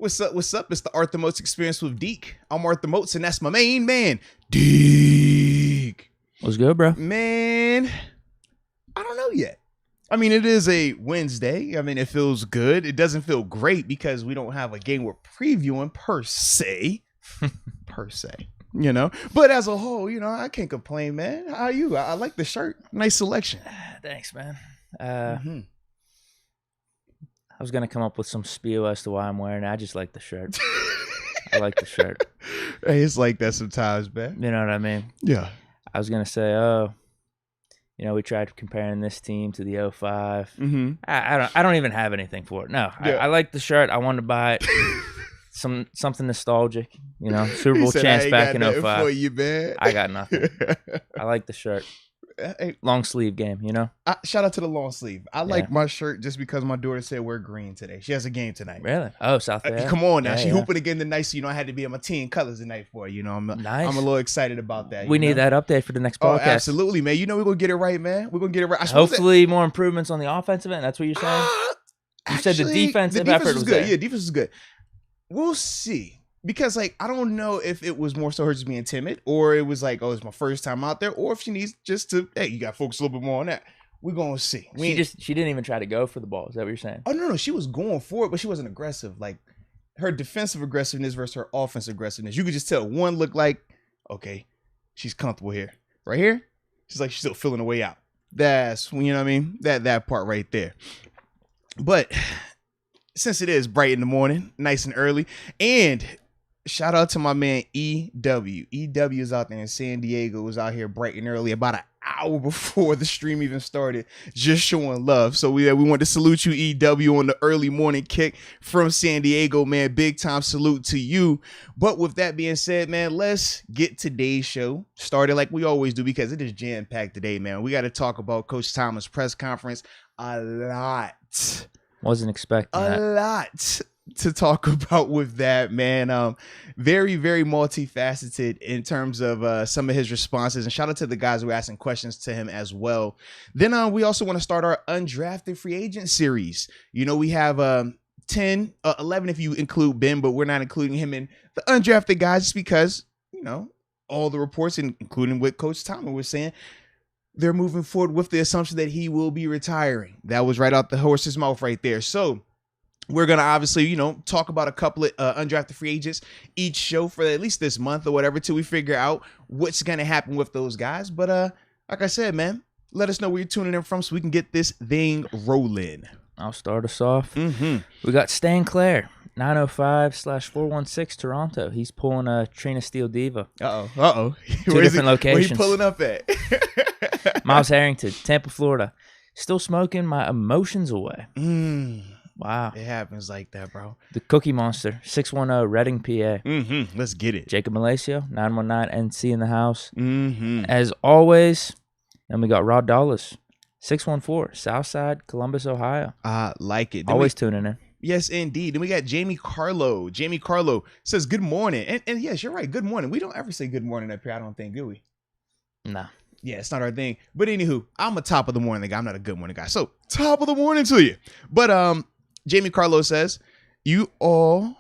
What's up? What's up? It's the Arthur Moats Experience with Deke. I'm Arthur Moats, and that's my main man, Deke. What's good, bro? Man, I don't know yet. I mean, it is a Wednesday. I mean, it feels good. It doesn't feel great because we don't have a game we're previewing per se. You know, but as a whole, you know, I can't complain, man. How are you? I like the shirt. Nice selection. Thanks, man. I was going to come up with some spiel as to why I'm wearing it. I just like the shirt. I like the shirt. Hey, it's like that sometimes, man. You know what I mean? Yeah. I was going to say, you know, we tried comparing this team to the 05. Mm-hmm. I don't even have anything for it. No, Yeah. I like the shirt. I wanted to buy it. Something nostalgic, you know, Super Bowl chance back in 05. For you, man. I got nothing. I like the shirt. Hey, Long sleeve game, you know? shout out to the long sleeve. I like my shirt just because my daughter said wear green today. She has a game tonight. Really? Oh, South Bay. Come on now. Yeah, she yeah. hooping again tonight, so, you know, I had to be in my team colors tonight for her. You know, Nice. I'm a little excited about that. We need that update for the next Oh, podcast. absolutely, man. You know we're going to get it right, man. We're going to get it right. Hopefully more improvements on the offensive end. That's what you're saying? You said the defensive effort was good. there. Yeah, defense was good. We'll see. Because, like, I don't know if it was more so her just being timid, or it was like, oh, it's my first time out there, or if she needs just to, hey, you got to focus a little bit more on that. We're going to see. She didn't even try to go for the ball. Is that what you're saying? Oh, no. She was going for it, but she wasn't aggressive. Like, her defensive aggressiveness versus her offensive aggressiveness. You could just tell one looked like, okay, she's comfortable here. Right here, she's like, she's still feeling the way out. That's, you know what I mean? That part right there. But since it is bright in the morning, nice and early, and shout out to my man EW. EW is out there in San Diego, was out here bright and early, about an hour before the stream even started, just showing love. So we want to salute you, EW, on the early morning kick from San Diego, man. Big time salute to you. But with that being said, man, let's get today's show started like we always do, because it is jam-packed today, man. We got to talk about Coach Tomlin's press conference a lot. Wasn't expecting that. A lot to talk about with that, man. Very, very multifaceted in terms of some of his responses, and shout out to the guys who are asking questions to him as well. Then we also want to start our undrafted free agent series. You know, we have 11 if you include Ben, but we're not including him in the undrafted guys just because, you know, all the reports, including what Coach Tomlin was saying, they're moving forward with the assumption that he will be retiring. That was right out the horse's mouth right there. So we're going to obviously, you know, talk about a couple of undrafted free agents each show for at least this month or whatever, till we figure out what's going to happen with those guys. But like I said, man, let us know where you're tuning in from so we can get this thing rolling. I'll start us off. We got Stan Clare, 905/416 Toronto. He's pulling a Trina Steel Diva. Uh-oh. Two different locations. Where he pulling up at? Miles Harrington, Tampa, Florida. Still smoking my emotions away. Wow. It happens like that, bro. The Cookie Monster, 610 Reading, PA. Let's get it. Jacob Malacio, 919 NC in the house. As always, and we got Rod Dallas, 614 Southside, Columbus, Ohio. I like it. Always tuning in. Yes, indeed. Then we got Jamie Carlo. Jamie Carlo says, good morning. And yes, you're right. Good morning. We don't ever say good morning up here, I don't think, do we? No. Yeah, it's not our thing. But anywho, I'm a top of the morning guy. I'm not a good morning guy. So top of the morning to you. But Jamie Carlo says, you all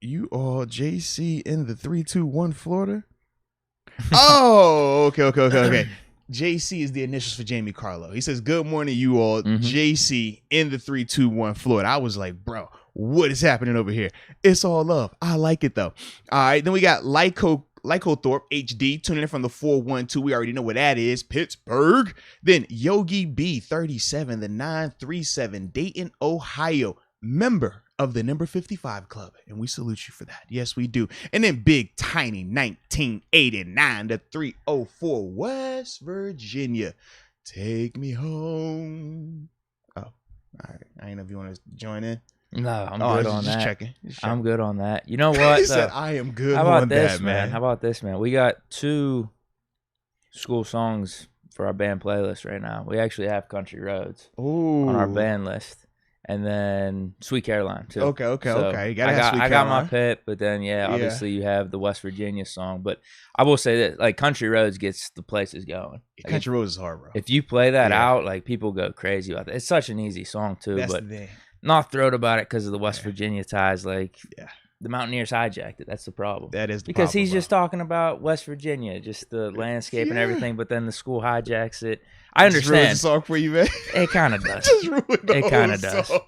JC in the 321 Florida. Oh, okay. JC is the initials for Jamie Carlo. He says, good morning, you all. JC in the 321 Florida. I was like, bro, what is happening over here? It's all love. I like it, though. All right, then we got Lycothorpe HD tuning in from the 412. We already know what that is. Pittsburgh. Then Yogi B37, the 937, Dayton, Ohio. Member of the number 55 club, and we salute you for that. Yes, we do. And then Big Tiny 1989 to 304 West Virginia. Take me home. Oh, all right. I ain't know if you want to join in. No, I'm good on that. Just checking. I'm good on that. You know what? He said, I am good How about on this, that, man? How about this, man? We got 2 school songs for our band playlist right now. We actually have Country Roads on our band list. And then Sweet Caroline, too. Okay. You gotta have Sweet Caroline. I got my Pit, but then, obviously you have the West Virginia song. But I will say that, like, Country Roads gets the places going. Like, Country Roads is hard, bro. If you play that out, like, people go crazy about it. It's such an easy song, too. That's but the thing. not thrilled about it because of the West Virginia ties. Like, Yeah. the Mountaineers hijacked it. That's the problem. That is the because problem, he's bro. just talking about West Virginia, just the landscape and everything. But then the school hijacks it. I understand. Just ruins the song for you, man. It kind of does. Just ruined the It kind whole of does. song.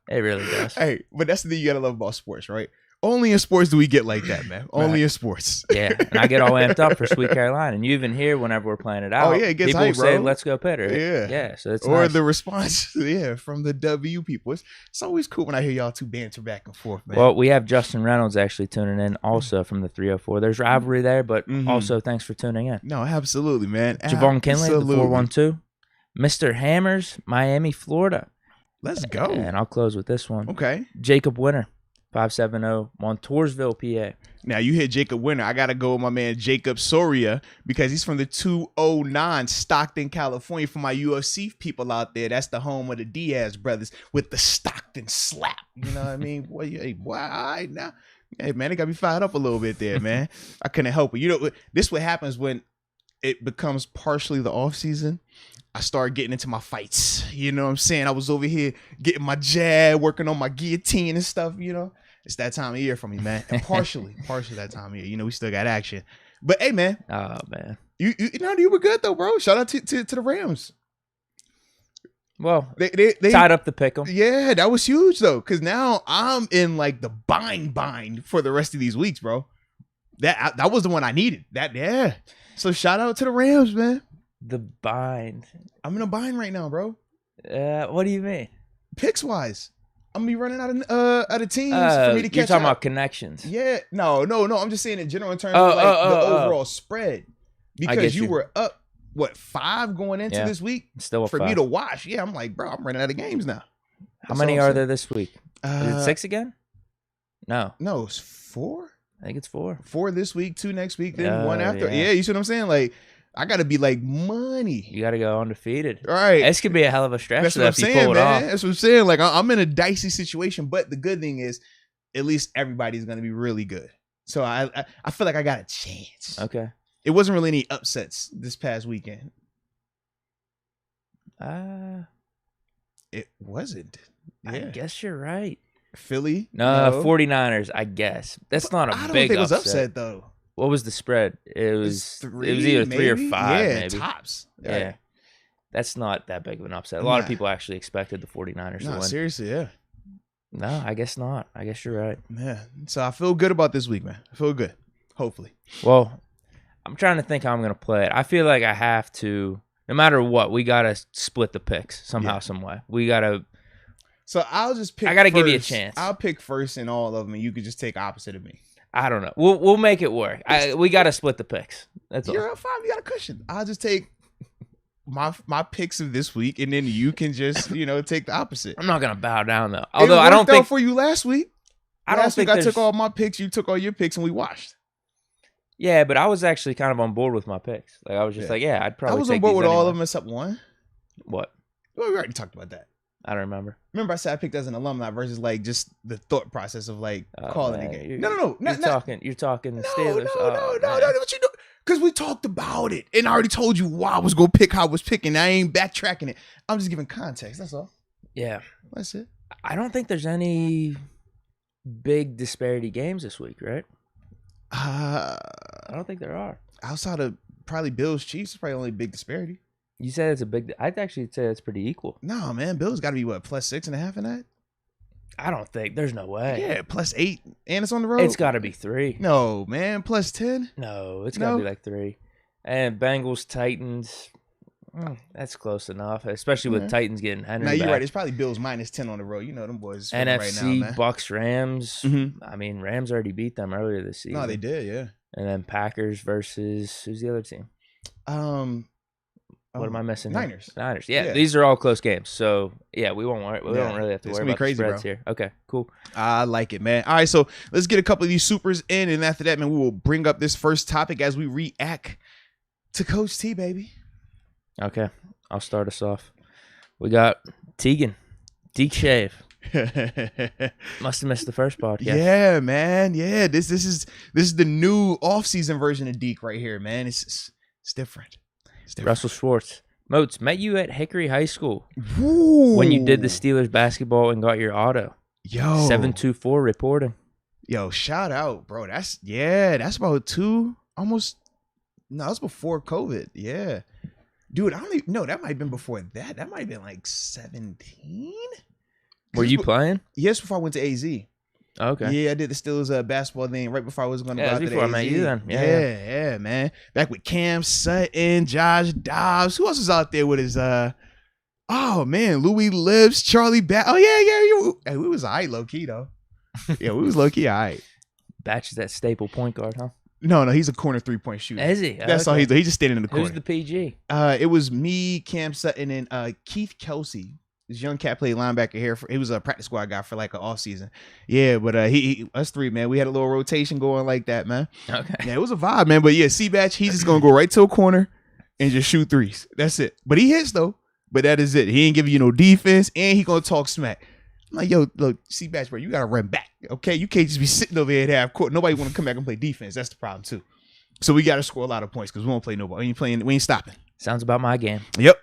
It really does. Hey, but that's the thing you gotta love about sports, right? Only in sports do we get like that, man. Only in sports. Yeah, and I get all amped up for Sweet Carolina, and you even hear whenever we're playing it out. Oh, yeah, it gets people hype, say, bro. "Let's go Pitter." Yeah. So it's or nice. the response, from the W people. It's always cool when I hear y'all two banter back and forth, man. Well, we have Justin Reynolds actually tuning in also from the 304. There's rivalry there, but also thanks for tuning in. No, absolutely, man. Javon Kinley, the Absolutely. 412. Mr. Hammers, Miami, Florida. Let's go. And I'll close with this one. Okay. Jacob Winter, 570, Montoursville, PA. Now, you hit Jacob Winter. I got to go with my man Jacob Soria because he's from the 209 Stockton, California. For my UFC people out there, that's the home of the Diaz brothers with the Stockton slap. You know what I mean? Boy, hey, boy, all right now. Hey, man, it got me fired up a little bit there, man. I couldn't help it. You know, this is what happens when it becomes partially the off season. I started getting into my fights. You know what I'm saying? I was over here getting my jab, working on my guillotine and stuff, you know? It's that time of year for me, man. And partially that time of year. You know, we still got action. But, hey, man. Oh, man. You were good, though, bro. Shout out to the Rams. Well, They tied up the pick'em. Yeah, that was huge, though, because now I'm in, like, the bind for the rest of these weeks, bro. That was the one I needed. Yeah. So, shout out to the Rams, man. The bind. I'm in a bind right now, bro. What do you mean? Picks wise, I'm gonna be running out of teams for me to catch You're talking up. about connections. Yeah, no. I'm just saying in general in terms of the overall spread, because you were up 5 going into this week. Still a for 5. me to watch. Yeah, I'm like, bro, I'm running out of games now. How many are there this week? Is it 6 again? No, it's 4. I think it's 4. 4 this week, 2 next week, then 1 after. Yeah, you see what I'm saying? Like, I gotta be like money. You gotta go undefeated. All right. This could be a hell of a stretch. That's what I'm if you saying, pull it man. off. That's what I'm saying. Like, I'm in a dicey situation, but the good thing is, at least everybody's gonna be really good. So I feel like I got a chance. Okay. It wasn't really any upsets this past weekend. It wasn't. Yeah. I guess you're right. Philly? No, 49ers, I guess. That's not a I don't big think it was upset though. What was the spread? It was 3, it was either 3 or 5, yeah, maybe. tops. Yeah. That's not that big of an upset. A lot of people actually expected the 49ers to win. Seriously, yeah. No, I guess not. I guess you're right. Yeah. So I feel good about this week, man. I feel good. Hopefully. Well, I'm trying to think how I'm going to play it. I feel like I have to, no matter what, we got to split the picks somehow, some way. We got to. So I'll just pick I got to give you a chance. I'll pick first in all of them, and you could just take opposite of me. I don't know. We'll make it work. We got to split the picks. That's all. You're up 5. You got a cushion. I'll just take my picks of this week, and then you can just take the opposite. I'm not gonna bow down though. Although it I don't think for you last week. I took all my picks. You took all your picks, and we watched. Yeah, but I was actually kind of on board with my picks. Like I was just I'd probably. I was on board with all of them except one. What? Well, we already talked about that. I don't remember. Remember, I said I picked as an alumni versus like just the thought process of like calling a game. No. You're talking Steelers. No. What you do? Because we talked about it, and I already told you why I was gonna pick how I was picking. I ain't backtracking it. I'm just giving context. That's all. Yeah, that's it. I don't think there's any big disparity games this week, right? I don't think there are. Outside of probably Bills Chiefs, it's probably the only big disparity. You said it's a big. I'd actually say it's pretty equal. No, man, Bills got to be what +6.5 in that. I don't think there's no way. Yeah, +8, and it's on the road. It's got to be 3. No, man, +10. No, it's got to be like 3. And Bengals Titans. That's close enough, especially with Titans getting Henry. No, you're back. right. It's probably Bills -10 on the road. You know them boys. NFC right now, man. Bucks Rams. Mm-hmm. I mean, Rams already beat them earlier this season. No, they did. Yeah. And then Packers versus who's the other team? What am I missing? Niners. Niners. Yeah, these are all close games. So yeah, we won't worry. We don't really have to worry about the spreads here. Okay, cool. I like it, man. All right, so let's get a couple of these supers in, and after that, man, we will bring up this first topic as we react to Coach T, baby. Okay, I'll start us off. We got Tegan, Deke shave. Must have missed the first podcast. Yeah, man. Yeah, this is the new off-season version of Deke right here, man. It's different. Russell Schwartz, Moats, met you at Hickory High School. Ooh. When you did the Steelers basketball and got your auto. Yo. 724 reporting. Yo, shout out, bro. That's about that's before COVID. Yeah. Dude, I don't even know. That might have been before that. That might have been like 17. Were you playing? Yes, before I went to AZ. Okay. Yeah, I did the Steelers basketball thing right before I was going to go out to the AZ. before I met you then. Yeah, man. Back with Cam Sutton, Josh Dobbs. Who else was out there with his oh man, Louis Lips, Charlie Oh yeah. We was all right, low key though. Yeah, we was low key all right. Batch is that staple point guard, huh? No, he's a corner 3-point shooter. Is he? That's all he's doing. He's just standing in the corner. Who's the PG? It was me, Cam Sutton, and Keith Kelsey. This young cat played linebacker here. He was a practice squad guy for like an off season. Yeah, but he us three, man. We had a little rotation going like that, man. Okay. Yeah, it was a vibe, man. But yeah, C-Batch, he's just gonna go right to a corner and just shoot threes. That's it. But he hits though. But that is it. He ain't giving you no defense, and he gonna talk smack. I'm like, yo, look, C-Batch, bro, you gotta run back. Okay, you can't just be sitting over here at half court. Nobody want to come back and play defense. That's the problem too. So we gotta score a lot of points because we won't play nobody. We ain't stopping. Sounds about my game. Yep.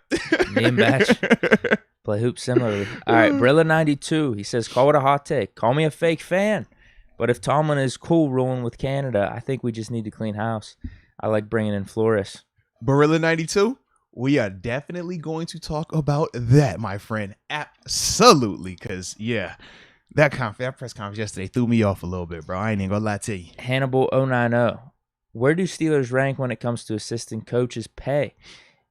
Me and Batch play hoops similarly. All right, Brilla92. He says, call it a hot take. Call me a fake fan. But if Tomlin is cool rolling with Canada, I think we just need to clean house. I like bringing in Flores. Barilla92, we are definitely going to talk about that, my friend. Absolutely. Because, yeah, that press conference yesterday threw me off a little bit, bro. I ain't even going to lie to you. Hannibal090. Where do Steelers rank when it comes to assistant coaches' pay?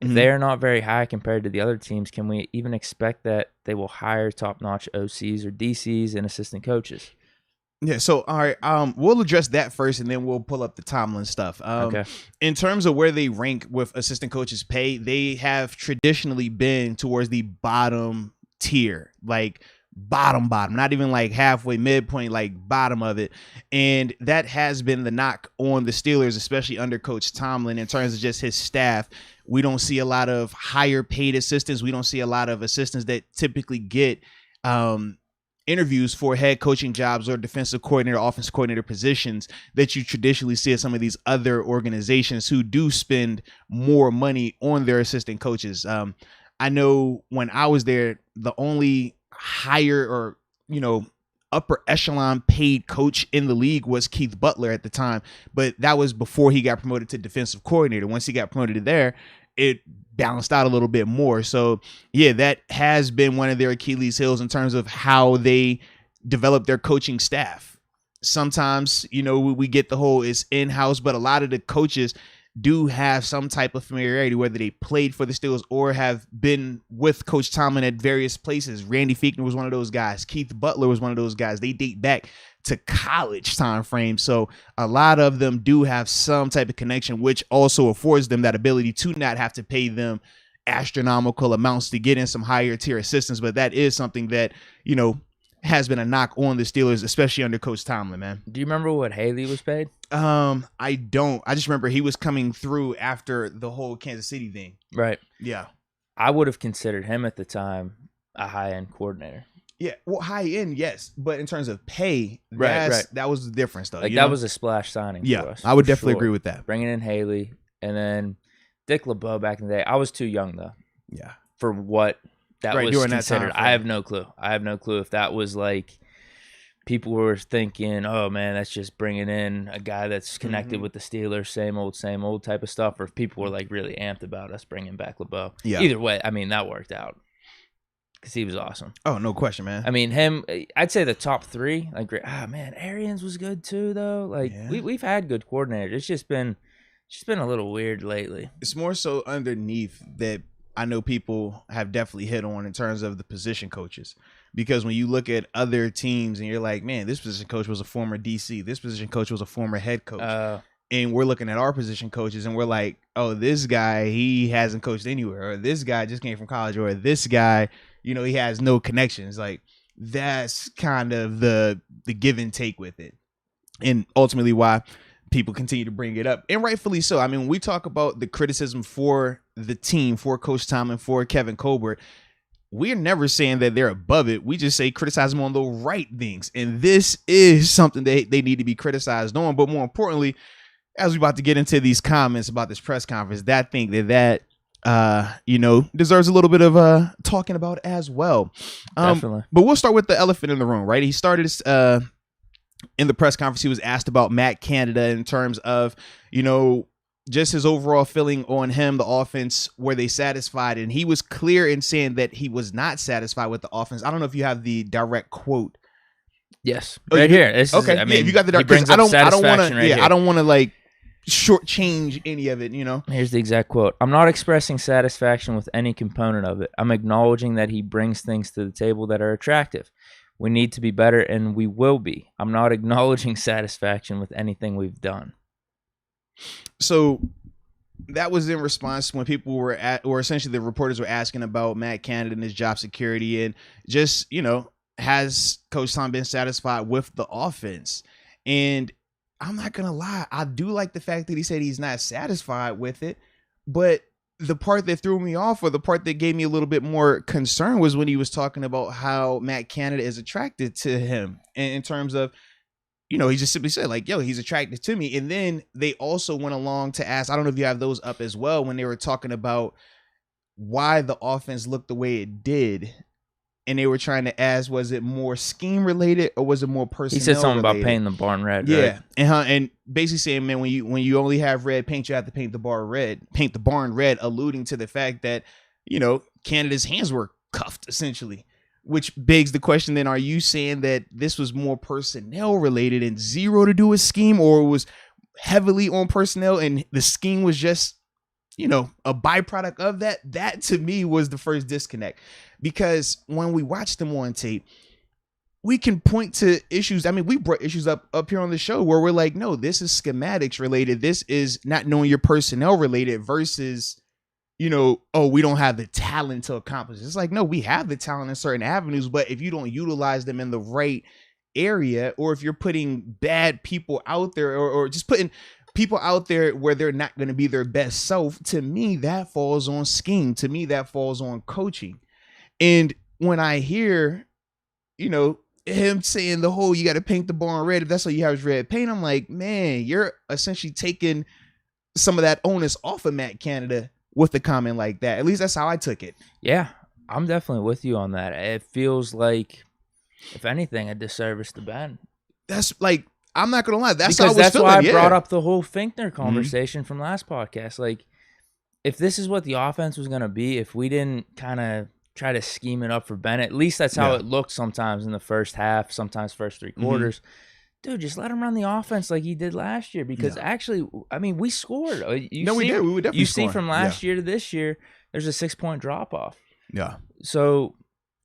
If they are not very high compared to the other teams, can we even expect that they will hire top-notch OCs or DCs and assistant coaches? Yeah, so, all right, we'll address that first, and then we'll pull up the Tomlin stuff. Okay. In terms of where they rank with assistant coaches' pay, they have traditionally been towards the bottom tier, like bottom, not even like halfway, midpoint, like bottom of it. And that has been the knock on the Steelers, especially under Coach Tomlin, in terms of just his staff. We don't see a lot of higher paid assistants. We don't see a lot of assistants that typically get interviews for head coaching jobs or defensive coordinator, offensive coordinator positions that you traditionally see at some of these other organizations who do spend more money on their assistant coaches. I know when I was there, the only higher or, upper echelon paid coach in the league was Keith Butler at the time, but that was before he got promoted to defensive coordinator. Once he got promoted to there, it balanced out a little bit more. So yeah, that has been one of their Achilles heels in terms of how they develop their coaching staff. Sometimes, we get the whole it's in-house, but a lot of the coaches do have some type of familiarity, whether they played for the Steelers or have been with Coach Tomlin at various places. Randy Fichtner was one of those guys. Keith Butler was one of those guys. They date back to college time frame. So a lot of them do have some type of connection, which also affords them that ability to not have to pay them astronomical amounts to get in some higher tier assistants. But that is something that, has been a knock on the Steelers, especially under Coach Tomlin, man. Do you remember what Haley was paid? I don't. I just remember he was coming through after the whole Kansas City thing. Right. Yeah. I would have considered him at the time a high-end coordinator. Yeah, well, high-end, yes. But in terms of pay, right. that was the difference, though. That was a splash signing for us. I would definitely agree with that. Bringing in Haley, and then Dick LeBeau back in the day. I was too young, though. Yeah. For what that was during considered. That time I have no clue. I have no clue if that was like people were thinking, oh man, that's just bringing in a guy that's connected with the Steelers, same old type of stuff, or if people were like really amped about us bringing back LeBeau. Yeah. Either way, I mean, that worked out because he was awesome. Oh, no question, man. I mean, him, I'd say the top three. Like, man, Arians was good too, though. Like, we've had good coordinators. It's just been a little weird lately. It's more so underneath that I know people have definitely hit on in terms of the position coaches, because when you look at other teams and you're like, man, this position coach was a former DC, this position coach was a former head coach, and we're looking at our position coaches and we're like, oh, this guy, he hasn't coached anywhere, or this guy just came from college, or this guy, he has no connections. Like, that's kind of the give and take with it, and ultimately why people continue to bring it up, and rightfully so. I mean, when we talk about the criticism for the team, for Coach Tomlin, for Kevin Colbert, we're never saying that they're above it. We just say criticize them on the right things, and this is something they need to be criticized on. But more importantly, as we're about to get into these comments about this press conference, that deserves a little bit of talking about as well. Definitely. But we'll start with the elephant in the room, right? He started in the press conference. He was asked about Matt Canada in terms of, just his overall feeling on him, the offense, were they satisfied? And he was clear in saying that he was not satisfied with the offense. I don't know if you have the direct quote. Yes, right here. Okay, if you got the direct, I don't want to like shortchange any of it. Here's the exact quote: "I'm not expressing satisfaction with any component of it. I'm acknowledging that he brings things to the table that are attractive. We need to be better, and we will be. I'm not acknowledging satisfaction with anything we've done." So that was in response when people were or essentially the reporters were asking about Matt Canada and his job security and just, has Coach Tom been satisfied with the offense? And I'm not going to lie. I do like the fact that he said he's not satisfied with it. But the part that threw me off, or the part that gave me a little bit more concern, was when he was talking about how Matt Canada is attracted to him in terms of, he just simply said like, yo, he's attracted to me. And then they also went along to ask, I don't know if you have those up as well, when they were talking about why the offense looked the way it did. And they were trying to ask, was it more scheme related or was it more personnel? He said something related? about painting the barn red. Yeah. Right? And basically saying, man, when you only have red paint, you have to paint the barn red, alluding to the fact that, Canada's hands were cuffed essentially. Which begs the question then, are you saying that this was more personnel related and zero to do with scheme, or it was heavily on personnel and the scheme was just, a byproduct of that? That to me was the first disconnect, because when we watched them on tape, we can point to issues. I mean, we brought issues up here on the show where we're like, no, this is schematics related. This is not knowing your personnel related versus, we don't have the talent to accomplish. It's like, no, we have the talent in certain avenues, but if you don't utilize them in the right area, or if you're putting bad people out there, or just putting people out there where they're not going to be their best self, to me, that falls on scheme. To me, that falls on coaching. And when I hear, him saying the whole, you got to paint the barn red, if that's all you have is red paint, I'm like, man, you're essentially taking some of that onus off of Matt Canada with the comment like that. At least that's how I took it. Yeah, I'm definitely with you on that. It feels like, if anything, a disservice to Ben. That's like, I'm not gonna lie. That's because how I was that's feeling. Why I yeah. brought up the whole Finkner conversation from last podcast. Like, if this is what the offense was gonna be, if we didn't kind of try to scheme it up for Ben, at least that's how it looked sometimes in the first half, sometimes first three quarters. Dude, just let him run the offense like he did last year, because actually, I mean, we scored. We did. We would definitely You score. see from last year to this year, there's a 6-point drop-off. Yeah. So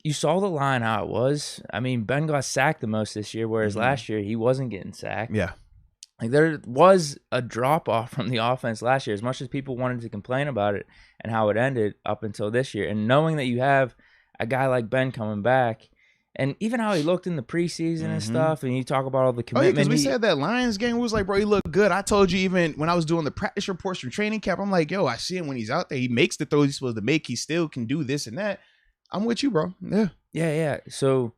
you saw the line how it was. I mean, Ben got sacked the most this year, whereas last year he wasn't getting sacked. Yeah. Like, there was a drop-off from the offense last year, as much as people wanted to complain about it and how it ended up until this year. And knowing that you have a guy like Ben coming back, and even how he looked in the preseason and stuff, and you talk about all the commitment. Because we said that Lions game, we was like, bro, he looked good. I told you, even when I was doing the practice reports from training camp, I'm like, yo, I see him when he's out there. He makes the throws he's supposed to make. He still can do this and that. I'm with you, bro. Yeah. Yeah. So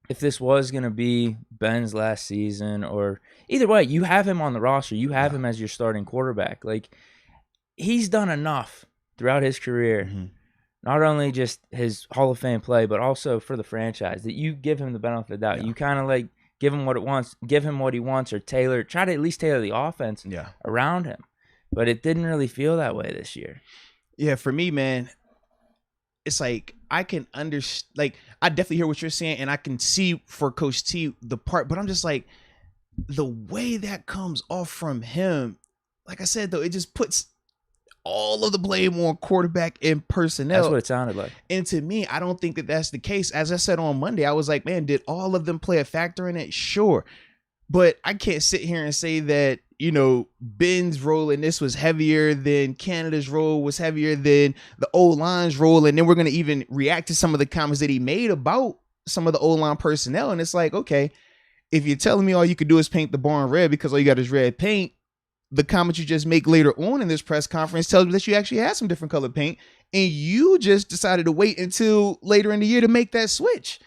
if this was going to be Ben's last season, or either way, you have him on the roster. You have him as your starting quarterback. Like, he's done enough throughout his career. Not only just his Hall of Fame play, but also for the franchise, that you give him the benefit of the doubt. Yeah. You kind of like give him what he wants, or try to at least tailor the offense around him. But it didn't really feel that way this year. Yeah, for me, man, it's like I can understand. Like, I definitely hear what you're saying, and I can see for Coach T the part. But I'm just like, the way that comes off from him, like I said, though, it just puts all of the blame on quarterback and personnel. That's what it sounded like. And to me, I don't think that that's the case. As I said on Monday, I was like, man, did all of them play a factor in it? Sure. But I can't sit here and say that, Ben's role in this was heavier than Canada's role was heavier than the O-line's role. And then we're going to even react to some of the comments that he made about some of the O-line personnel. And it's like, okay, if you're telling me all you could do is paint the barn red because all you got is red paint, the comment you just make later on in this press conference tells me that you actually had some different color paint, and you just decided to wait until later in the year to make that switch.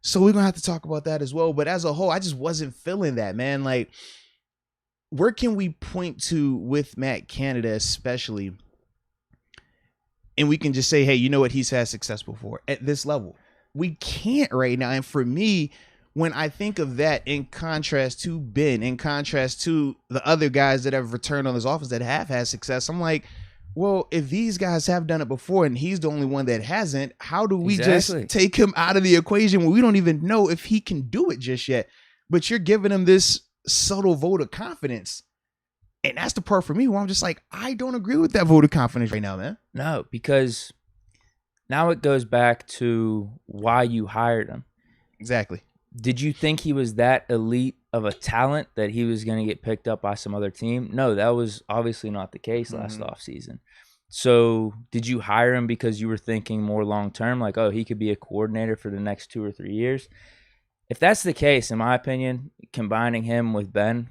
So we're going to have to talk about that as well. But as a whole, I just wasn't feeling that, man. Like, where can we point to with Matt Canada especially and we can just say, hey, you know what? He's had success before at this level. We can't right now. And for me, when I think of that in contrast to Ben, in contrast to the other guys that have returned on this offense that have had success, I'm like, well, if these guys have done it before and he's the only one that hasn't, how do we just take him out of the equation when we don't even know if he can do it just yet? But you're giving him this subtle vote of confidence. And that's the part for me where I'm just like, I don't agree with that vote of confidence right now, man. No, because now it goes back to why you hired him. Exactly. Did you think he was that elite of a talent that he was going to get picked up by some other team? No, that was obviously not the case last offseason. So did you hire him because you were thinking more long-term, like, oh, he could be a coordinator for the next 2 or 3 years? If that's the case, in my opinion, combining him with Ben,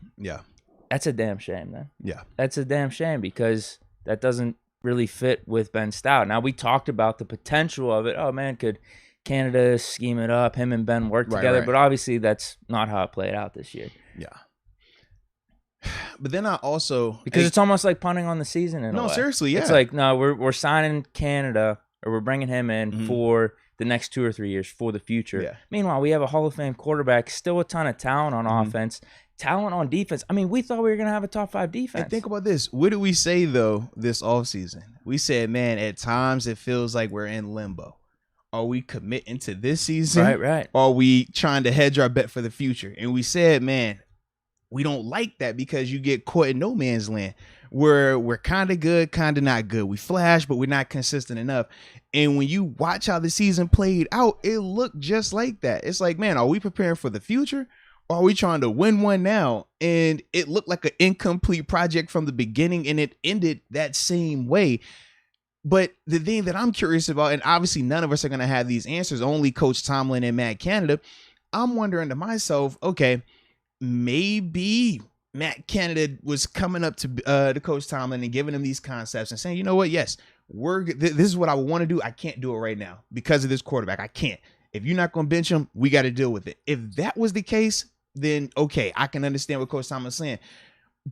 that's a damn shame, then. Yeah. That's a damn shame because that doesn't really fit with Ben's style. Now, we talked about the potential of it. Oh, man, could Canada scheme it up, him and Ben work together, but obviously that's not how it played out this year. Yeah. But then I also because it's almost like punting on the season in a way. Seriously, yeah. It's like, no, we're signing Canada or we're bringing him in for the next 2 or 3 years for the future. Yeah. Meanwhile, we have a Hall of Fame quarterback, still a ton of talent on offense, talent on defense. I mean, we thought we were going to have a top 5 defense. And think about this. What did we say, though, this offseason? We said, man, at times it feels like we're in limbo. Are we committing to this season? Right. Or are we trying to hedge our bet for the future? And we said, man, we don't like that because you get caught in no man's land where we're kind of good, kind of not good. We flash, but we're not consistent enough. And when you watch how the season played out, it looked just like that. It's like, man, are we preparing for the future? Or are we trying to win one now? And it looked like an incomplete project from the beginning, and it ended that same way. But the thing that I'm curious about, and obviously none of us are going to have these answers, only Coach Tomlin and Matt Canada, I'm wondering to myself, okay, maybe Matt Canada was coming up to Coach Tomlin and giving him these concepts and saying, you know what, yes, this is what I want to do. I can't do it right now because of this quarterback. I can't. If you're not going to bench him, we got to deal with it. If that was the case, then okay, I can understand what Coach Tomlin's saying.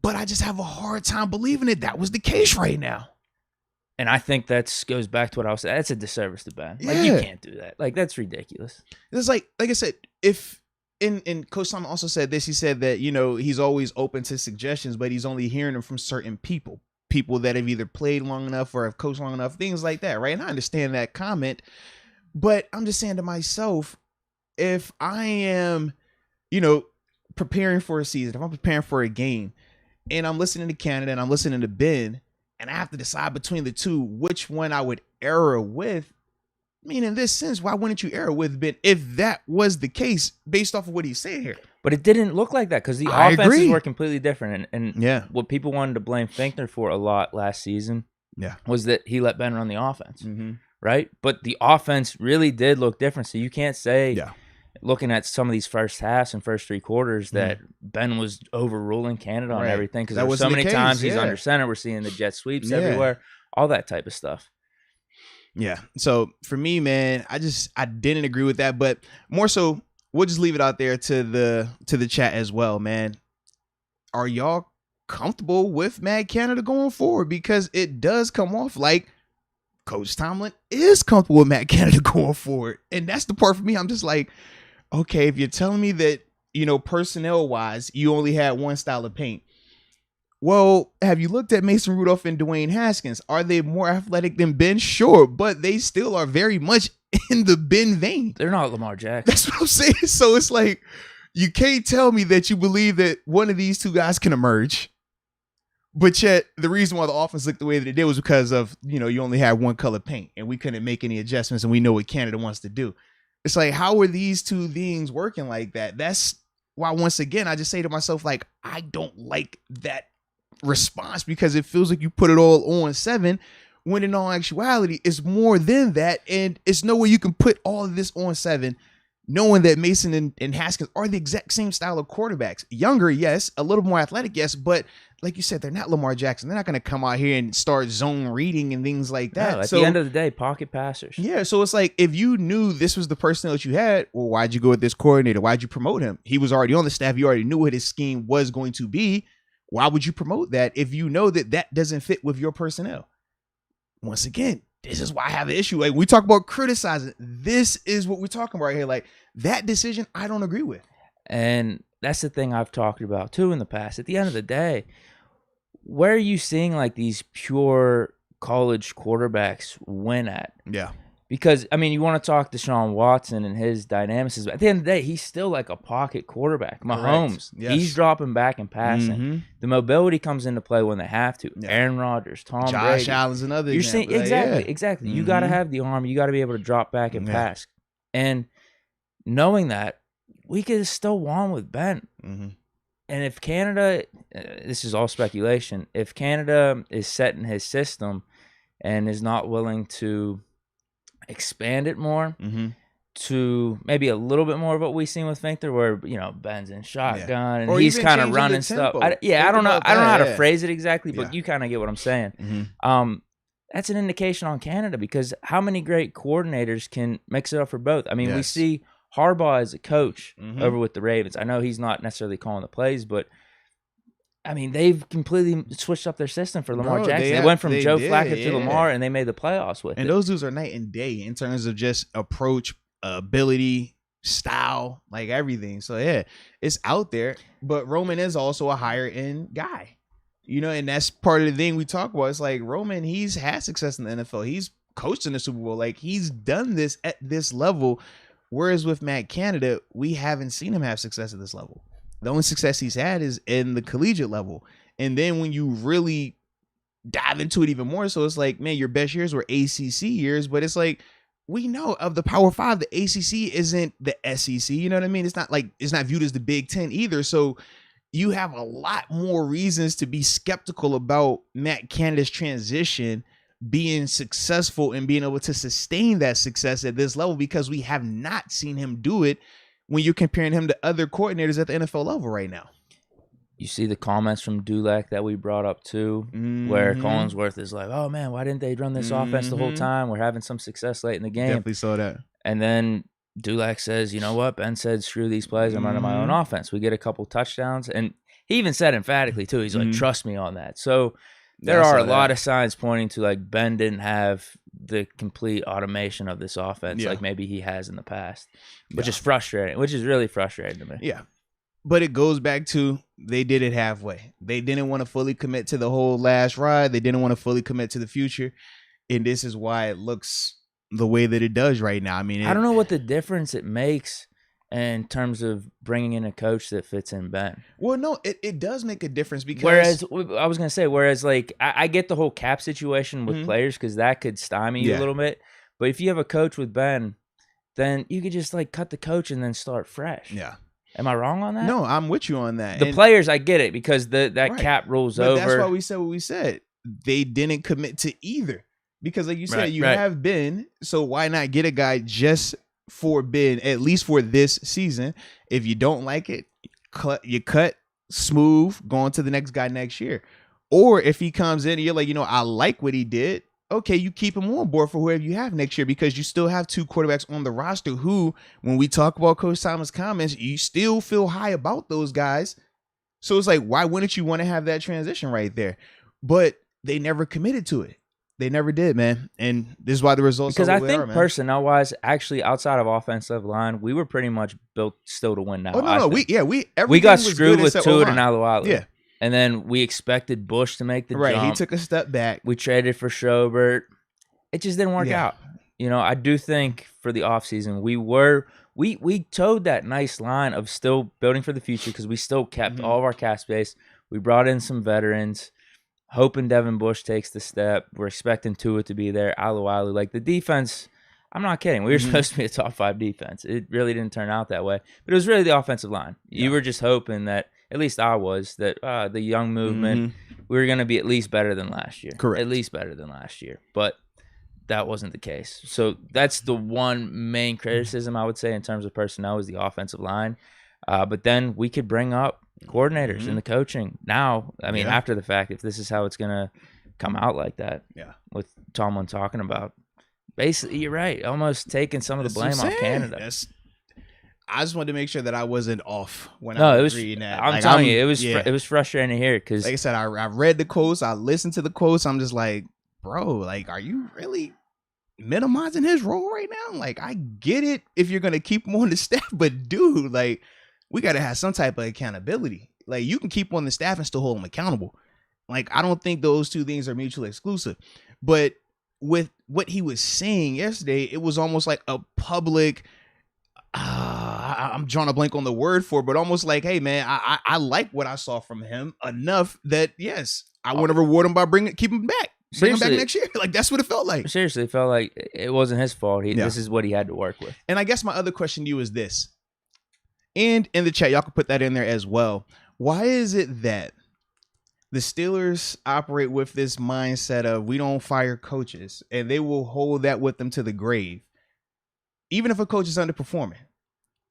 But I just have a hard time believing that was the case right now. And I think that goes back to what I was saying. That's a disservice to Ben. Like, you can't do that. Like, that's ridiculous. It's like I said, if and Coach Tomlin also said this, he said that, you know, he's always open to suggestions, but he's only hearing them from certain people that have either played long enough or have coached long enough, things like that, right? And I understand that comment, but I'm just saying to myself, if I am, you know, preparing for a season, if I'm preparing for a game, and I'm listening to Canada and I'm listening to Ben, and I have to decide between the two, which one I would err with. I mean, in this sense, why wouldn't you err with Ben if that was the case based off of what he's saying here? But it didn't look like that because the offenses were completely different. And what people wanted to blame Finkner for a lot last season was that he let Ben run the offense, right? But the offense really did look different. So you can't say, looking at some of these first halves and first 3 quarters, that Ben was overruling Canada on everything because there were so many times he's under center. We're seeing the jet sweeps everywhere, all that type of stuff. Yeah. So for me, man, I didn't agree with that, but more so, we'll just leave it out there to the chat as well, man. Are y'all comfortable with Matt Canada going forward? Because it does come off like Coach Tomlin is comfortable with Matt Canada going forward. And that's the part for me. I'm just like, okay, if you're telling me that, you know, personnel wise, you only had one style of paint. Well, have you looked at Mason Rudolph and Dwayne Haskins? Are they more athletic than Ben? Sure, but they still are very much in the Ben vein. They're not Lamar Jackson. That's what I'm saying. So it's like, you can't tell me that you believe that one of these two guys can emerge, but yet the reason why the offense looked the way that it did was because of, you know, you only had one color paint and we couldn't make any adjustments, and we know what Canada wants to do. It's like, how are these two things working like that? That's why, once again, I just say to myself, like, I don't like that response because it feels like you put it all on 7 when in all actuality it's more than that, and it's no way you can put all of this on 7 knowing that Mason and Haskins are the exact same style of quarterbacks. Younger, yes, a little more athletic, yes, but like you said, they're not Lamar Jackson. They're not going to come out here and start zone reading and things like that. No, at the end of the day, pocket passers. Yeah, so it's like, if you knew this was the personnel that you had, well, why'd you go with this coordinator? Why'd you promote him? He was already on the staff. You already knew what his scheme was going to be. Why would you promote that if you know that that doesn't fit with your personnel? Once again, this is why I have an issue. Like, we talk about criticizing. This is what we're talking about right here. Like, that decision, I don't agree with. And that's the thing I've talked about too in the past. At the end of the day, where are you seeing like these pure college quarterbacks win at? Yeah. Because, I mean, you want to talk to Deshaun Watson and his dynamicism. At the end of the day, he's still like a pocket quarterback. Mahomes, yes. He's dropping back and passing. Mm-hmm. The mobility comes into play when they have to. Yeah. Aaron Rodgers, Tom Josh Brady. Allen's another You're example. saying exactly, Yeah. exactly. Mm-hmm. You got to have the arm. You got to be able to drop back and pass. And knowing that, we could have still won with Ben. Mm-hmm. And if Canada, this is all speculation, if Canada is set in his system and is not willing to expand it more to maybe a little bit more of what we've seen with Finkter, where, you know, Ben's in shotgun and he's kind of running stuff. I don't know how to phrase it exactly, but you kind of get what I'm saying. That's an indication on Canada, because how many great coordinators can mix it up for both? I mean, we see Harbaugh as a coach over with the Ravens. I know he's not necessarily calling the plays, but I mean, they've completely switched up their system for Lamar Jackson. They went from Joe Flacco to Lamar, and they made the playoffs with it. And those dudes are night and day in terms of just approach, ability, style, like everything. So, yeah, it's out there. But Roman is also a higher end guy. You know, and that's part of the thing we talk about. It's like Roman, he's had success in the NFL. He's coached in the Super Bowl. Like, he's done this at this level. Whereas with Matt Canada, we haven't seen him have success at this level. The only success he's had is in the collegiate level. And then when you really dive into it even more, so it's like, man, your best years were ACC years, but it's like, we know of the Power 5, the ACC isn't the SEC. You know what I mean? It's not like, it's not viewed as the Big Ten either. So you have a lot more reasons to be skeptical about Matt Canada's transition being successful and being able to sustain that success at this level, because we have not seen him do it when you're comparing him to other coordinators at the NFL level right now. You see the comments from Dulac that we brought up too, where Collinsworth is like, oh man, why didn't they run this offense the whole time? We're having some success late in the game. Definitely saw that. And then Dulac says, you know what? Ben said, screw these plays. I'm running my own offense. We get a couple touchdowns. And he even said emphatically too, he's like, trust me on that. So there are a lot of signs pointing to like Ben didn't have the complete automation of this offense like maybe he has in the past, which is frustrating, which is really frustrating to me. Yeah. But it goes back to, they did it halfway. They didn't want to fully commit to the whole last ride. They didn't want to fully commit to the future. And this is why it looks the way that it does right now. I mean, I don't know what the difference it makes in terms of bringing in a coach that fits in Ben. Well, no, it does make a difference, because whereas I was going to say, like I get the whole cap situation with players, because that could stymie you a little bit. But if you have a coach with Ben, then you could just like cut the coach and then start fresh. Yeah. Am I wrong on that? No, I'm with you on that. The players, I get it, because that cap rolls over. That's why we said what we said. They didn't commit to either. Because like you said, you have Ben, so why not get a guy just for Ben, at least for this season? If you don't like it, you cut, smooth, go on to the next guy next year. Or if he comes in and you're like, you know, I like what he did, okay, you keep him on board for whoever you have next year, because you still have two quarterbacks on the roster who, when we talk about Coach Thomas' comments, you still feel high about those guys. So it's like, why wouldn't you want to have that transition right there? But they never committed to it. They never did, man. And this is why the results because are I what think they are, man. personnel-wise, actually, outside of offensive line, we were pretty much built still to win now. Oh, no, we everything got was screwed good with except Tua O-line. and Alualu. Yeah. And then we expected Bush to make the Right, jump. he took a step back. We traded for Schobert. It just didn't work Yeah. out. You know, I do think for the offseason, we towed that nice line of still building for the future, because we still kept all of our cap space. We brought in some veterans, hoping Devin Bush takes the step. We're expecting Tua to be there, Alualu. Like the defense, I'm not kidding. We were supposed to be a top 5 defense. It really didn't turn out that way. But it was really the offensive line. You were just hoping that, at least I was, that the young movement, we were going to be at least better than last year. Correct. At least better than last year. But that wasn't the case. So that's the one main criticism I would say in terms of personnel is the offensive line. But then we could bring up coordinators in the coaching now. I mean, after the fact, if this is how it's going to come out like that, with Tomlin talking about, basically, you're right, almost taking some of the blame off Canada. I just wanted to make sure that I wasn't off when I was reading that. I'm telling you, it was frustrating to hear, because like I said, I read the quotes, I listened to the quotes. I'm just like, bro, like, are you really minimizing his role right now. Like, I get it if you're gonna keep him on the staff, but dude, like, we gotta have some type of accountability. Like, you can keep him on the staff and still hold him accountable. Like, I don't think those two things are mutually exclusive. But with what he was saying yesterday, it was almost like a public, I'm drawing a blank on the word for it, but almost like, hey man, I like what I saw from him enough that yes, I want to reward him by keep him back. Bring him back next year. Like, that's what it felt like. Seriously, it felt like it wasn't his fault. This is what he had to work with. And I guess my other question to you is this, and in the chat, y'all can put that in there as well. Why is it that the Steelers operate with this mindset of we don't fire coaches, and they will hold that with them to the grave, even if a coach is underperforming?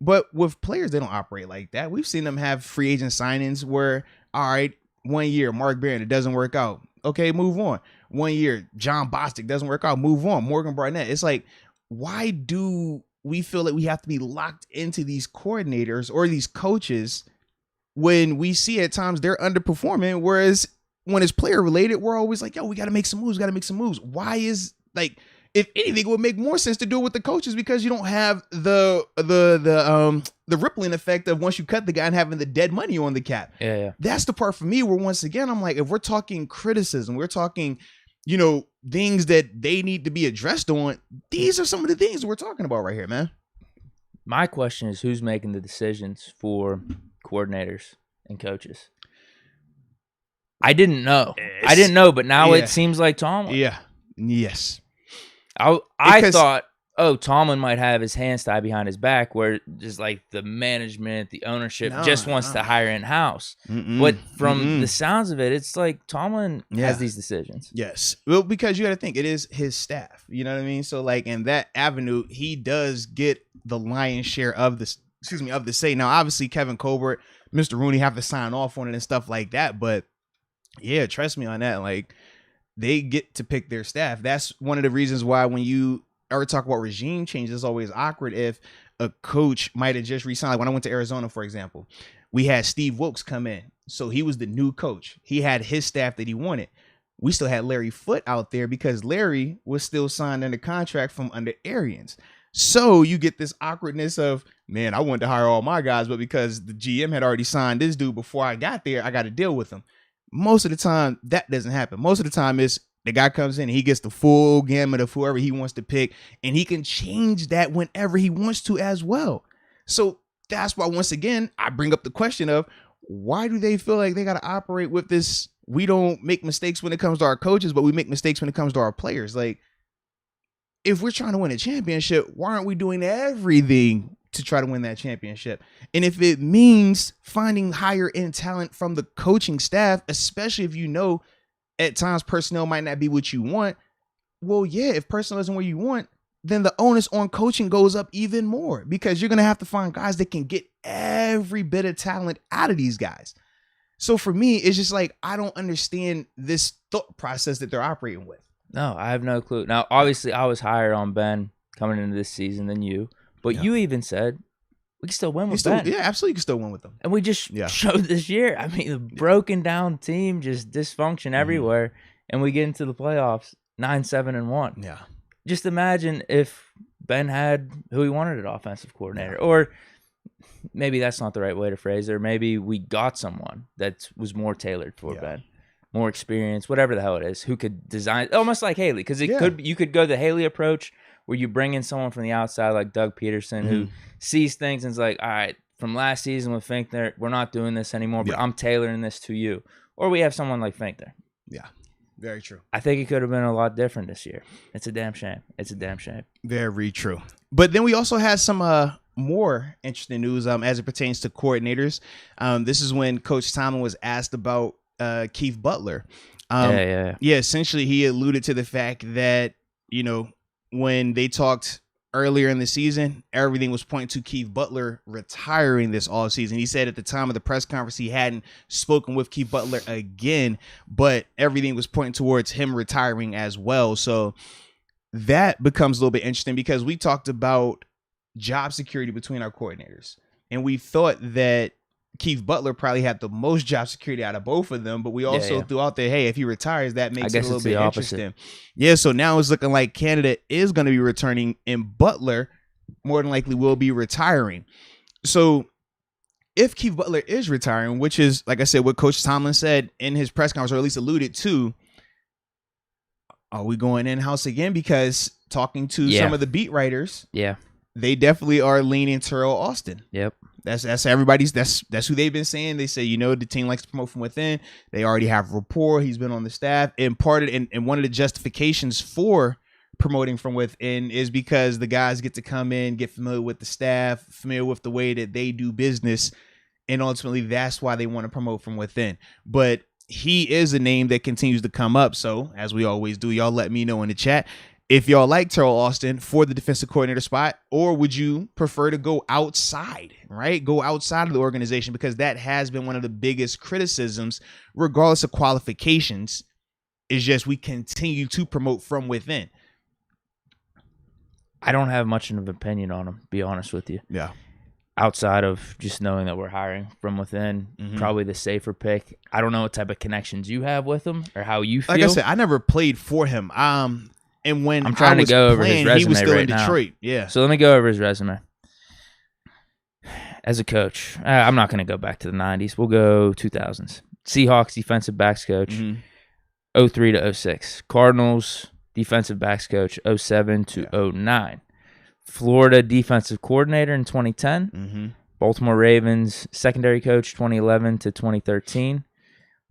But with players, they don't operate like that. We've seen them have free agent signings where, all right, 1 year, Mark Barron, it doesn't work out. Okay, move on. 1 year, John Bostic, doesn't work out. Move on. Morgan Barnett. It's like, why do we feel like we have to be locked into these coordinators or these coaches when we see at times they're underperforming? Whereas when it's player related, we're always like, yo, we got to make some moves. Got to make some moves. Why is, like, if anything, it would make more sense to do it with the coaches, because you don't have the rippling effect of once you cut the guy and having the dead money on the cap. Yeah. That's the part for me where, once again, I'm like, if we're talking criticism, we're talking, things that they need to be addressed on, these are some of the things we're talking about right here, man. My question is, who's making the decisions for coordinators and coaches? I didn't know. But now it seems like Tomlin. Yeah. Yes. I thought, Tomlin might have his hands tied behind his back, where just like the management, the ownership wants to hire in-house. But from the sounds of it, it's like Tomlin has these decisions. Yes. Well, because you got to think, it is his staff. You know what I mean? So, like, in that avenue, he does get the lion's share of the say. Now, obviously, Kevin Colbert, Mr. Rooney have to sign off on it and stuff like that. But yeah, trust me on that. Like, they get to pick their staff. That's one of the reasons why when you ever talk about regime change, it's always awkward if a coach might have just resigned. Like when I went to Arizona, for example, we had Steve Wilkes come in. So he was the new coach. He had his staff that he wanted. We still had Larry Foote out there because Larry was still signed under contract from under Arians. So you get this awkwardness of, man, I wanted to hire all my guys, but because the GM had already signed this dude before I got there, I got to deal with him. Most of the time, that doesn't happen. Most of the time, is the guy comes in and he gets the full gamut of whoever he wants to pick, and he can change that whenever he wants to as well. So that's why, once again, I bring up the question of, why do they feel like they got to operate with this? We don't make mistakes when it comes to our coaches, but we make mistakes when it comes to our players. Like, if we're trying to win a championship, why aren't we doing everything to try to win that championship? And if it means finding higher end talent from the coaching staff, especially if at times personnel might not be what you want, well, yeah, if personnel isn't what you want, then the onus on coaching goes up even more, because you're going to have to find guys that can get every bit of talent out of these guys. So for me, it's just like, I don't understand this thought process that they're operating with. No, I have no clue. Now, obviously, I was higher on Ben coming into this season than you. But you even said we can still win with Ben. Yeah, absolutely, you can still win with them. And we just showed this year. I mean, a broken down team, just dysfunction everywhere. And we get into the playoffs 9-7-1. Yeah. Just imagine if Ben had who he wanted at offensive coordinator. Or maybe that's not the right way to phrase it. Or maybe we got someone that was more tailored for Ben. More experience, whatever the hell it is, who could design, almost like Haley. Because you could go the Haley approach, where you bring in someone from the outside like Doug Peterson, who sees things and is like, all right, from last season with Finkner, we're not doing this anymore, but I'm tailoring this to you. Or we have someone like Finkner. Yeah, very true. I think it could have been a lot different this year. It's a damn shame. Very true. But then we also had some more interesting news as it pertains to coordinators. This is when Coach Tomlin was asked about Keith Butler. Essentially, he alluded to the fact that, when they talked earlier in the season, everything was pointing to Keith Butler retiring this offseason. He said at the time of the press conference he hadn't spoken with Keith Butler again, but everything was pointing towards him retiring as well. So that becomes a little bit interesting, because we talked about job security between our coordinators, and we thought that Keith Butler probably had the most job security out of both of them, but we also threw out there, hey, if he retires, that makes it a little bit interesting. Yeah, so now it's looking like Canada is going to be returning, and Butler more than likely will be retiring. So if Keith Butler is retiring, which is, like I said, what Coach Tomlin said in his press conference, or at least alluded to, are we going in-house again? Because talking to some of the beat writers, they definitely are leaning Terrell Austin. Yep. That's everybody's. That's who they've been saying. They say, you know, the team likes to promote from within. They already have rapport. He's been on the staff, and and one of the justifications for promoting from within is because the guys get to come in, get familiar with the staff, familiar with the way that they do business, and ultimately that's why they want to promote from within. But he is a name that continues to come up. So as we always do, y'all let me know in the chat if y'all like Terrell Austin for the defensive coordinator spot, or would you prefer to go outside, right? Go outside of the organization, because that has been one of the biggest criticisms, regardless of qualifications, is just we continue to promote from within. I don't have much of an opinion on him, be honest with you. Yeah. Outside of just knowing that we're hiring from within, probably the safer pick. I don't know what type of connections you have with him or how you feel. Like I said, I never played for him. And when I'm trying to go over his resume, he was still right in Detroit. Now. Yeah. So let me go over his resume. As a coach, I'm not going to go back to the 90s. We'll go 2000s. Seahawks defensive backs coach, 03 to 06. Cardinals defensive backs coach, 07 to 09. Florida defensive coordinator in 2010. Baltimore Ravens secondary coach, 2011 to 2013.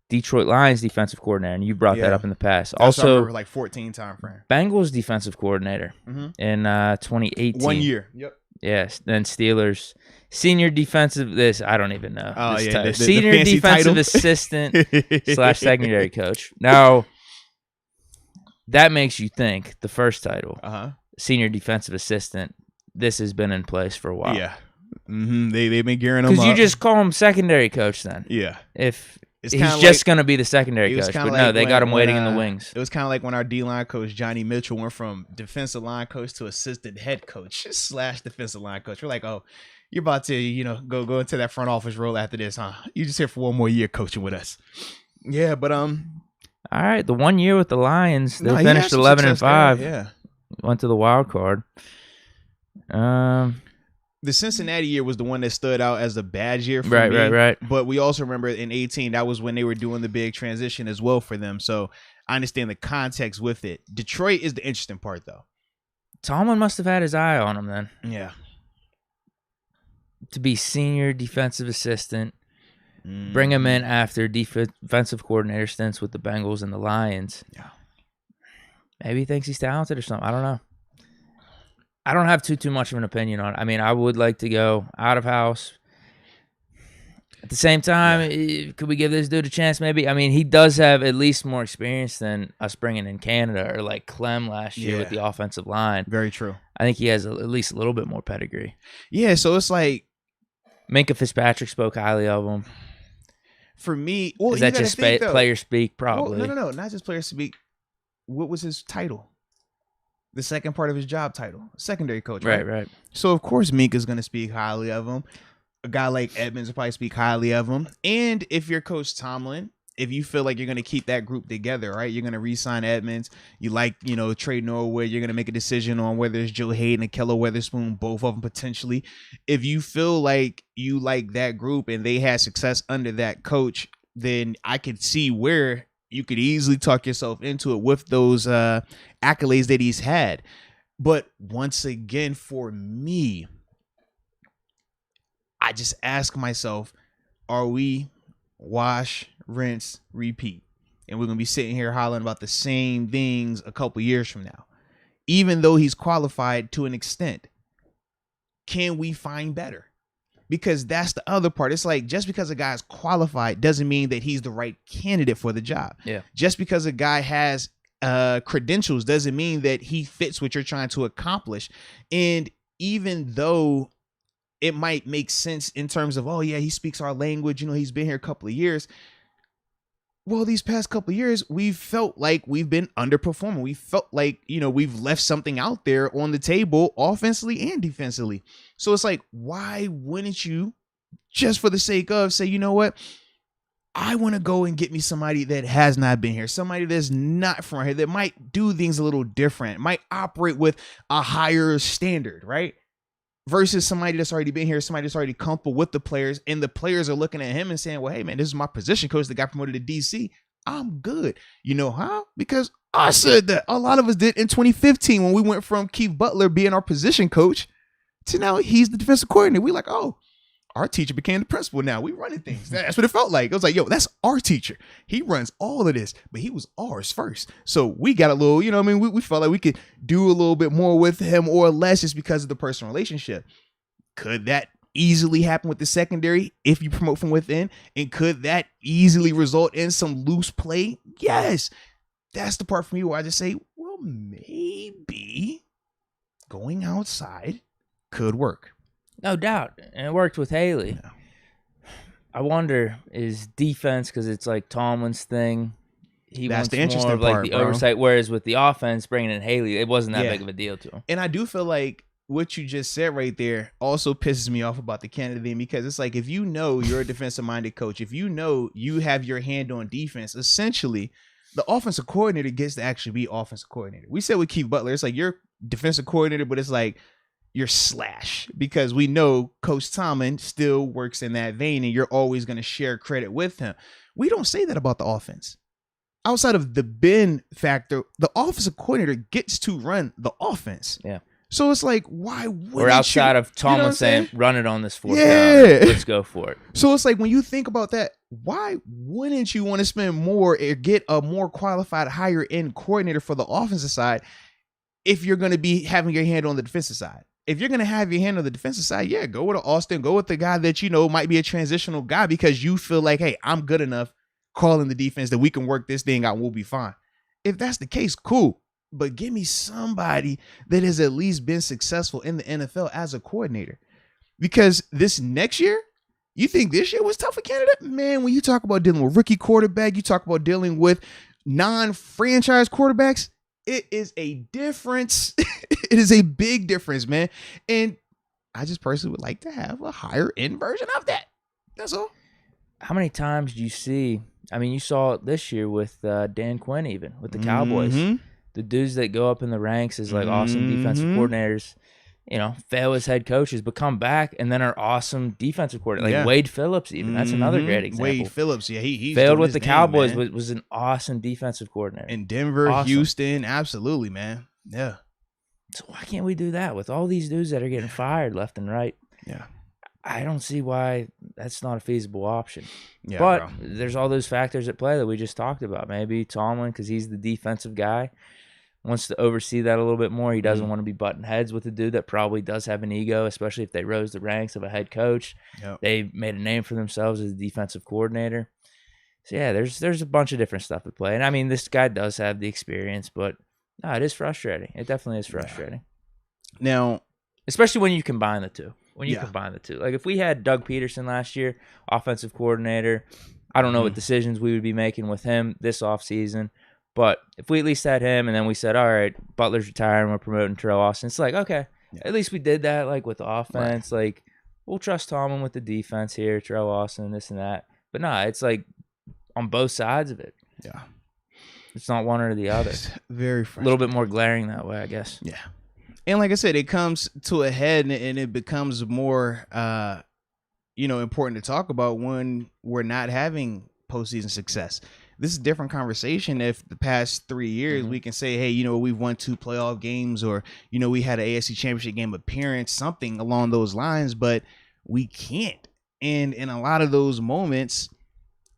Detroit Lions defensive coordinator, and you brought that up in the past. That's also, like 14 time frame. Bengals defensive coordinator in 2018. 1 year. Yep. Yes. Then Steelers senior defensive. I don't even know. Oh yeah, senior the defensive assistant / secondary coach. Now that makes you think the first title, senior defensive assistant. This has been in place for a while. Yeah. They've been gearing them up. Because you just call him secondary coach then. Yeah. If he's just going to be the secondary coach. But no, they got him waiting in the wings. It was kind of like when our D-line coach, Johnny Mitchell, went from defensive line coach to assistant head coach / defensive line coach. We're like, oh, you're about to, go into that front office role after this, huh? You just here for one more year coaching with us. Yeah, but all right, the 1 year with the Lions, they finished 11-5. Yeah. Went to the wild card. The Cincinnati year was the one that stood out as a bad year for me. Right. But we also remember in 2018, that was when they were doing the big transition as well for them. So I understand the context with it. Detroit is the interesting part, though. Tomlin must have had his eye on him then. Yeah. To be senior defensive assistant, bring him in after defensive coordinator stints with the Bengals and the Lions. Yeah. Maybe he thinks he's talented or something. I don't know. I don't have too much of an opinion on it. I mean, I would like to go out of house. At the same time, could we give this dude a chance maybe? I mean, he does have at least more experience than us bringing in Canada or like Clem last year with the offensive line. Very true. I think he has at least a little bit more pedigree. Yeah, so it's like Minka Fitzpatrick spoke highly of him. For me, is that just player speak? Probably. Well, no, not just player speak. What was his title? The second part of his job title, secondary coach. Right. So of course Minka's going to speak highly of him. A guy like Edmonds will probably speak highly of him. And if you're Coach Tomlin, if you feel like you're going to keep that group together, right? You're going to re-sign Edmonds. You like, trade Norwood. You're going to make a decision on whether it's Joe Haden and Keller Weatherspoon, both of them potentially. If you feel like you like that group and they had success under that coach, then I could see where you could easily talk yourself into it with those accolades that he's had. But once again, for me, I just ask myself, are we wash, rinse, repeat? And we're going to be sitting here hollering about the same things a couple years from now. Even though he's qualified to an extent, can we find better? Because that's the other part. It's like, just because a guy's qualified doesn't mean that he's the right candidate for the job. Yeah. Just because a guy has credentials doesn't mean that he fits what you're trying to accomplish. And even though it might make sense in terms of, oh yeah, he speaks our language, he's been here a couple of years. Well, these past couple of years, we've felt like we've been underperforming. We felt like, we've left something out there on the table offensively and defensively. So it's like, why wouldn't you just for the sake of say, you know what? I want to go and get me somebody that has not been here, somebody that's not from here, that might do things a little different, might operate with a higher standard, right? Versus somebody that's already been here, somebody that's already comfortable with the players, and the players are looking at him and saying, well, hey, man, this is my position coach that got promoted to DC. I'm good. You know how? Because I said that. A lot of us did in 2015 when we went from Keith Butler being our position coach to now he's the defensive coordinator. We like, oh, our teacher became the principal now. We running things. That's what it felt like. It was like, yo, that's our teacher. He runs all of this, but he was ours first. So we got a little, you know what I mean? We felt like we could do a little bit more with him or less just because of the personal relationship. Could that easily happen with the secondary if you promote from within? And could that easily result in some loose play? Yes. That's the part for me where I just say, well, maybe going outside could work. No doubt. And it worked with Haley. Yeah. I wonder, is defense, because it's like Tomlin's thing, he That's wants the interesting more of like part, the bro. oversight, whereas with the offense, bringing in Haley, it wasn't that Yeah. big of a deal to him. And I do feel like what you just said right there also pisses me off about the Canada thing, because it's like, if you know you're a defensive-minded coach, if you know you have your hand on defense, essentially, the offensive coordinator gets to actually be offensive coordinator. We said with Keith Butler, it's like you're defensive coordinator, but it's like you're slash, because we know Coach Tomlin still works in that vein and you're always going to share credit with him. We don't say that about the offense. Outside of the Ben factor, the offensive coordinator gets to run the offense. Yeah. So it's like, why wouldn't Or outside of Tomlin you know saying, run it on this fourth Yeah. down. Let's go for it. So it's like, when you think about that, why wouldn't you want to spend more or get a more qualified, higher end coordinator for the offensive side if you're going to be having your hand on the defensive side? If you're going to have your hand on the defensive side, yeah, go with Austin, go with the guy that, you know, might be a transitional guy because you feel like, hey, I'm good enough calling the defense that we can work this thing out and we'll be fine. If that's the case, cool. But give me somebody that has at least been successful in the NFL as a coordinator. Because this next year, you think this year was tough for Canada? Man, when you talk about dealing with rookie quarterback, you talk about dealing with non-franchise quarterbacks, it is a difference. It is a big difference, man. And I just personally would like to have a higher end version of that. That's all. How many times do you see, I mean, you saw it this year with Dan Quinn, even with the Cowboys. Mm-hmm. The dudes that go up in the ranks as like awesome defensive coordinators, you know, fail as head coaches, but come back and then are awesome defensive coordinators. Like Wade Phillips, even. That's another great example. Wade Phillips, yeah, he failed with the Cowboys, but was an awesome defensive coordinator. In Denver, Awesome. Houston, absolutely, man. Yeah. So why can't we do that with all these dudes that are getting fired left and right? Yeah. I don't see why that's not a feasible option. Yeah, but bro. there's all those factors at play that we just talked about. Maybe Tomlin, because he's the defensive guy, wants to oversee that a little bit more. He doesn't want to be butting heads with a dude that probably does have an ego, especially if they rose the ranks of a head coach. Yep. They made a name for themselves as a defensive coordinator. So, yeah, there's a bunch of different stuff at play. And, I mean, this guy does have the experience, but no, it is frustrating. It definitely is frustrating. Now, especially when you combine the two. Yeah. Like, if we had Doug Peterson last year, offensive coordinator, I don't know what decisions we would be making with him this offseason. But if we at least had him and then we said, all right, Butler's retiring, we're promoting Terrell Austin, it's like, okay, at least we did that, like, with the offense. Right. Like, we'll trust Tomlin with the defense here, Terrell Austin, this and that. But nah, it's like on both sides of it. Yeah. It's not one or the other. It's very frustrating. A little bit more glaring that way, I guess. Yeah. And like I said, it comes to a head and it becomes more, important to talk about when we're not having postseason success. This is a different conversation if the past 3 years we can say, hey, we've won 2 playoff games or, we had an AFC championship game appearance, something along those lines, but we can't. And in a lot of those moments,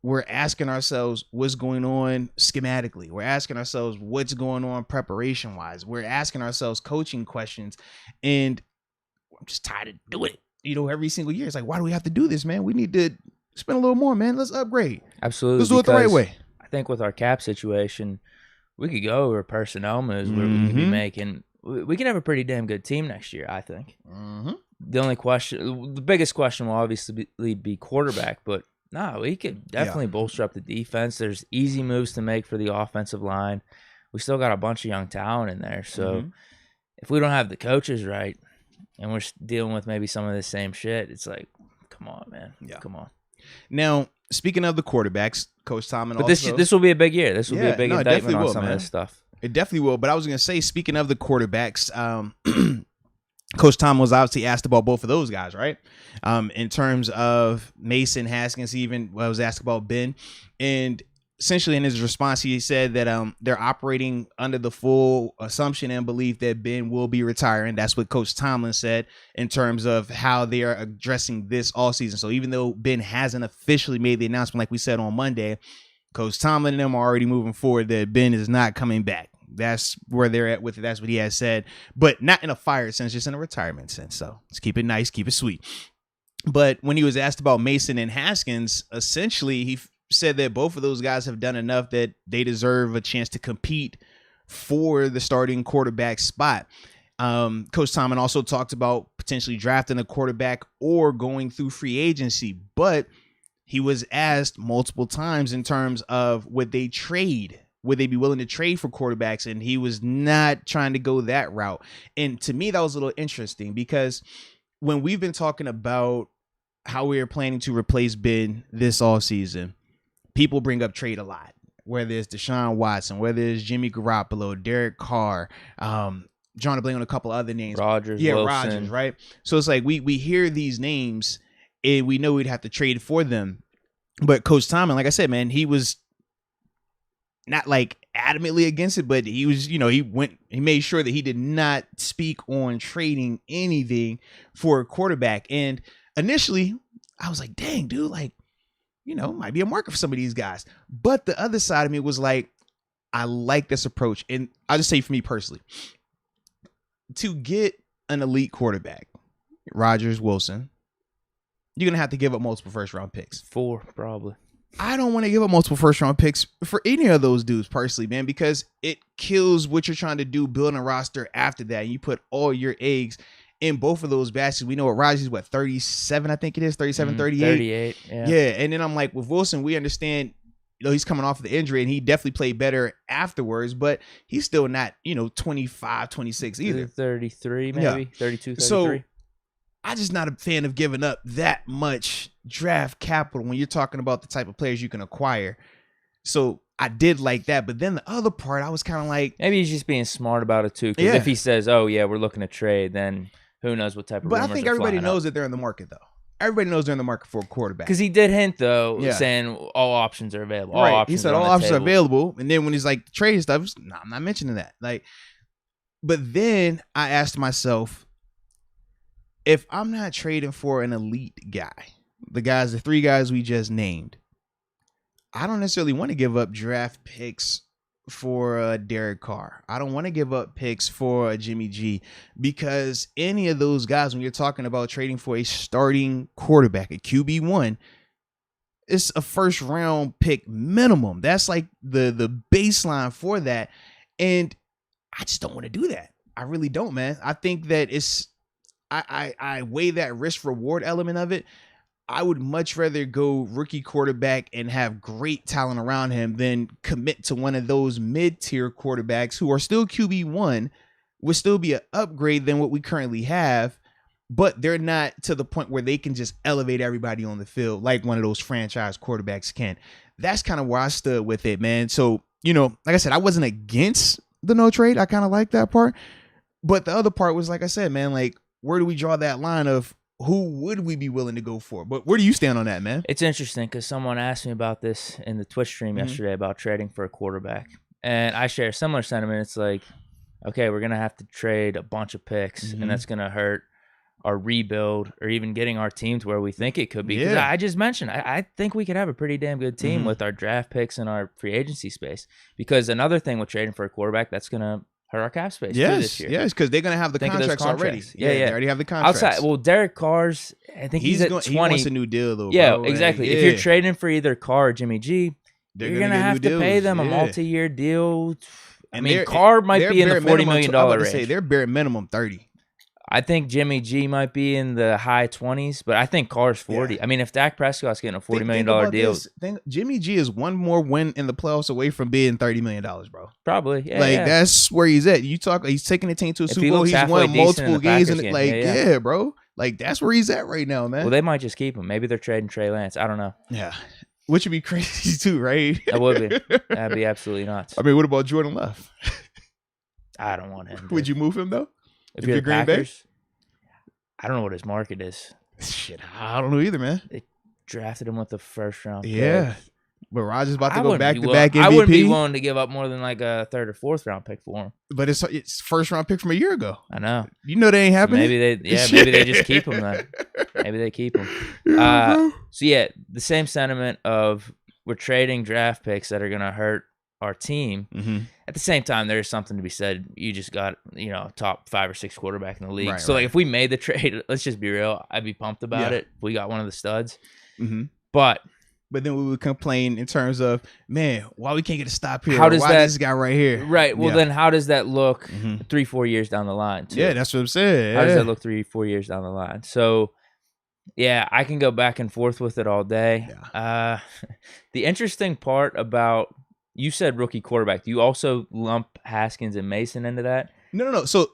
we're asking ourselves what's going on schematically. We're asking ourselves what's going on preparation wise. We're asking ourselves coaching questions. And I'm just tired of doing it, every single year. It's like, why do we have to do this, man? We need to spend a little more, man. Let's upgrade. Absolutely. Let's do it the right way. I think with our cap situation, we could go over personnel moves where we could be making. We could have a pretty damn good team next year, I think. The biggest question will obviously be quarterback, but no, we could definitely bolster up the defense. There's easy moves to make for the offensive line. We still got a bunch of young talent in there. So if we don't have the coaches right and we're dealing with maybe some of the same shit, it's like, come on, on, man. Yeah. Come on. Now, speaking of the quarterbacks, Coach Tomlin But also... this will be a big year. This will be a big indictment on will, some man. of this stuff. It definitely will. But I was going to say, speaking of the quarterbacks, Coach Tomlin was obviously asked about both of those guys, right? In terms of Mason, Haskins, even was asked about Ben. And essentially in his response, he said that they're operating under the full assumption and belief that Ben will be retiring. That's what Coach Tomlin said in terms of how they are addressing this all season. So even though Ben hasn't officially made the announcement, like we said on Monday, Coach Tomlin and them are already moving forward that Ben is not coming back. That's where they're at with it. That's what he has said, but not in a fired sense, just in a retirement sense. So let's keep it nice, keep it sweet. But when he was asked about Mason and Haskins, essentially he said that both of those guys have done enough that they deserve a chance to compete for the starting quarterback spot. Coach Tomlin also talked about potentially drafting a quarterback or going through free agency, but he was asked multiple times in terms of would they be willing to trade for quarterbacks, and he was not trying to go that route. And to me, that was a little interesting because when we've been talking about how we are planning to replace Ben this offseason, people bring up trade a lot, whether it's Deshaun Watson, whether it's Jimmy Garoppolo, Derek Carr, drawing a blank on a couple other names. Rodgers, right? So it's like we hear these names and we know we'd have to trade for them. But Coach Tomlin, like I said, man, he was not like adamantly against it, but he was, he made sure that he did not speak on trading anything for a quarterback. And initially I was like, dang, dude, like, might be a market for some of these guys. But the other side of me was like, I like this approach. And I'll just say for me personally, to get an elite quarterback, Rodgers, Wilson, you're going to have to give up multiple first round picks. 4, probably. I don't want to give up multiple first round picks for any of those dudes personally, man, because it kills what you're trying to do, building a roster after that. You put all your eggs in both of those baskets. We know what Rodgers is, 37, I think it is, 37, 38. 38, yeah. Yeah, and then I'm like, with Wilson, we understand, he's coming off of the injury, and he definitely played better afterwards, but he's still not, 25, 26 either. 33, maybe, yeah. 32, 33. So I'm just not a fan of giving up that much draft capital when you're talking about the type of players you can acquire. So I did like that, but then the other part, I was kind of like... Maybe he's just being smart about it, too, because if he says, oh, yeah, we're looking to trade, then... Who knows what type of rumors are flying. But I think everybody knows that they're in the market, though. Everybody knows they're in the market for a quarterback. Because he did hint, though, saying all options are available. All options he said all options are available. And then when he's like, trade stuff, no, I'm not mentioning that. But then I asked myself, if I'm not trading for an elite guy, the 3 guys we just named, I don't necessarily want to give up draft picks for Derek Carr. I don't want to give up picks for Jimmy G, because any of those guys, when you're talking about trading for a starting quarterback, a QB1, it's a first round pick minimum. That's like the baseline for that. And I just don't want to do that. I really don't, man. I think that I weigh that risk reward element of it. I would much rather go rookie quarterback and have great talent around him than commit to one of those mid-tier quarterbacks who are still QB1, would still be an upgrade than what we currently have, but they're not to the point where they can just elevate everybody on the field like one of those franchise quarterbacks can. That's kind of where I stood with it, man. So, like I said, I wasn't against the no trade. I kind of like that part. But the other part was, like I said, man, like, where do we draw that line of who would we be willing to go for? But where do you stand on that, man? It's interesting because someone asked me about this in the Twitch stream yesterday about trading for a quarterback. And I share a similar sentiment. It's like, okay, we're going to have to trade a bunch of picks, and that's going to hurt our rebuild or even getting our team to where we think it could be. Because I just mentioned, I think we could have a pretty damn good team with our draft picks and our free agency space. Because another thing with trading for a quarterback, that's going to hurt our cap space too this year. Yes, because they're going to have the contracts already. Yeah. They already have the contracts. Outside, Derek Carr's, I think he's at 20. He wants a new deal, though. Yeah, bro. exactly. If you're trading for either Carr or Jimmy G, you're going to have to pay them a multi-year deal. Carr might be in the $40 million range. They're bare minimum 30. I think Jimmy G might be in the high 20s, but I think Carr's 40. Yeah. If Dak Prescott's getting a $40 million deal. Jimmy G is one more win in the playoffs away from being $30 million, bro. Probably, yeah. That's where he's at. He's taking the team to a Super Bowl. He's won multiple games. Bro. Like, that's where he's at right now, man. Well, they might just keep him. Maybe they're trading Trey Lance. I don't know. Yeah. Which would be crazy too, right? That would be. That'd be absolutely nuts. I mean, what about Jordan Love? I don't want him. Would you move him, though? If you're Green Packers, I don't know what his market is. Shit, I don't know either, man. They drafted him with the first round. Yeah. Pick. But Rodgers about to go back-to-back MVP. I wouldn't be willing to give up more than like a third or fourth round pick for him. But it's first round pick from a year ago. I know. You know they ain't happening. Maybe they just keep him then. Maybe they keep him. So yeah, the same sentiment of we're trading draft picks that are gonna hurt our team. Mm-hmm. At the same time, there's something to be said. You just got top 5 or 6 quarterback in the league. Right, so right. like if we made the trade, let's just be real. I'd be pumped about it. If we got one of the studs. Mm-hmm. But then we would complain in terms of, man, why we can't get a stop here? How does why this guy right here? Right. Well, then how does that look Mm-hmm. 3-4 years down the line? Too? Yeah, that's what I'm saying. How does that look 3-4 years down the line? So, yeah, I can go back and forth with it all day. Yeah. The interesting part about, you said rookie quarterback. Do you also lump Haskins and Mason into that? No. So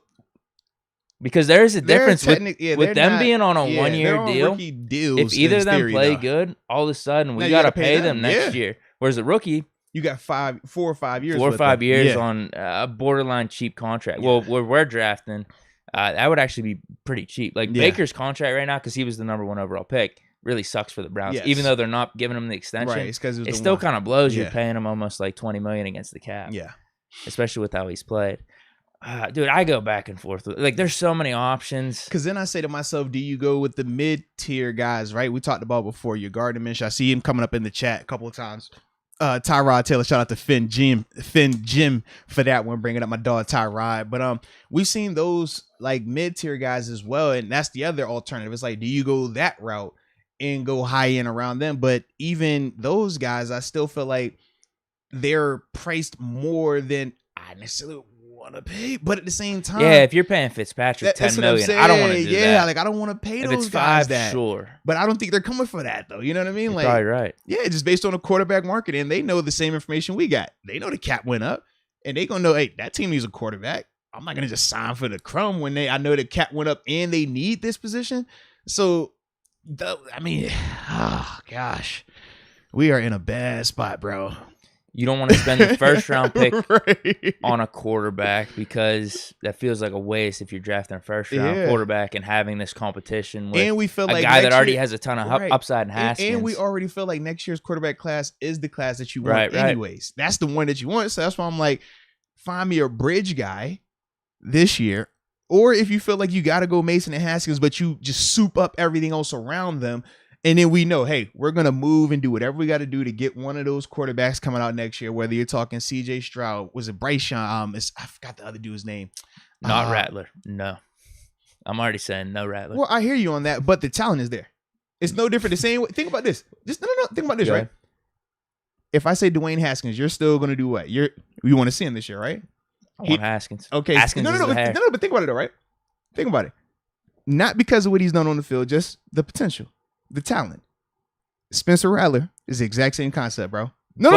because there is a difference with them being on a 1-year deal. Rookie deals, if either of them theory, play though. good, all of a sudden we Now got to pay them next year. Whereas a rookie, you got 4 or 5 years. 4 or 5 years yeah. on a borderline cheap contract. Yeah. Well, where we're drafting, that would actually be pretty cheap. Like Baker's contract right now, because he was the number 1 overall pick, really sucks for the Browns. Yes. Even though they're not giving him the extension, Right, it's because it still kind of blows. You're paying him almost like $20 million against the cap. Yeah, especially with how he's played. Dude, I go back and forth. Like, there's so many options. Because then I say to myself, do you go with the mid-tier guys, right? We talked about before your Gardner Minshew. I see him coming up in the chat a couple of times. Tyrod Taylor, shout out to Finn Jim for that one, bringing up my dog Tyrod. But we've seen those like mid-tier guys as well, and that's the other alternative. It's like, do you go that route and go high end around them? But even those guys, I still feel like they're priced more than I necessarily want to pay. But at the same time, yeah, if you're paying Fitzpatrick $10 million, I don't want to do that. Yeah, like I don't want to pay those guys that. Sure, but I don't think they're coming for that though. You know what I mean? You're like, probably right. Yeah, just based on the quarterback market, and they know the same information we got. They know the cap went up, and they gonna know, hey, that team needs a quarterback. I'm not gonna just sign for the crumb when I know the cap went up and they need this position. So, oh gosh, we are in a bad spot, bro. You don't want to spend the first round pick right. on a quarterback because that feels like a waste if you're drafting a first round quarterback and having this competition with and we feel a like guy that already has a ton of upside in Haskins. And we already feel like next year's quarterback class is the class that you want anyways. That's the one that you want. So that's why I'm like, find me a bridge guy this year. Or if you feel like you got to go Mason and Haskins, but you just soup up everything else around them. And then we know, hey, we're going to move and do whatever we got to do to get one of those quarterbacks coming out next year, whether you're talking CJ Stroud, was it Bryce Young? I forgot the other dude's name. Not Rattler. No. I'm already saying no Rattler. Well, I hear you on that, but the talent is there. It's no different. The same way. Think about this. Just no. Think about this, right? If I say Dwayne Haskins, you're still going to do what? You want to see him this year, right? I want Haskins. Okay. Haskins No, but think about it though, right? Think about it. Not because of what he's done on the field, just the potential. The talent. Spencer Rattler is the exact same concept, bro. No.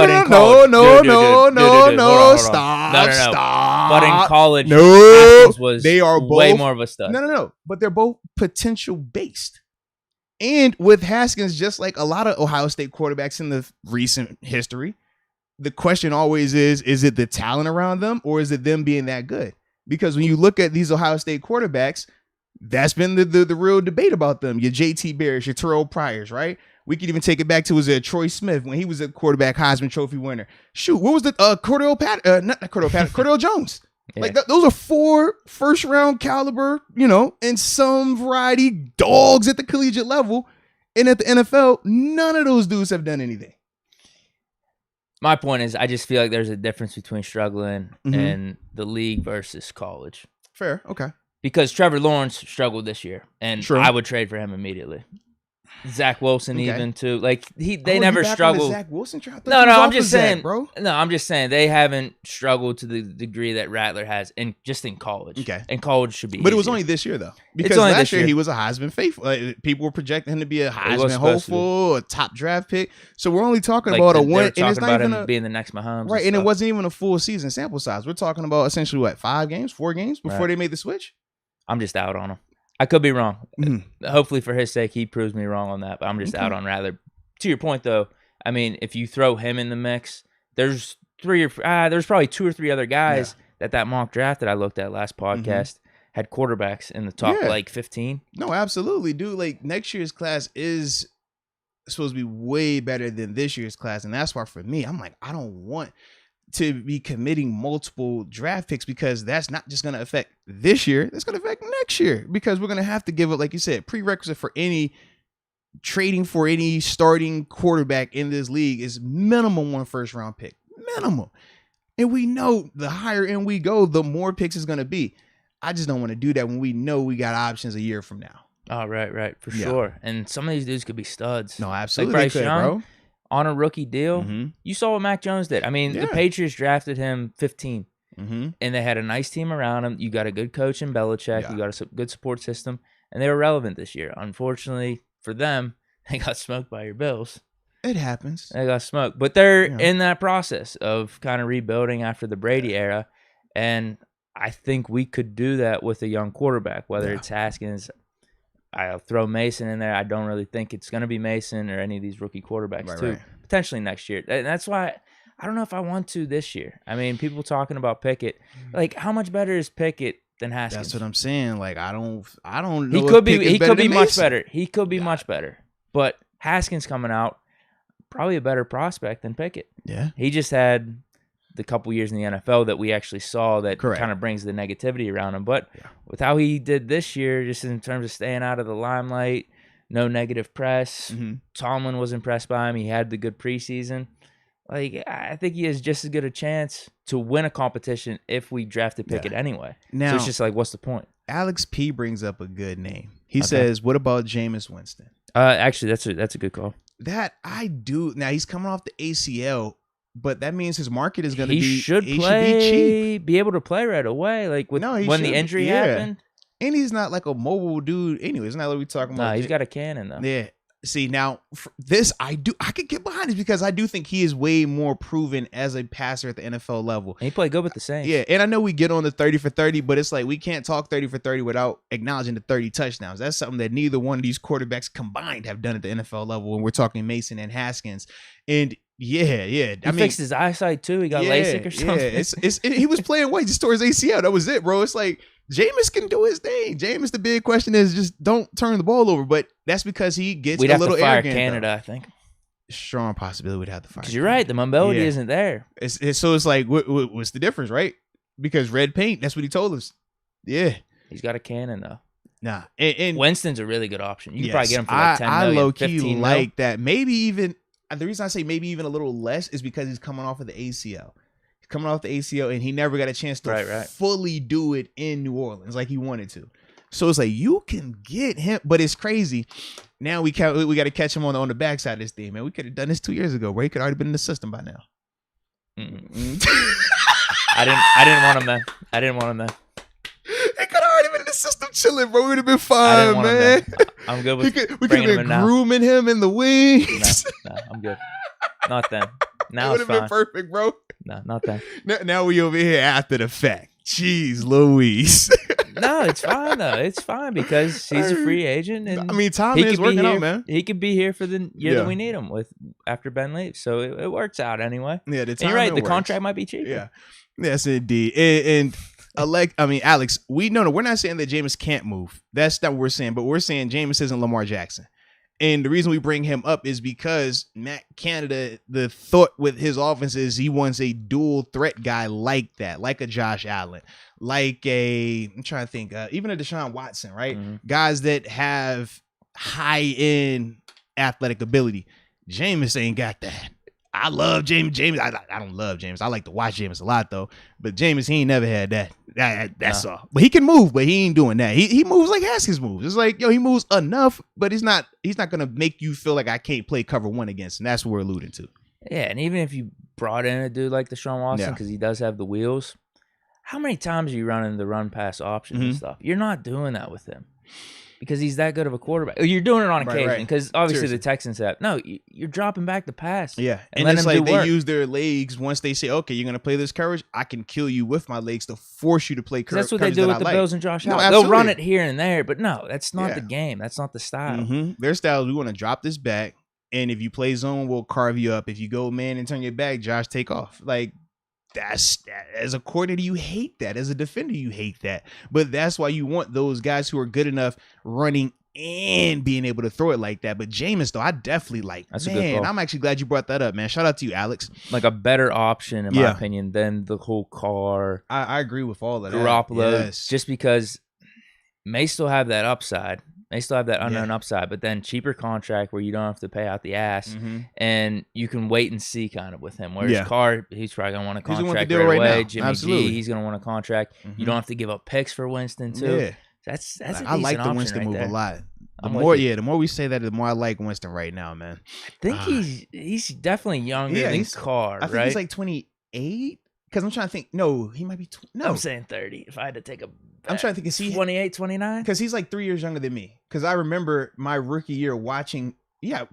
Stop. But in college, no, was they are both, way more of a stud. No. But they're both potential based. And with Haskins, just like a lot of Ohio State quarterbacks in the recent history, the question always is it the talent around them or is it them being that good? Because when you look at these Ohio State quarterbacks, that's been the real debate about them. Your JT Barris, your Terrell Pryors, right? We could even take it back to Troy Smith when he was a quarterback Heisman Trophy winner. Shoot, what was the Cordell Jones? Yeah. Like those are 4 first-round caliber, and some variety dogs at the collegiate level, and at the NFL, none of those dudes have done anything. My point is, I just feel like there's a difference between struggling and the league versus college. Fair, okay. Because Trevor Lawrence struggled this year, and I would trade for him immediately. Zach Wilson even too. Like they never struggled. Zach Wilson no, I'm just saying, bro. No, I'm just saying they haven't struggled to the degree that Rattler has, in college. Okay, and college should be. But it was only this year though, because last year he was a Heisman faithful. People were projecting him to be a Heisman hopeful, a top draft pick. So we're only talking about a one. And it's not even him being the next Mahomes, right? And it wasn't even a full season sample size. We're talking about essentially 4 games before they made the switch. I'm just out on him. I could be wrong. Mm-hmm. Hopefully for his sake, he proves me wrong on that, but I'm just out on Rattler. To your point, though, I mean, if you throw him in the mix, there's probably 2 or 3 other guys that mock draft that I looked at last podcast had quarterbacks in the top, 15. No, absolutely, dude. Like, next year's class is supposed to be way better than this year's class, and that's why for me, I'm like, I don't want to be committing multiple draft picks because that's not just going to affect this year. That's going to affect next year because we're going to have to give it, like you said, prerequisite for any trading for any starting quarterback in this league is minimum 1 first round pick. Minimum. And we know the higher end we go, the more picks is going to be. I just don't want to do that when we know we got options a year from now. Oh, right. For sure. And some of these dudes could be studs. No, absolutely. Like Bryce Young, bro. On a rookie deal. You saw what Mac Jones did. I mean, the Patriots drafted him 15, and they had a nice team around him. You got a good coach in Belichick. You got a good support system, and they were relevant this year. Unfortunately for them, they got smoked by your Bills. It happens. They got smoked. But they're in that process of kind of rebuilding after the Brady era, and I think we could do that with a young quarterback, whether it's Haskins. I'll throw Mason in there. I don't really think it's going to be Mason or any of these rookie quarterbacks too. Right. Potentially next year. And that's why I don't know if I want to this year. I mean, people talking about Pickett. Like, how much better is Pickett than Haskins? That's what I'm saying. Like, I don't know. He could be much better. He could be much better. But Haskins coming out, probably a better prospect than Pickett. Yeah. He just had the couple years in the NFL that we actually saw that kind of brings the negativity around him. But with how he did this year, just in terms of staying out of the limelight, no negative press, Tomlin was impressed by him. He had the good preseason. Like, I think he has just as good a chance to win a competition if we drafted Pickett anyway. Now, so it's just like, what's the point? Alex P brings up a good name. He says, what about Jameis Winston? Actually, that's a good call. That I do. Now, he's coming off the ACL. But that means his market is going to be. He should be cheap. Be able to play right away. Like when the injury happened. And he's not like a mobile dude. Anyway, it's not like we talking about. Nah, he's got a cannon though. Yeah. See, now for this I could get behind this because I do think he is way more proven as a passer at the NFL level. And he played good with the Saints. Yeah, and I know we get on the 30 for 30, but it's like we can't talk 30 for 30 without acknowledging the 30 touchdowns. That's something that neither one of these quarterbacks combined have done at the NFL level when we're talking Mason and Haskins. And he fixed his eyesight too. He got LASIK or something. Yeah, he was playing well. He just tore his ACL. That was it, bro. It's like Jameis can do his thing. Jameis, the big question is just don't turn the ball over. But that's because he gets a little arrogant. We'd have to fire Canada, I think. Strong possibility we'd have to fire. Because you're right, the mobility isn't there. So it's like, what's the difference, right? Because red paint. That's what he told us. Yeah, he's got a cannon though. Nah, and Winston's a really good option. You can probably get him for like 10 million. I low key like that. Maybe even. The reason I say maybe even a little less is because he's coming off of the ACL. He's coming off the ACL, and he never got a chance to fully do it in New Orleans like he wanted to. So it's like you can get him, but it's crazy. Now we got to catch him on the backside of this thing, man. We could have done this 2 years ago, where he could already been in the system by now. I didn't want him then. He could have already been in the system chilling, bro. We would have been fine, man. I'm good with we could have been grooming him in the wings. No, I'm good. Not then. Now it would have been perfect, bro. No, not then. Now we over here after the fact. Jeez Louise. No, it's fine though. It's fine because he's a free agent, and I mean, Tomlin is working out, man. He could be here for the year that we need him with after Ben leaves, so it works out anyway. Yeah, you're right. The contract might be cheaper. Yeah, yes, indeed. And Alex, we're not saying that Jameis can't move. That's not what we're saying. But we're saying Jameis isn't Lamar Jackson. And the reason we bring him up is because Matt Canada, the thought with his offense is he wants a dual threat guy like that, like a Josh Allen, like I'm trying to think, even a Deshaun Watson, right? Mm-hmm. Guys that have high-end athletic ability. Jameis ain't got that. I love Jameis. I don't love Jameis. I like to watch Jameis a lot, though. But Jameis, he ain't never had that. That's all. But he can move, but he ain't doing that. He moves like Haskins moves. It's like, he moves enough, but he's not going to make you feel like I can't play cover one against him. That's what we're alluding to. Yeah, and even if you brought in a dude like Deshaun Watson, because he does have the wheels, how many times are you running the run-pass option and stuff? You're not doing that with him. because he's that good of a quarterback. You're doing it on occasion because obviously Seriously. the Texans have. No, you're dropping back the pass. Yeah, and it's like they work. use their legs once they say, "Okay, you're gonna play this coverage. I can kill you with my legs to force you to play coverage." That's what they do with the Bills and Josh Allen. Absolutely. They'll run it here and there, but no, that's not the game. That's not the style. Mm-hmm. Their style is we want to drop this back, and if you play zone, we'll carve you up. If you go man and turn your back, Josh, take off. Like that's as a coordinator, you hate that. As a defender, you hate that. But that's why you want those guys who are good enough running and being able to throw it like that. But Jameis, though, I definitely like. That's man, a good call. I'm actually glad you brought that up, man. Shout out to you, Alex. Like a better option, in my opinion, than the whole Carr. I agree with all of that. Garoppolo, just because may still have that upside. They still have that unknown upside, but then cheaper contract where you don't have to pay out the ass, and you can wait and see kind of with him. Whereas Carr, he's probably going to want a contract right away. Jimmy G, he's going to want a contract. You don't have to give up picks for Winston too. Yeah. That's a decent I like the Winston right move there. a lot. The more we say that, the more I like Winston right now, man. I think he's definitely younger than Carr, I think he's like 28. Because I'm trying to think. No, he might be. No, I'm saying 30. If I had to take a bet. I'm trying to think. Is he 28, 29? Because he's like 3 years younger than me. Because I remember my rookie year watching. Yeah,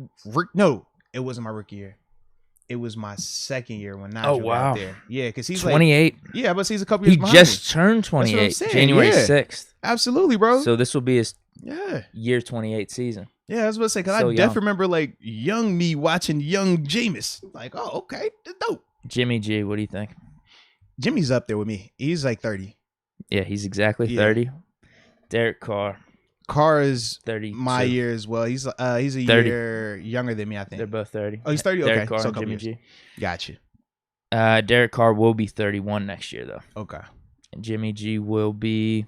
no, it wasn't my rookie year. It was my second year when Nigel got out there. Yeah, because he's 28. Like, yeah, but he's a couple years behind just turned 28, January 6th. Absolutely, bro. So this will be his year 28 season. Yeah, I was about to say, because I definitely remember like young me watching young Jameis. Like, oh, okay, dope. Jimmy G, what do you think? Jimmy's up there with me. He's like 30. Yeah, he's exactly 30. Derek Carr. Carr is 30. My year as well. He's a 30. Year younger than me, I think. They're both 30. Oh, he's 30? Derek Okay. Carr so and Jimmy G. Gotcha. Derek Carr will be 31 next year, though. Okay. And Jimmy G will be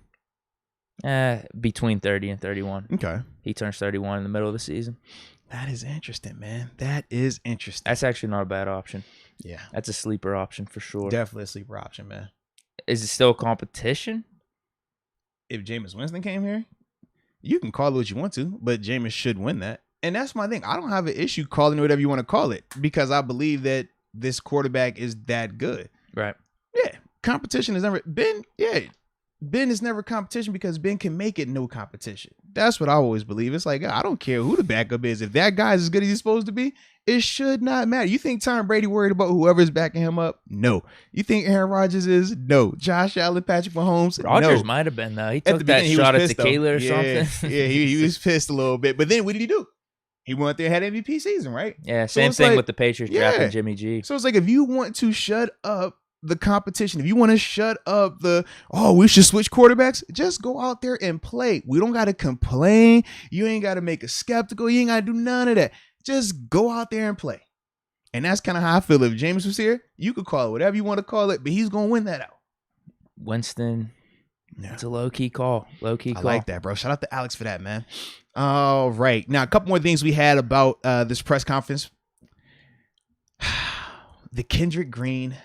between 30 and 31. Okay. He turns 31 in the middle of the season. That is interesting, man. That is interesting. That's actually not a bad option. Yeah. That's a sleeper option for sure. Definitely a sleeper option, man. Is it still a competition? If Jameis Winston came here, you can call it what you want to, but Jameis should win that. And that's my thing. I don't have an issue calling it whatever you want to call it because I believe that this quarterback is that good. Right. Yeah. Competition is never Ben is never competition because Ben can make it no competition. That's what I always believe. It's like, I don't care who the backup is. If that guy's as good as he's supposed to be, it should not matter. You think Tom Brady worried about whoever's backing him up? No. You think Aaron Rodgers is? No. Josh Allen, Patrick Mahomes? Rodgers might have been, though. He took that shot at tequila or something. Yeah, he was pissed a little bit. But then what did he do? He went there and had MVP season, right? Yeah, same thing with the Patriots drafting Jimmy G. So it's like if you want to shut up the competition, if you want to shut up we should switch quarterbacks, just go out there and play. We don't got to complain. You ain't got to make us skeptical. You ain't got to do none of that. Just go out there and play. And that's kind of how I feel. If James was here, you could call it whatever you want to call it, but he's going to win that out. Winston, it's a low-key call. Low-key call. I like that, bro. Shout out to Alex for that, man. All right. Now, a couple more things we had about this press conference. The Kendrick Green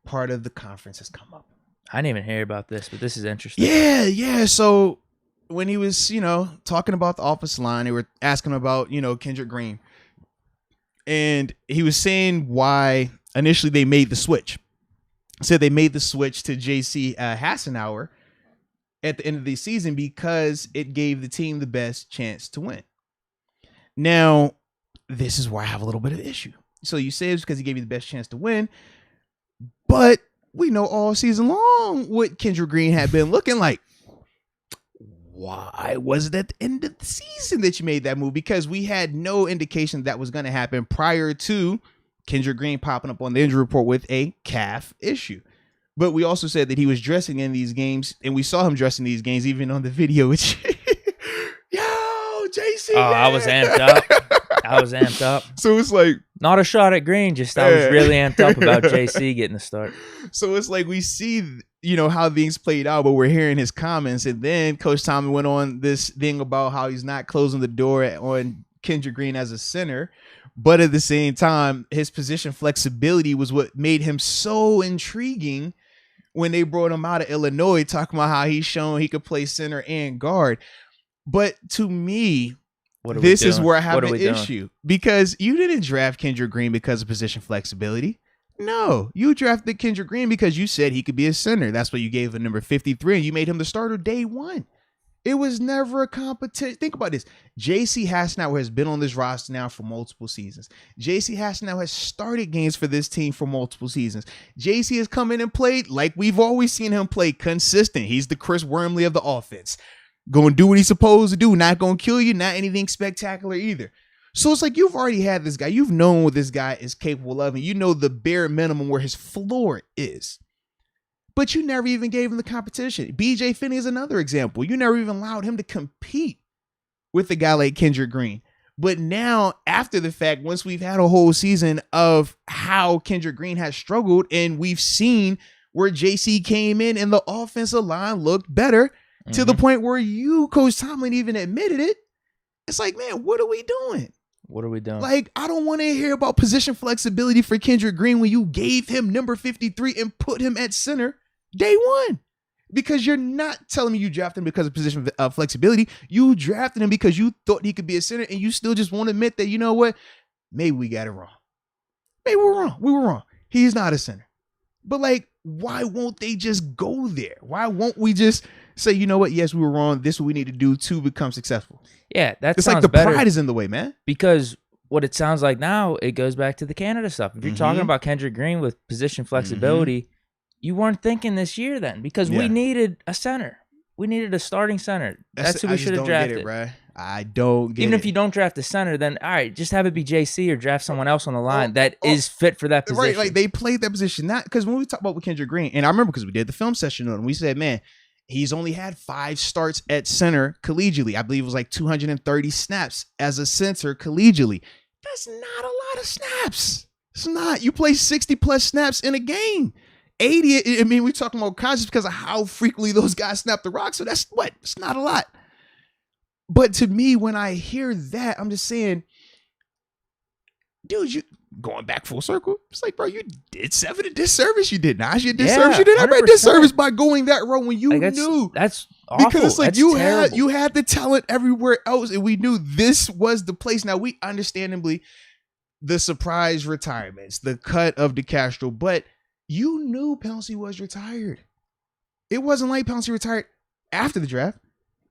part of the conference has come up. I didn't even hear about this, but this is interesting. Yeah. So when he was, talking about the offensive line, they were asking about, Kendrick Green. And he was saying why initially they made the switch. Said they made the switch to J.C. Hassenauer at the end of the season because it gave the team the best chance to win. Now, this is where I have a little bit of issue. So you say it's because he gave you the best chance to win, but we know all season long what Kendrick Green had been looking like. Why was it at the end of the season that you made that move? Because we had no indication that was going to happen prior to Kendrick Green popping up on the injury report with a calf issue. But we also said that he was dressing in these games, and we saw him dressing these games even on the video. Which, yo, JC. Oh, I was amped up. So it's like, not a shot at Green, just I was really amped up about JC getting the start. So it's like we see, how things played out, but we're hearing his comments. And then Coach Tomlin went on this thing about how he's not closing the door on Kendrick Green as a center. But at the same time, his position flexibility was what made him so intriguing when they brought him out of Illinois, talking about how he's shown he could play center and guard. But to me, this is where I have an issue because you didn't draft Kendrick Green because of position flexibility. No, you drafted Kendrick Green because you said he could be a center. That's why you gave him number 53 and you made him the starter day one. It was never a competition. Think about this. J.C. Hassenauer has been on this roster now for multiple seasons. J.C. Hassenauer has started games for this team for multiple seasons. J.C. has come in and played like we've always seen him play, consistent. He's the Chris Wormley of the offense. Going to do what he's supposed to do. Not going to kill you. Not anything spectacular either. So it's like you've already had this guy. You've known what this guy is capable of. And you know the bare minimum where his floor is. But you never even gave him the competition. BJ Finney is another example. You never even allowed him to compete with a guy like Kendrick Green. But now, after the fact, once we've had a whole season of how Kendrick Green has struggled, and we've seen where JC came in and the offensive line looked better to the point where you, Coach Tomlin, even admitted it. It's like, man, what are we doing? What are we doing? Like, I don't want to hear about position flexibility for Kendrick Green when you gave him number 53 and put him at center day one. Because you're not telling me you drafted him because of position flexibility. You drafted him because you thought he could be a center, and you still just won't admit that, you know what? Maybe we got it wrong. Maybe we're wrong. We were wrong. He's not a center. But, like, why won't they just go there? Why won't we just say, you know what? Yes, we were wrong. This is what we need to do to become successful. Yeah, that it's sounds like the better. pride is in the way, man. Because what it sounds like now, it goes back to the Canada stuff. If you're talking about Kendrick Green with position flexibility, you weren't thinking this year then, because we needed a center. We needed a starting center. That's who we should have drafted. Get it, bro. I don't get Even it. if you don't draft a center, then all right, just have it be JC or draft someone else on the line that is fit for that position. Right, like they played that position. Not because when we talk about with Kendrick Green, and I remember because we did the film session on him, we said, man, he's only had 5 starts at center collegially. I believe it was like 230 snaps as a center collegially. That's not a lot of snaps. It's not. You play 60 plus snaps in a game. 80, I mean, we're talking about conscious because of how frequently those guys snap the rock. So that's what? It's not a lot. But to me, when I hear that, I'm just saying, dude, you going back full circle. It's like, bro, you did 7 a disservice. You did Nas, you did disservice. You did everybody disservice by going that road when you knew. That's awful. Because it's like that's you terrible. had the talent everywhere else, and we knew this was the place. Now, we understandably, the surprise retirements, the cut of DeCastro, but you knew Pouncey was retired. It wasn't like Pouncey retired after the draft.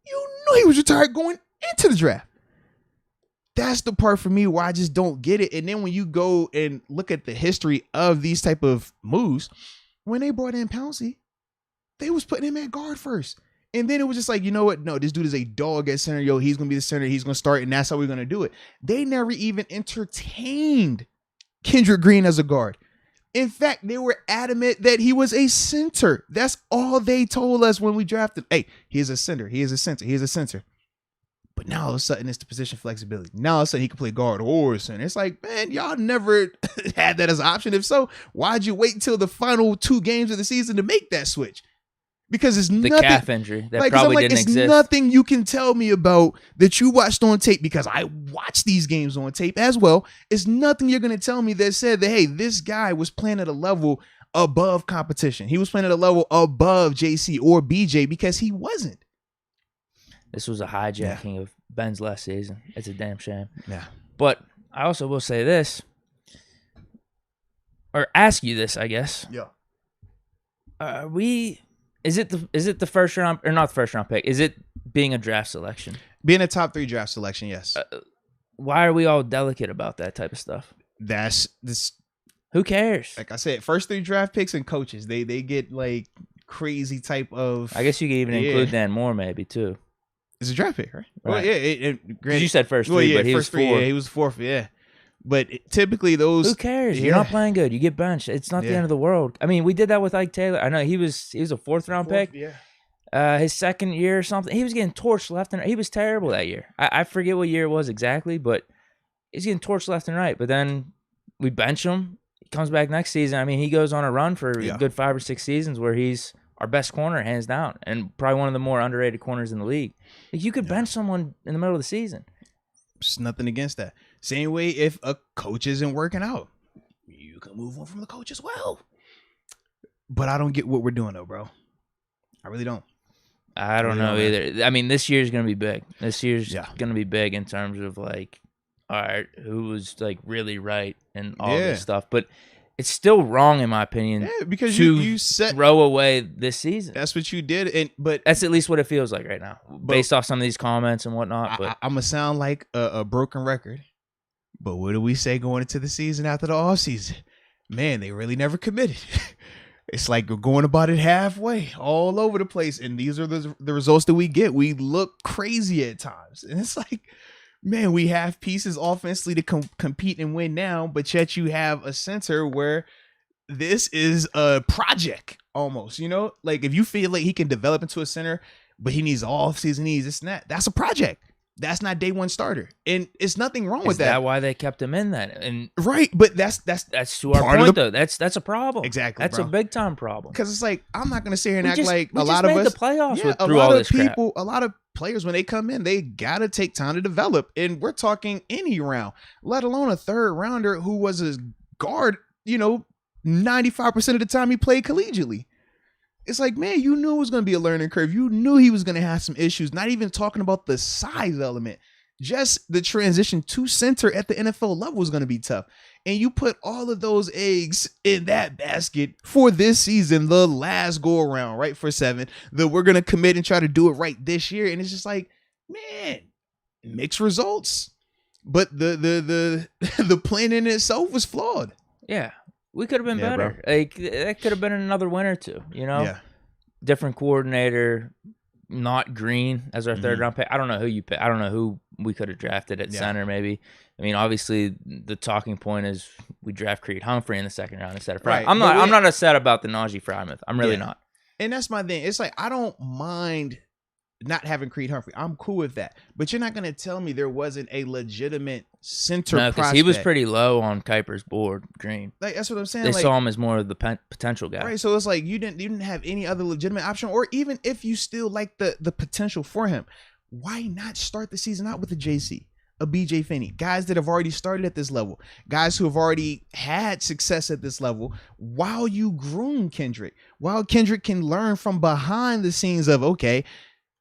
You knew he was retired going into the draft. That's the part for me where I just don't get it. And then when you go and look at the history of these type of moves, when they brought in Pouncey, they was putting him at guard first. And then it was just like, you know what? No, this dude is a dog at center. Yo, he's going to be the center. He's going to start, and that's how we're going to do it. They never even entertained Kendrick Green as a guard. In fact, they were adamant that he was a center. That's all they told us when we drafted. Hey, he is a center. He is a center. He is a center. But now all of a sudden it's the position flexibility. Now all of a sudden he can play guard or center. It's like, man, y'all never had that as an option. If so, why'd you wait until the final 2 games of the season to make that switch? Because it's the nothing, calf injury that like, probably like, didn't it's exist. Nothing you can tell me about that you watched on tape, because I watched these games on tape as well. It's nothing you're going to tell me that said that, hey, this guy was playing at a level above competition. He was playing at a level above JC or BJ, because he wasn't. This was a hijacking of Ben's last season. It's a damn shame. Yeah. But I also will say this, or ask you this, I guess. Yeah. Is it the first round, or not the first round pick? Is it being a draft selection? Being a top 3 draft selection, yes. Why are we all delicate about that type of stuff? That's this. Who cares? Like I said, first 3 draft picks and coaches, they get like crazy type of. I guess you could even include Dan Moore maybe too. It's a draft pick, right? Well, yeah. You said first 3, but he was 4. Yeah, he was 4th. Yeah. But typically those. Who cares? You're not playing good. You get benched. It's not the end of the world. I mean, we did that with Ike Taylor. I know he was a 4th round pick. Yeah. His second year or something, he was getting torched left and right. He was terrible that year. I forget what year it was exactly, but he's getting torched left and right. But then we bench him. He comes back next season. I mean, he goes on a run for a good 5 or 6 seasons where he's our best corner, hands down, and probably one of the more underrated corners in the league. Like, you could bench someone in the middle of the season. There's nothing against that. Same way if a coach isn't working out, you can move on from the coach as well. But I don't get what we're doing though, bro. I really don't. I don't know either. I mean, this year's going to be big. This year's going to be big in terms of, like, all right, who was, like, really right and all this stuff. But It's still wrong, in my opinion. Yeah, because to you set throw away this season. That's what you did, but that's at least what it feels like right now, based off some of these comments and whatnot. But I'm gonna sound like a broken record. But what do we say going into the season after the offseason? Man, they really never committed. It's like we're going about it halfway, all over the place, and these are the results that we get. We look crazy at times, and it's like, man, we have pieces offensively to compete and win now, but yet you have a center where this is a project almost, like if you feel like he can develop into a center, but he needs all season needs this and that, that's a project. That's not day one starter, and it's nothing wrong with that. Is that why they kept him in then? And right, but that's to our point though. That's a problem. Exactly, that's a big time problem. Because it's like I'm not going to sit here and act like a lot of us the playoffs through all this crap. A lot of players when they come in, they gotta take time to develop, and we're talking any round, let alone a third rounder who was a guard. 95% of the time he played collegiately. It's like, man, you knew it was going to be a learning curve. You knew he was going to have some issues, not even talking about the size element. Just the transition to center at the NFL level was going to be tough. And you put all of those eggs in that basket for this season, the last go around, right, for 7, that we're going to commit and try to do it right this year. And it's just like, man, mixed results. But the plan in itself was flawed. Yeah. We could have been better. Bro. Like that could have been another win or two, Yeah. Different coordinator, not Green as our third round pick. I don't know who you pick. I don't know who we could have drafted at center. Maybe. I mean, obviously the talking point is we draft Creed Humphrey in the second round instead of Fry. Right. I'm not upset about the Najee Frymouth. I'm really not. And that's my thing. It's like I don't mind not having Creed Humphrey. I'm cool with that. But you're not going to tell me there wasn't a legitimate center prospect. Because he was pretty low on Kuiper's board, Green. Like that's what I'm saying. They saw him as more of the potential guy. Right. So it's like you didn't have any other legitimate option, or even if you still like the potential for him, why not start the season out with a JC, a BJ Finney, guys that have already started at this level, guys who have already had success at this level, while you groom Kendrick, while Kendrick can learn from behind the scenes of, okay,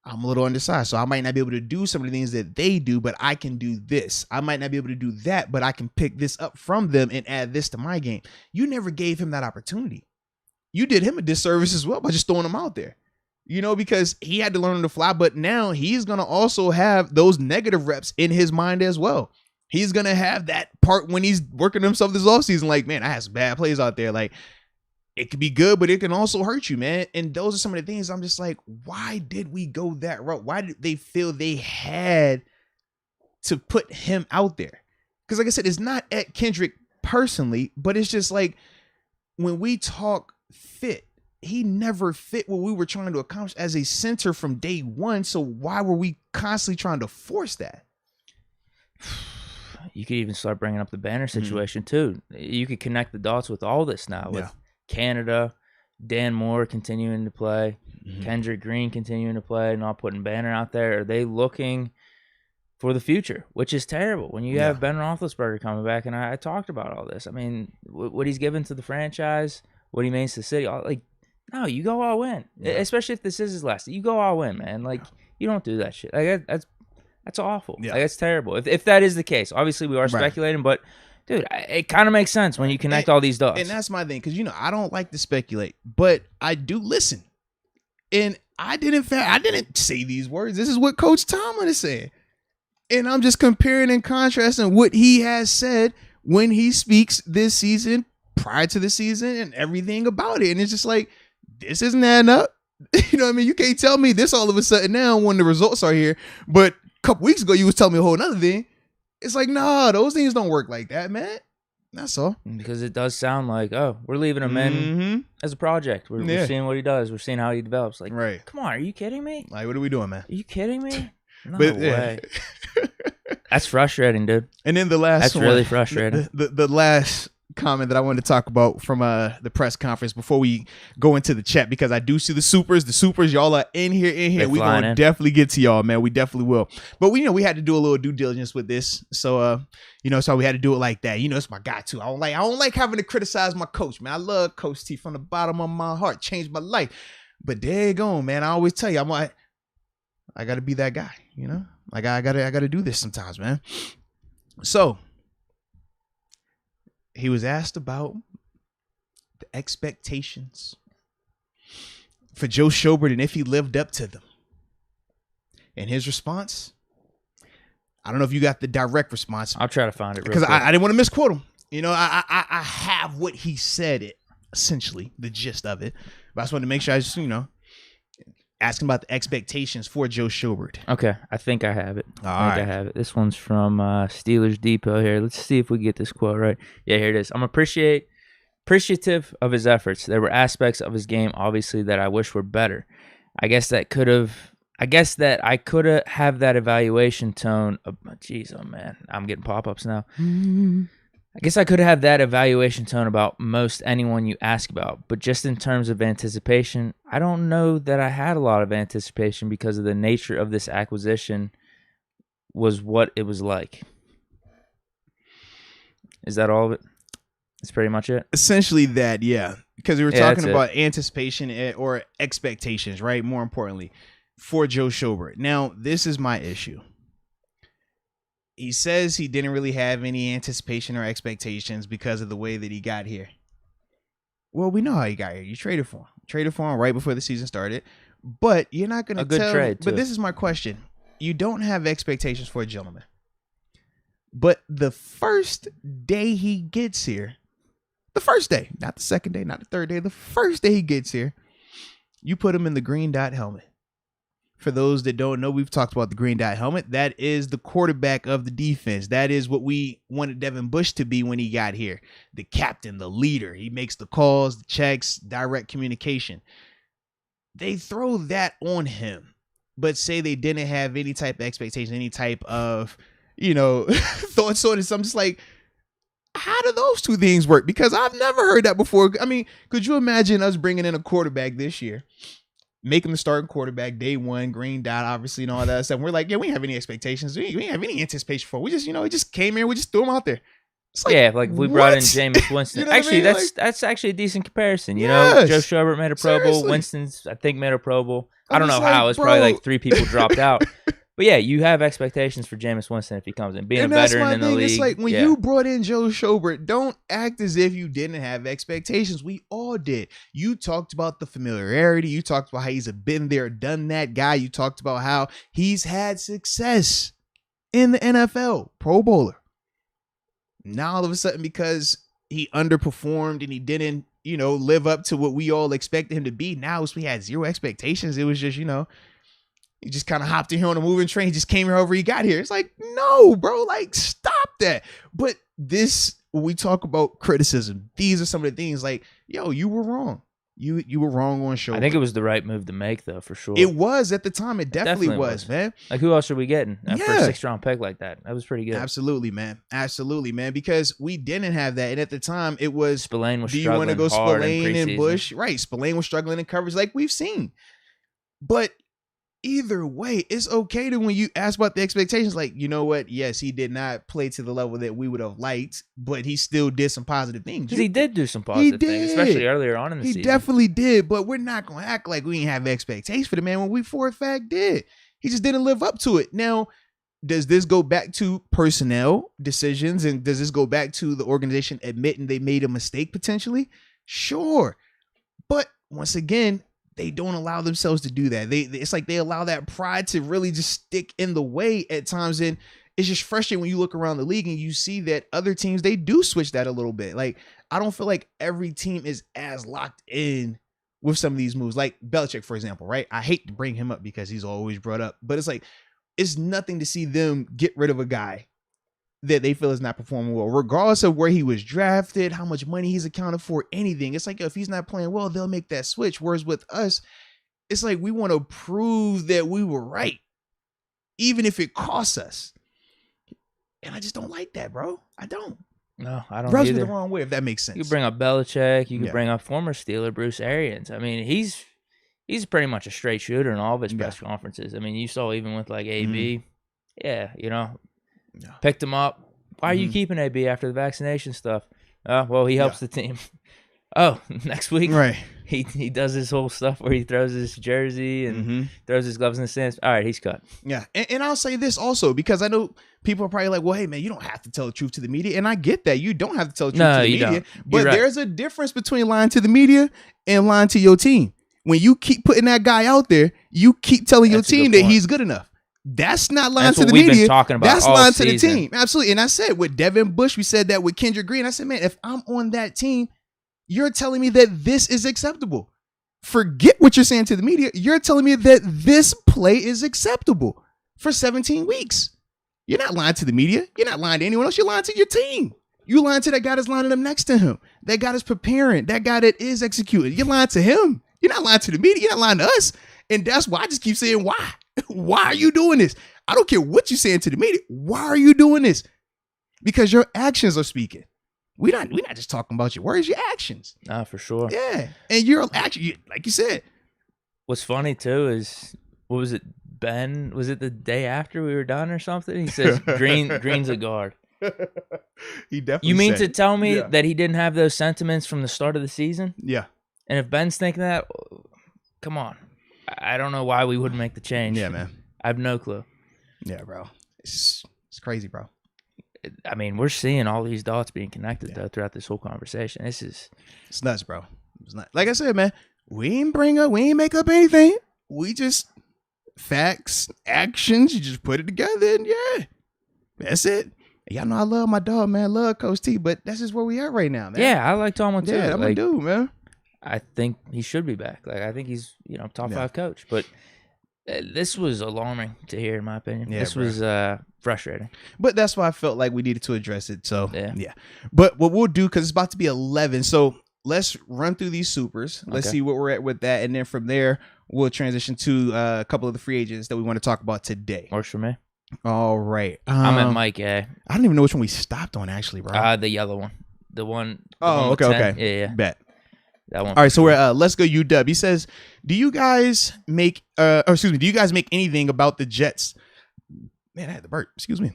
I'm a little undersized, so I might not be able to do some of the things that they do, but I can do this. I might not be able to do that, but I can pick this up from them and add this to my game. You never gave him that opportunity. You did him a disservice as well by just throwing him out there, because he had to learn on the fly, but now he's going to also have those negative reps in his mind as well. He's going to have that part when he's working himself this offseason, like, man, I had some bad plays out there. Like, it could be good, but it can also hurt you, man. And those are some of the things I'm just like, why did we go that route? Why did they feel they had to put him out there? Because like I said, it's not at Kendrick personally, but it's just like when we talk fit, he never fit what we were trying to accomplish as a center from day one. So why were we constantly trying to force that? You could even start bringing up the banner situation too. You could connect the dots with all this now. With Canada, Dan Moore continuing to play, Kendrick Green continuing to play, not putting Banner out there. Are they looking for the future, which is terrible when you have Ben Roethlisberger coming back? And I talked about all this. I mean, what he's given to the franchise, what he means to the city. Like, no, you go all in, especially if this is his last. You go all in, man. Like, you don't do that shit. Like, that's awful. Yeah. Like, that's terrible. If that is the case, obviously we are speculating, but dude, it kind of makes sense when you connect all these dots. And that's my thing, because, I don't like to speculate, but I do listen. And I didn't say these words. This is what Coach Tomlin is saying. And I'm just comparing and contrasting what he has said when he speaks this season, prior to the season, and everything about it. And it's just like, this isn't adding up. You know what I mean? You can't tell me this all of a sudden now when the results are here. But a couple weeks ago, you was telling me a whole nother thing. It's like, nah, those things don't work like that, man. That's all. Because it does sound like, oh, we're leaving him in as a project. We're seeing what he does. We're seeing how he develops. Like, come on, are you kidding me? Like, what are we doing, man? Are you kidding me? No way. That's frustrating, dude. And then the last That's really frustrating. The last comment that I wanted to talk about from the press conference before we go into the chat, because I do see the supers, y'all are in here. We're going to definitely get to y'all, man. We definitely will. But we had to do a little due diligence with this. So, so we had to do it like that. It's my guy too. I don't like having to criticize my coach, man. I love Coach T from the bottom of my heart. Changed my life. But there you go, man. I always tell you, I got to be that guy, Like I got to do this sometimes, man. So, he was asked about the expectations for Joe Schobert and if he lived up to them. And his response, I don't know if you got the direct response. I'll try to find it because I didn't want to misquote him. You know, I have what he said, it essentially the gist of it. But I just wanted to make sure I just, asking about the expectations for Joe Schobert. Okay, I think I have it. I have it. This one's from Steelers Depot here. Let's see if we get this quote right. Yeah, here it is. I'm appreciative of his efforts. There were aspects of his game, obviously, that I wish were better. I guess that I could have that evaluation tone. Jeez, oh man, I'm getting pop-ups now. I guess I could have that evaluation tone about most anyone you ask about, but just in terms of anticipation, I don't know that I had a lot of anticipation because of the nature of this acquisition was what it was like. Is that all of it? That's pretty much it? Essentially that, yeah. Because we were talking about anticipation or expectations, right? More importantly, for Joe Schobert. Now, this is my issue. He says he didn't really have any anticipation or expectations because of the way that he got here. Well, we know how he got here. You traded for him. Traded for him right before the season started. But you're not going to tell. A good trade, too. But this is my question. You don't have expectations for a gentleman. But the first day he gets here, the first day, not the second day, not the third day, the first day he gets here, you put him in the green dot helmet. For those that don't know, we've talked about the green dot helmet. That is the quarterback of the defense. That is what we wanted Devin Bush to be when he got here. The captain, the leader. He makes the calls, the checks, direct communication. They throw that on him, but say they didn't have any type of expectation, any type of, thoughts on it. So I'm just like, how do those two things work? Because I've never heard that before. I mean, could you imagine us bringing in a quarterback this year? Make him the starting quarterback day one, green dot, obviously, and all that stuff. And we're like, yeah, we didn't have any expectations. We didn't have any anticipation for it. We just, he just came here. We just threw him out there. Like we brought in Jameis Winston. Actually, that's actually a decent comparison. You know, Joe Schobert made a Pro Bowl. Winston's, I think, made a Pro Bowl. I don't know how. It's probably like 3 people dropped out. But yeah, you have expectations for Jameis Winston if he comes in. Being a veteran in the league. It's like when you brought in Joe Schobert, don't act as if you didn't have expectations. We all did. You talked about the familiarity. You talked about how he's a been there, done that guy. You talked about how he's had success in the NFL, Pro Bowler. Now all of a sudden, because he underperformed and he didn't, live up to what we all expected him to be, now we had zero expectations. It was just, he just kind of hopped in here on a moving train. He just came here however he got here. It's like, no, bro, like, stop that. But when we talk about criticism, these are some of the things like, you were wrong. You were wrong on Schobert. I think it was the right move to make, though, for sure. It was at the time. It definitely was, man. Like, who else are we getting for a 6th-round pick like that? That was pretty good. Absolutely, man. Absolutely, man. Because we didn't have that. And at the time, it was, Spillane was do you struggling want to go Spillane and and Bush? Right. Spillane was struggling in coverage like we've seen. But either way, it's okay to, when you ask about the expectations, like, you know what? Yes, he did not play to the level that we would have liked, but he still did some positive things. Because he did do some positive things, especially earlier on in the season. He definitely did, but we're not going to act like we didn't have expectations for the man when we for a fact did. He just didn't live up to it. Now, does this go back to personnel decisions, and does this go back to the organization admitting they made a mistake potentially? Sure. But once again, they don't allow themselves to do that. It's like they allow that pride to really just stick in the way at times. And it's just frustrating when you look around the league and you see that other teams, they do switch that a little bit. Like, I don't feel like every team is as locked in with some of these moves. Like Belichick, for example, right? I hate to bring him up because he's always brought up, but it's like, it's nothing to see them get rid of a guy that they feel is not performing well, regardless of where he was drafted, how much money he's accounted for, anything. It's like, if he's not playing well, they'll make that switch. Whereas with us, it's like we want to prove that we were right, even if it costs us. And I just don't like that, bro. I don't. No, I don't Rubs either. me the wrong way, if that makes sense. You could bring up Belichick. You could bring up former Steeler Bruce Arians. I mean, he's pretty much a straight shooter in all of his press conferences. I mean, you saw even with like AB. Mm-hmm. Picked him up. Why are you keeping AB after the vaccination stuff? Well, he helps the team. Oh, next week? Right. he does his whole stuff where he throws his jersey and throws his gloves in the stands. All right, he's cut. Yeah, and I'll say this also because I know people are probably like, well, hey, man, you don't have to tell the truth to the media. And I get that. You don't have to tell the truth to the media. Don't. But there's a difference between lying to the media and lying to your team. When you keep putting that guy out there, you keep telling your team that he's good enough. That's not lying to the media. Been talking about That's lying to the season. team. Absolutely. And I said with Devin Bush, we said that with Kendrick Green. I said, man, if I'm on that team, you're telling me that this is acceptable. Forget what you're saying to the media. You're telling me that this play is acceptable for 17 weeks. You're not lying to the media. You're not lying to anyone else. You're lying to your team. You're lying to that guy that's lining up next to him. That guy that's preparing. That guy that is executing. You're lying to him. You're not lying to the media. You're not lying to us. And that's why I just keep saying, why? Why are you doing this? I don't care what you're saying to the media. Why are you doing this? Because your actions are speaking. We're not just talking about your words, your actions. Nah, for sure. Yeah. And your action, like you said. What's funny too is, what was it, Ben? Was it the day after we were done or something? He says Green's a guard. He definitely. You mean to tell me that he didn't have those sentiments from the start of the season? Yeah. And if Ben's thinking that, come on. I don't know why we wouldn't make the change. Yeah, man. I have no clue. Yeah, bro. It's crazy, bro. I mean, we're seeing all these dots being connected though throughout this whole conversation. It's nuts, bro. It's nuts. Like I said, man, we ain't make up anything. We just facts, actions. You just put it together, and yeah, that's it. Y'all know I love my dog, man. I love Coach T, but that's just where we at right now, man. Yeah, I like Tomlin too. Yeah, I'm a dude, man. I think he should be back. Like, I think he's, top 5 coach. But this was alarming to hear, in my opinion. Yeah, this was frustrating. But that's why I felt like we needed to address it. So, yeah. But what we'll do, because it's about to be 11, so let's run through these supers. Let's see where we're at with that. And then from there, we'll transition to a couple of the free agents that we want to talk about today. Works for me. All right. I'm at Mike A. I don't even know which one we stopped on, actually, bro. The yellow one. The one. Oh, okay. Yeah. Bet. That one. All right, so we're Let's Go UW. He says, do you guys make anything about the Jets? Man, I had the burp. Excuse me.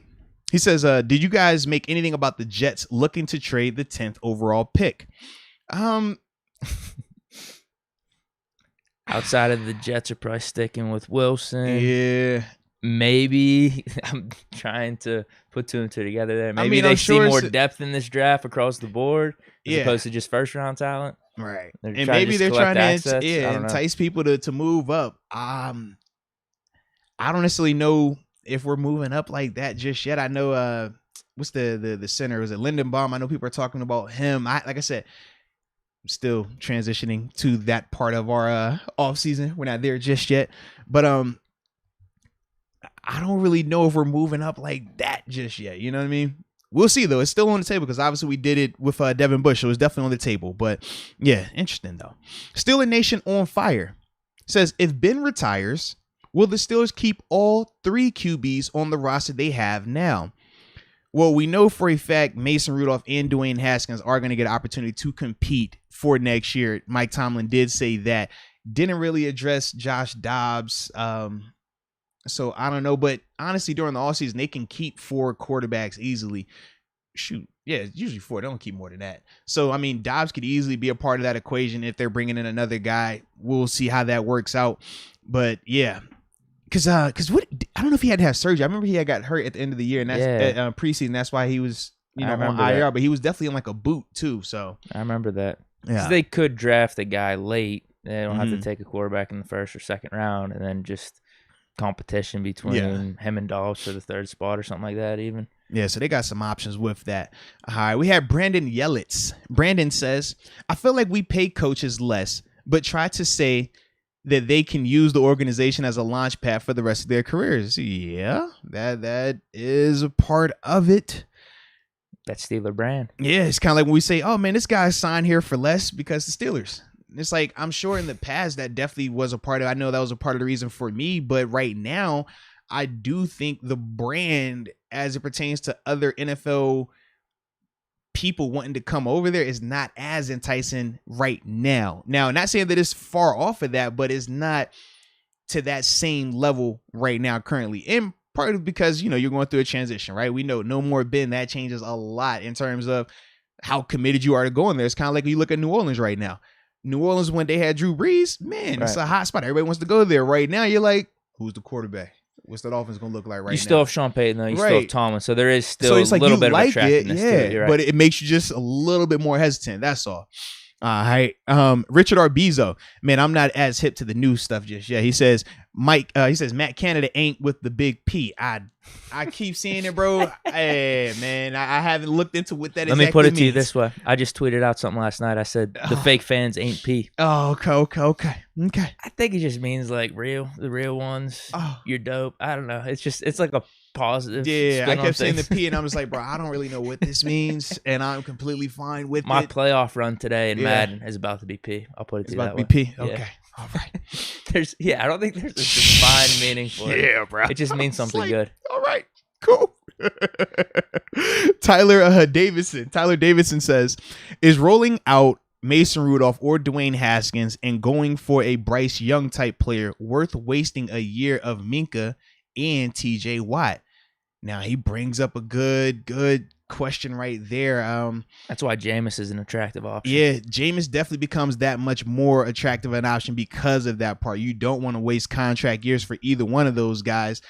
He says, did you guys make anything about the Jets looking to trade the 10th overall pick? Outside of the Jets are probably sticking with Wilson. Yeah. Maybe I'm trying to put 2 and 2 together there. Maybe they see more depth in this draft across the board as opposed to just first round talent. Right. And maybe they're trying to entice people to move up. I don't necessarily know if we're moving up like that just yet. I know what's the center? Was it Lindenbaum? I know people are talking about him. Like I said, I'm still transitioning to that part of our off season. We're not there just yet. But I don't really know if we're moving up like that just yet. You know what I mean? We'll see, though. It's still on the table because obviously we did it with Devin Bush, so it's definitely on the table. But, yeah, interesting, though. Steeler Nation on fire says, if Ben retires, will the Steelers keep all 3 QBs on the roster they have now? Well, we know for a fact Mason Rudolph and Dwayne Haskins are going to get an opportunity to compete for next year. Mike Tomlin did say that. Didn't really address Josh Dobbs. So I don't know, but honestly, during the offseason, they can keep 4 quarterbacks easily. Shoot, yeah, it's usually 4. They don't keep more than that. So, I mean, Dobbs could easily be a part of that equation if they're bringing in another guy. We'll see how that works out. But, yeah, because what I don't know if he had to have surgery. I remember he had got hurt at the end of the year, and that's preseason. That's why he was on IR, that. But he was definitely in like a boot, too. So I remember that. Yeah. So they could draft a guy late. They don't have to take a quarterback in the first or second round, and then just competition between him and Dobbs for the 3rd spot or something like that even. Yeah, so they got some options with that. All right, we have Brandon Yelitz. Brandon says, I feel like we pay coaches less, but try to say that they can use the organization as a launch pad for the rest of their careers. Yeah, that is a part of it. That Steeler brand. Yeah, it's kind of like when we say, oh, man, this guy signed here for less because the Steelers. It's like, I'm sure in the past that definitely was a part of, I know that was a part of the reason for me, but right now, I do think the brand as it pertains to other NFL people wanting to come over there is not as enticing right now. Now, not saying that it's far off of that, but it's not to that same level right now currently. And partly because, you're going through a transition, right? We know no more Ben. That changes a lot in terms of how committed you are to going there. It's kind of like you look at New Orleans right now. New Orleans, when they had Drew Brees, man, it's a hot spot. Everybody wants to go there. Right now, you're like, who's the quarterback? What's that offense going to look like right now? You still have Sean Payton, though. You still have Tomlin. So there is still it's a like little you bit like of attractiveness to it. Right. But it makes you just a little bit more hesitant. That's all. All right. Richard Arbizo, man, I'm not as hip to the new stuff just yet. He says, Matt Canada ain't with the big P. I keep seeing it, bro. Hey, man, I haven't looked into what that is. Let me put it to you this way. I just tweeted out something last night. I said, the fake fans ain't P. Oh, okay. I think it just means like the real ones. Oh. You're dope. I don't know. It's like a positive. Yeah, I kept saying the P, and I was like, bro, I don't really know what this means, and I'm completely fine with My it. playoff run today in Madden is about to be P. I'll put it to you that way. It's about to be P? Yeah. Okay. All right. I don't think there's a defined meaning for it. Yeah, bro. It just means something good. All right. Cool. Tyler Davidson says, is rolling out Mason Rudolph or Dwayne Haskins and going for a Bryce Young type player worth wasting a year of Minka and TJ Watt? Now he brings up a good question right there. That's why Jameis is an attractive option. Yeah, Jameis definitely becomes that much more attractive an option because of that part. You don't want to waste contract years for either one of those guys.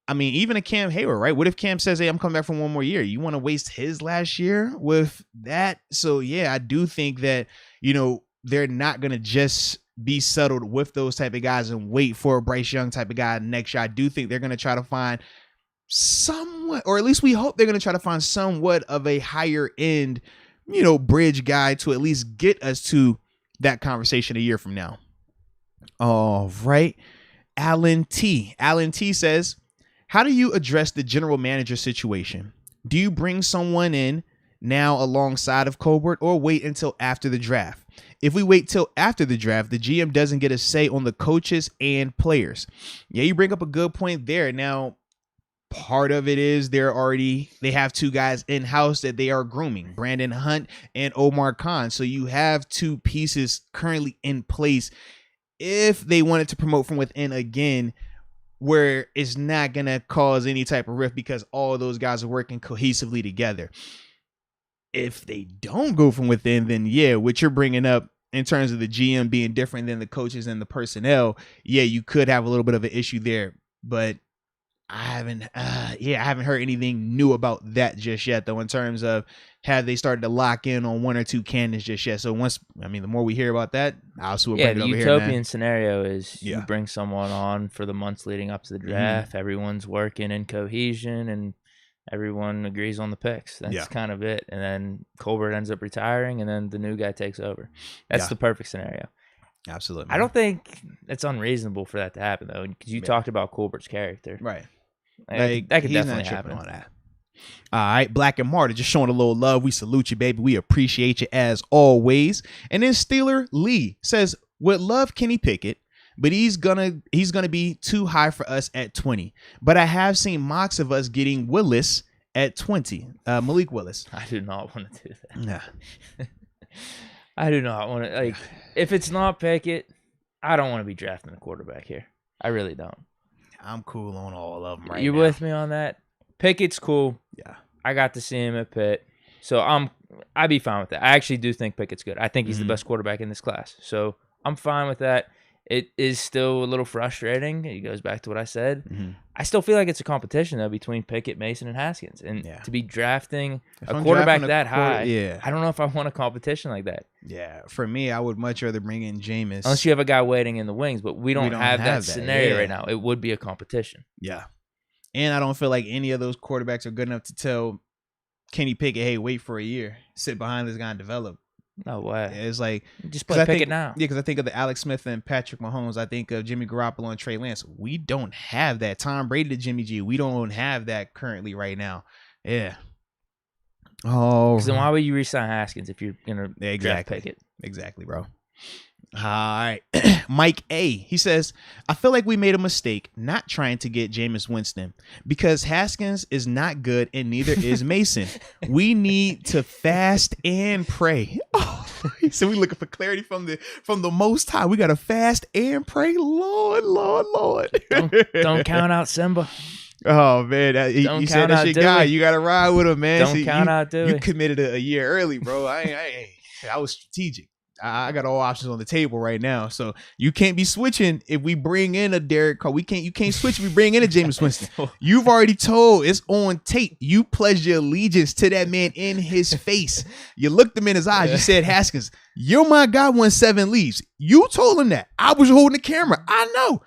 I mean, even a Cam Hayward, right? What if Cam says, hey, I'm coming back for one more year? You want to waste his last year with that? So, yeah, I do think that, they're not going to just be settled with those type of guys and wait for a Bryce Young type of guy next year. I do think they're going to try to find somewhat, or at least we hope they're going to try to find somewhat of a higher end, bridge guy to at least get us to that conversation a year from now. All right. Alan T says, how do you address the general manager situation? Do you bring someone in now alongside of Colbert or wait until after the draft? If we wait till after the draft, the GM doesn't get a say on the coaches and players. Yeah, you bring up a good point there. Now, part of it is they have two guys in-house that they are grooming, Brandon Hunt and Omar Khan. So you have two pieces currently in place if they wanted to promote from within again, where it's not going to cause any type of rift because all of those guys are working cohesively together. If they don't go from within, then yeah, what you're bringing up in terms of the GM being different than the coaches and the personnel, yeah, you could have a little bit of an issue there, but I haven't heard anything new about that just yet, though, in terms of have they started to lock in on one or two candidates just yet. So the more we hear about that, I'll see what bring it over here. The utopian scenario is you bring someone on for the months leading up to the draft. Everyone's working in cohesion and everyone agrees on the picks. That's kind of it. And then Colbert ends up retiring and then the new guy takes over. That's the perfect scenario. Absolutely. I don't think it's unreasonable for that to happen, though, because you talked about Colbert's character. Right. That could definitely happen. On that. All right, Black and Marta just showing a little love. We salute you, baby. We appreciate you as always. And then Steeler Lee says, would love Kenny Pickett, but he's gonna be too high for us at 20. But I have seen mocks of us getting Willis at 20. Malik Willis. I do not want to do that. Nah. I do not want to. If it's not Pickett, I don't want to be drafting a quarterback here. I really don't. I'm cool on all of them right now. You with me on that? Pickett's cool. Yeah. I got to see him at Pitt. So I'd be fine with that. I actually do think Pickett's good. I think he's the best quarterback in this class. So I'm fine with that. It is still a little frustrating. It goes back to what I said. Mm-hmm. I still feel like it's a competition, though, between Pickett, Mason, and Haskins. And to be drafting a quarterback that high, I don't know if I want a competition like that. Yeah, for me, I would much rather bring in Jameis. Unless you have a guy waiting in the wings, but we don't have that scenario right now. It would be a competition. Yeah. And I don't feel like any of those quarterbacks are good enough to tell Kenny Pickett, hey, wait for a year. Sit behind this guy and develop. No way. It's like just play Pickett now. Yeah, because I think of the Alex Smith and Patrick Mahomes. I think of Jimmy Garoppolo and Trey Lance. We don't have that. Tom Brady to Jimmy G. We don't have that currently right now. Yeah. Oh. Then why would you re-sign Haskins if you're gonna draft Pickett? Exactly, bro. All right. Mike A. He says, I feel like we made a mistake not trying to get Jameis Winston because Haskins is not good and neither is Mason. We need to fast and pray. Oh, so we looking for clarity from the Most High. We got to fast and pray. Lord. Don't count out Simba. Oh, man. You said that's your guy. You got to ride with him, man. Don't count out Dewey. You committed a year early, bro. I was strategic. I got all options on the table right now. So you can't be switching if we bring in a Derek Carr. You can't switch if we bring in a Jameis Winston. You've already told, it's on tape. You pledged your allegiance to that man in his face. You looked him in his eyes. You said, Haskins, you're my guy when 7 leaves. You told him that. I was holding the camera. I know.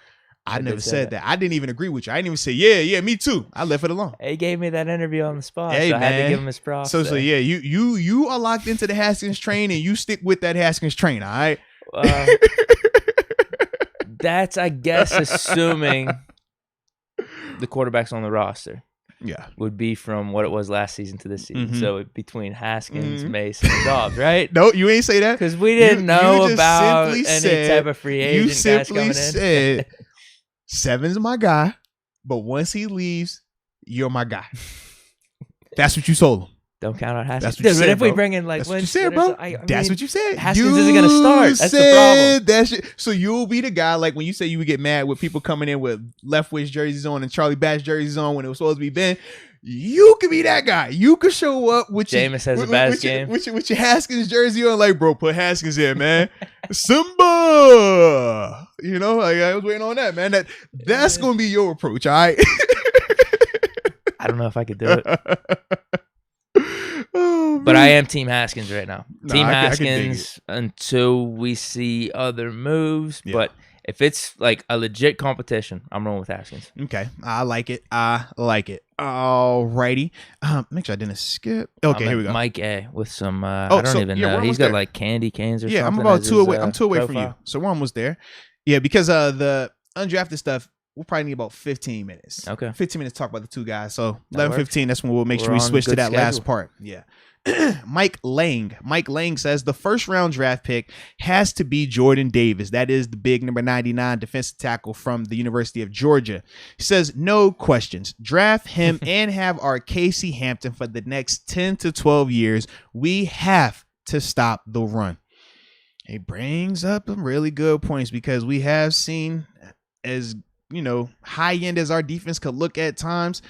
I never said that. I didn't even agree with you. I didn't even say, yeah, me too. I left it alone. He gave me that interview on the spot, hey, so I man. had to give him his props. So yeah, you are locked into the Haskins train, and you stick with that Haskins train, all right? That's, I guess, assuming the quarterbacks on the roster. Yeah, would be from what it was last season to this season. So between Haskins, Mason, and Dobbs, right? No, you ain't say that because we didn't know about any type of free agent. You simply said 7's my guy, but once he leaves, you're my guy. That's what you told him. Don't count on Haskins. That's what you said, if we bro. bring in like Winston, bro. That's what you said. Haskins isn't going to start. That's the problem. So you'll be the guy, like when you say you would get mad with people coming in with Leftwich jerseys on and Charlie Batch jerseys on when it was supposed to be Ben. You could be that guy. You could show up with Jameis has a bad game. With your Haskins jersey on, like, bro, put Haskins in, man. Simba. You know, like I was waiting on that, man. That's gonna be your approach, all right? I don't know if I could do it. But I am Team Haskins right now. Team Haskins until we see other moves. Yeah. But if it's like a legit competition, I'm rolling with Haskins. Okay. I like it. All righty. Make sure I didn't skip. Okay, here we go. Mike A with some, I don't even know. He's got like candy canes or something. Yeah, I'm about 2 away. I'm 2 away from you. So we're almost there. Yeah, because the undrafted stuff, we'll probably need about 15 minutes. Okay. 15 minutes to talk about the 2 guys. So 11:15, that's when we'll make sure we switch to that last part. Yeah. Mike Lang says the first round draft pick has to be Jordan Davis. That is the big number 99 defensive tackle from the University of Georgia. He says no questions. Draft him and have our Casey Hampton for the next 10 to 12 years. We have to stop the run. He brings up some really good points because we have seen, as you know, high end as our defense could look at times,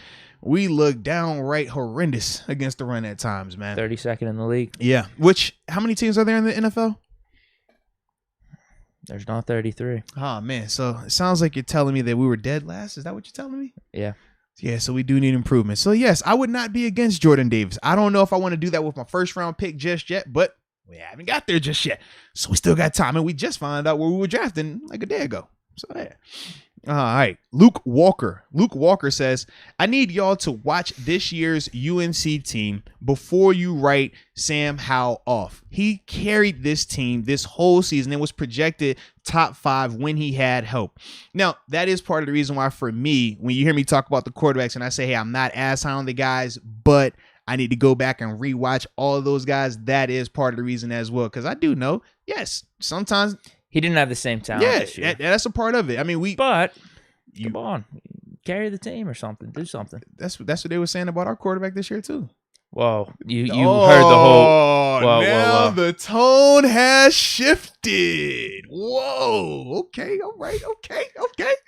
we look downright horrendous against the run at times, man. 32nd in the league. Yeah. Which, how many teams are there in the NFL? There's not 33. Oh, man. So it sounds like you're telling me that we were dead last. Is that what you're telling me? Yeah. Yeah, so we do need improvement. So, yes, I would not be against Jordan Davis. I don't know if I want to do that with my first round pick just yet, but we haven't got there just yet. So we still got time, and we just found out where we were drafting like a day ago. So, yeah. All right. Luke Walker says, I need y'all to watch this year's UNC team before you write Sam Howell off. He carried this team this whole season and was projected top 5 when he had help. Now, that is part of the reason why, for me, when you hear me talk about the quarterbacks and I say, hey, I'm not as high on the guys, but I need to go back and rewatch all of those guys. That is part of the reason as well. Because I do know, yes, sometimes he didn't have the same talent this year. That's a part of it. I mean, but come on, carry the team or something. Do something. That's what they were saying about our quarterback this year too. Whoa, you heard the whole. Whoa. The tone has shifted. Whoa. Okay. All right. Okay.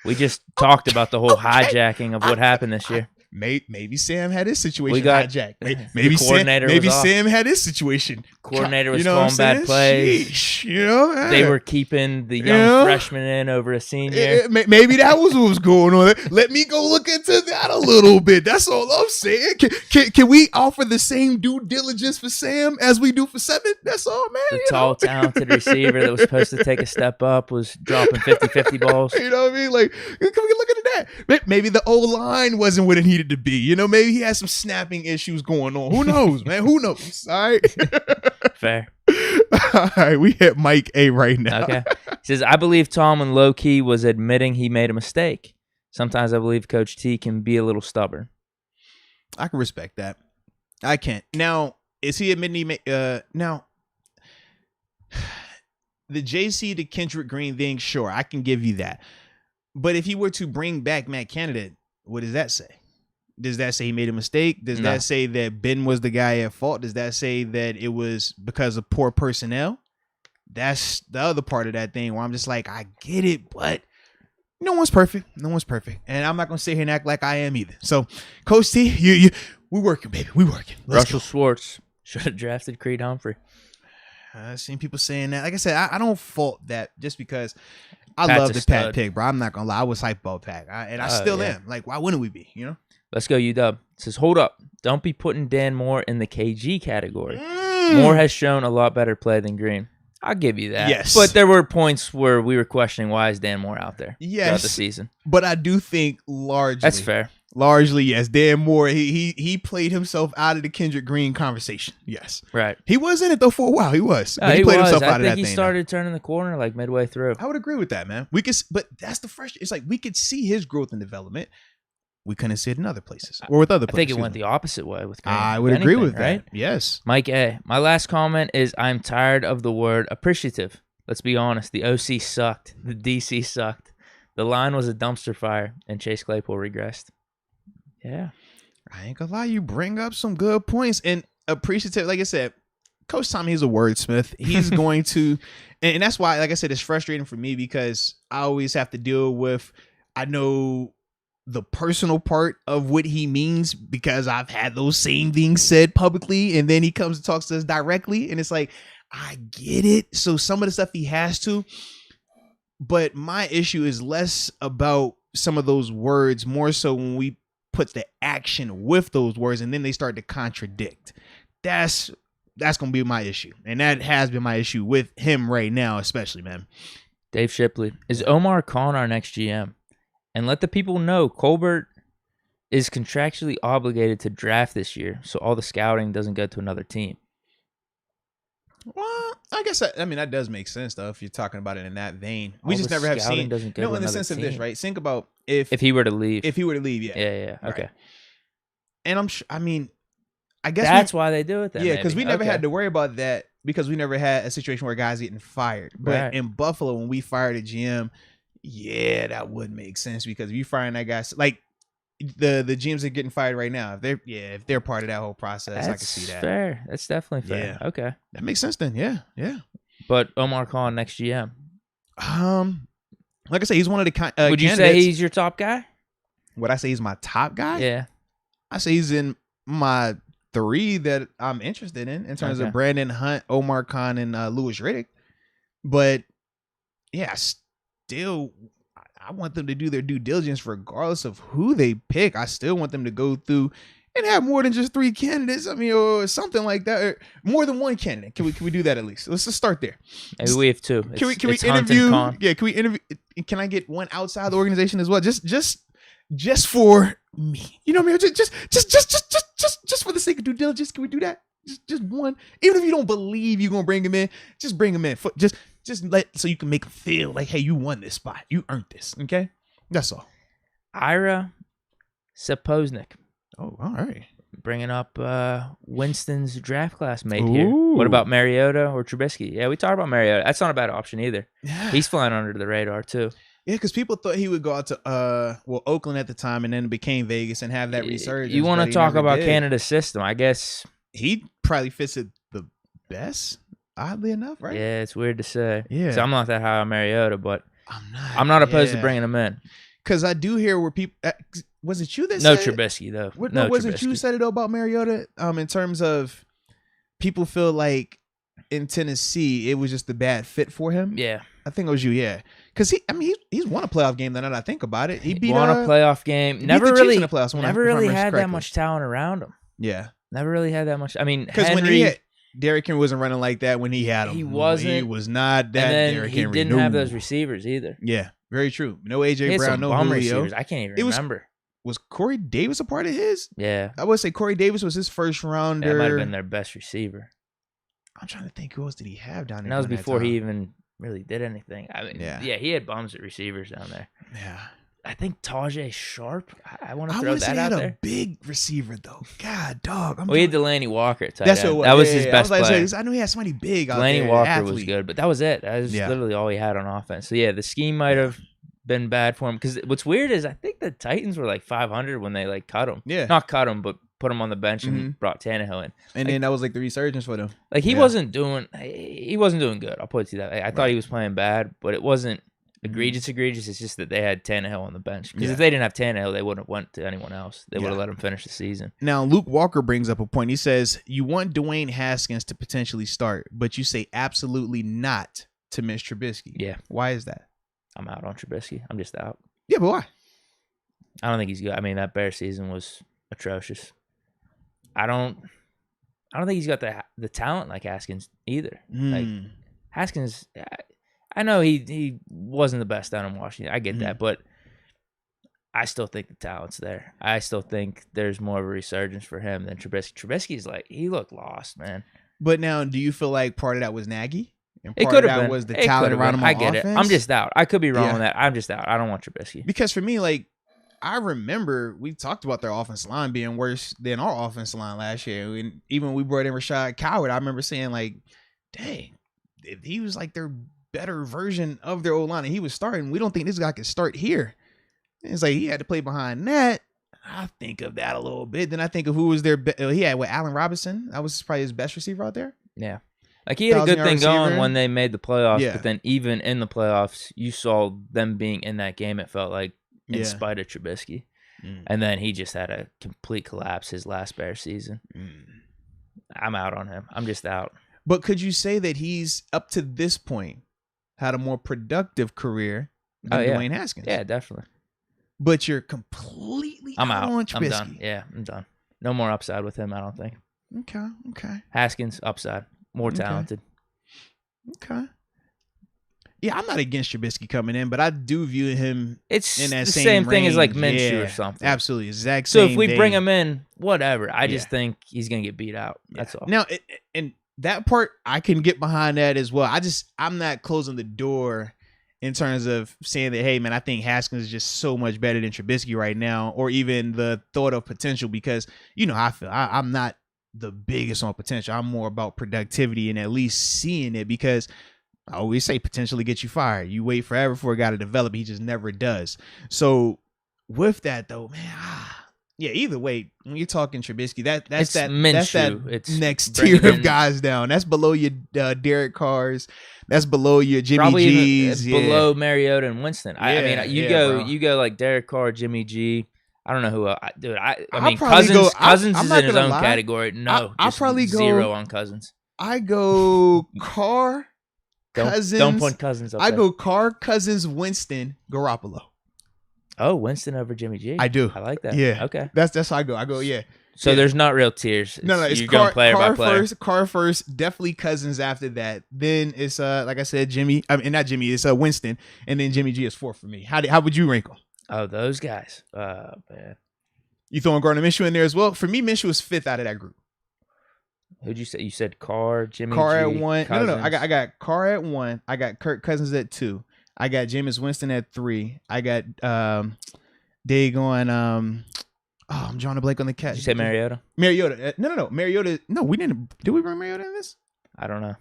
We just talked about the whole hijacking of what happened this year. Maybe Sam had his situation hijacked. Maybe Sam had his situation. Coordinator was calling bad plays. Sheesh, you know, they were keeping the young freshman in over a senior. Maybe that was what was going on. Let me go look into that a little bit. That's all I'm saying. Can we offer the same due diligence for Sam as we do for 7? That's all, man. The tall, talented receiver that was supposed to take a step up was dropping 50-50 balls. You know what I mean? Like, can we look into that? Maybe the O-line wasn't what it needed to be. You know, maybe he has some snapping issues going on. Who knows, man? Who knows? All right. Fair. All right. We hit Mike A right now. Okay. He says, I believe Tomlin low-key was admitting he made a mistake. Sometimes I believe Coach T can be a little stubborn. I can respect that. I can't. Now, is he admitting he made now the JC to Kendrick Green thing, sure, I can give you that. But if he were to bring back Matt Canada, what does that say? Does that say he made a mistake? Does that say that Ben was the guy at fault? Does that say that it was because of poor personnel? That's the other part of that thing where I'm just like, I get it, but no one's perfect. No one's perfect. And I'm not going to sit here and act like I am either. So, Coach T, we working, baby. We working. Russell Schwartz should have drafted Creed Humphrey. I've seen people saying that. Like I said, I don't fault that just because I Pat's love a the stud. Pat pick, bro. I'm not gonna lie. I was hyped about Pat, and I still am. Like, why wouldn't we be? You know. Let's go, UW. It says, hold up. Don't be putting Dan Moore in the KG category. Moore has shown a lot better play than Green. I'll give you that. Yes. But there were points where we were questioning why is Dan Moore out there throughout the season. But I do think largely. That's fair. Largely, yes. Dan Moore, he played himself out of the Kendrick Green conversation. Yes. Right. He was in it, though, for a while. He was. No, But he played himself out of that I think thing. he started turning the corner like midway through. I would agree with that, man. But that's the first. It's like we could see his growth and development. We couldn't see it in other places or with other I players. think it went the opposite way with Green. I would agree with that. Yes. Mike A. My last comment is I'm tired of the word appreciative. Let's be honest. The OC sucked. The DC sucked. The line was a dumpster fire, and Chase Claypool regressed. Yeah. I ain't gonna lie. You bring up some good points. And appreciative, like I said, Coach Tommy, he's a wordsmith. He's going to, and that's why, like I said, it's frustrating for me because I always have to deal with, I know the personal part of what he means because I've had those same things said publicly, and then he comes and talks to us directly, and it's like, I get it. So some of the stuff he has to, but my issue is less about some of those words, more so when we put the action with those words and then they start to contradict. That's gonna be my issue, and that has been my issue with him right now, especially, man. Dave Shipley, is Omar Khan our next GM? And let the people know Colbert is contractually obligated to draft this year, so all the scouting doesn't go to another team. Well, I guess that does make sense though if you're talking about it in that vein. We just never have seen. Doesn't go to in the sense of this, right? Think about if he were to leave. If he were to leave, yeah. Yeah. Okay. Right. And I guess that's why they do it then. Yeah, because we never had to worry about that because we never had a situation where guys getting fired. But in Buffalo, when we fired a GM, yeah, that would make sense because if you firing that guy, like the GMs that are getting fired right now, if they're part of that whole process, I can see that. Fair. That's definitely fair. Yeah. Okay. That makes sense then. Yeah. But Omar Khan next GM. Like I say, he's one of the Would you candidates. say he's your top guy? Would I say he's my top guy? Yeah. I say he's in my 3 that I'm interested in terms of Brandon Hunt, Omar Khan, and Louis Riddick. But yeah, still, I want them to do their due diligence regardless of who they pick. I still want them to go through and have more than just 3 candidates. Or something like that. Or more than 1 candidate. Can we do that at least? Let's just start there. Maybe we have 2. Can we interview? Yeah, can we interview? Can I get one outside the organization as well? Just for me. You know what I mean? Just for the sake of due diligence. Can we do that? Just one. Even if you don't believe you're gonna bring him in, just bring him in. Just so you can make him feel like, hey, you won this spot. You earned this. Okay? That's all. Ira Saposnik. Oh, all right. Bringing up Winston's draft class mate here. What about Mariota or Trubisky? Yeah, we talked about Mariota. That's not a bad option either. Yeah. He's flying under the radar too. Yeah, because people thought he would go out to Oakland at the time and then became Vegas and have that resurgence. You want to talk about Canada's system? I guess he probably fits it the best. Oddly enough, right? Yeah, it's weird to say. Yeah, so I'm not that high on Mariota, but I'm not opposed to bringing him in. Because I do hear where people. Was it you that said Trubisky though? No, was it you said it about Mariota? In terms of people feel like in Tennessee it was just a bad fit for him. Yeah, I think it was you. Yeah, because he's won a playoff game. Now that I think about it, he won a playoff game. Never really had that much talent around him. Yeah, never really had that much. I mean, because when he had Derrick Henry wasn't running like that when he had him. He wasn't. He was not that. And then Derrick he Henry. didn't have those receivers either. Yeah, very true. No AJ Brown, no Julio. receivers. I can't even remember. Was Corey Davis a part of his? Yeah. I would say Corey Davis was his first rounder. That might have been their best receiver. I'm trying to think who else did he have down there. And that was before he even really did anything. I mean, yeah, he had bums at receivers down there. Yeah. I think Tajay Sharp. I want to throw that out there. A big receiver though. God, dog. He had Delaney Walker at tight end. That was his best player. I knew he had somebody big. Delaney Walker was good, but that was it. That was literally all he had on offense. So yeah, the scheme might have been bad for him. Because what's weird is I think the Titans were like 500 when they like cut him. Yeah, not cut him, but put him on the bench and brought Tannehill in. And then that was like the resurgence for them. Like he wasn't doing good. I'll put it to you that way. I thought he was playing bad, but it wasn't Egregious. It's just that they had Tannehill on the bench. Because Yeah. if they didn't have Tannehill, they wouldn't have went to anyone else. They would have Yeah. let him finish the season. Now, Luke Walker brings up a point. He says, you want Dwayne Haskins to potentially start, but you say absolutely not to Mitch Trubisky. Yeah. Why is that? I'm out on Trubisky. I'm just out. Yeah, but why? I don't think he's good. I mean, that Bears season was atrocious. I don't think he's got the talent like Haskins either. Like Haskins, I know he wasn't the best down in Washington. I get that, but I still think the talent's there. I still think there's more of a resurgence for him than Trubisky. Trubisky's like, he looked lost, man. But now, do you feel like part of that was Nagy? And It part could of have that been. was the It talent could have around been. him on I get offense? it. I'm just out. I could be wrong Yeah. on that. I'm just out. I don't want Trubisky. Because for me, like, I remember we talked about their offensive line being worse than our offensive line last year. And even when we brought in Rashad Coward, I remember saying, like, dang, if he was like their better version of their O-line and he was starting, we don't think this guy could start here. And it's like he had to play behind that. I think of that a little bit. Then I think of who was their he had Allen Robinson. That was probably his best receiver out there. Yeah. Like he had a good 1,000-yard thing going receiver. when they made the playoffs, Yeah. but then even in the playoffs, you saw them being in that game, it felt like, in Yeah. spite of Trubisky. And then he just had a complete collapse his last Bears season. I'm out on him. I'm just out. But could you say that he's, up to this point, had a more productive career than Dwayne Haskins? Yeah, definitely. But you're completely I'm out. on Trubisky. I'm done. Yeah, I'm done. No more upside with him, I don't think. Okay. Haskins, upside. More talented. Okay. Yeah, I'm not against Trubisky coming in, but I do view him It's in that the same same thing as like range. Minshew Yeah, or something. Absolutely. Exact So same if we thing. bring him in, whatever. I just Yeah. think he's going to get beat out. That's all. Now, and that part, I can get behind that as well. I'm not closing the door in terms of saying that, hey, man, I think Haskins is just so much better than Trubisky right now, or even the thought of potential, because you know how I feel. I'm not the biggest on potential. I'm more about productivity and at least seeing it, because I always say potentially get you fired. You wait forever for a guy to develop. He just never does. So with that, though, man, yeah, either way, when you're talking Trubisky, that's that It's next bring tier it of in. guys down. That's below your Derek Carrs. That's below your Jimmy Probably G's. even below Mariota and Winston. I Yeah, mean, you yeah, go bro. like Derek Carr, Jimmy G. I don't know who else. Dude, I I'll mean, probably Cousins. go- Cousins I'm is not in his gonna own lie. category. No, I'll just probably go- 0 on Cousins. I go Carr, Cousins. Don't point Cousins up I there. go Carr, Cousins, Winston, Garoppolo. Oh, Winston over Jimmy G. I do. I like that. Yeah. Okay. That's how I go. I go, yeah. So Yeah. there's not real tiers. No, it's you're Carr, going player Carr by player. first. Carr first. Definitely Cousins after that. Then it's like I said, Jimmy. I mean, not Jimmy. It's Winston, and then Jimmy G is 4th for me. How would you rank them? Oh, those guys. Man. You throwing Gardner Minshew in there as well? For me, Minshew was 5th out of that group. Who'd you say? You said Carr, Jimmy Carr G, at 1. Cousins. No. I got Carr at 1. I got Kirk Cousins at 2. I got Jameis Winston at 3. I got I'm drawing a blank on the cat. Did you say Mariota? Mariota. No. Mariota. No, we didn't. Did we bring Mariota in this? I don't know.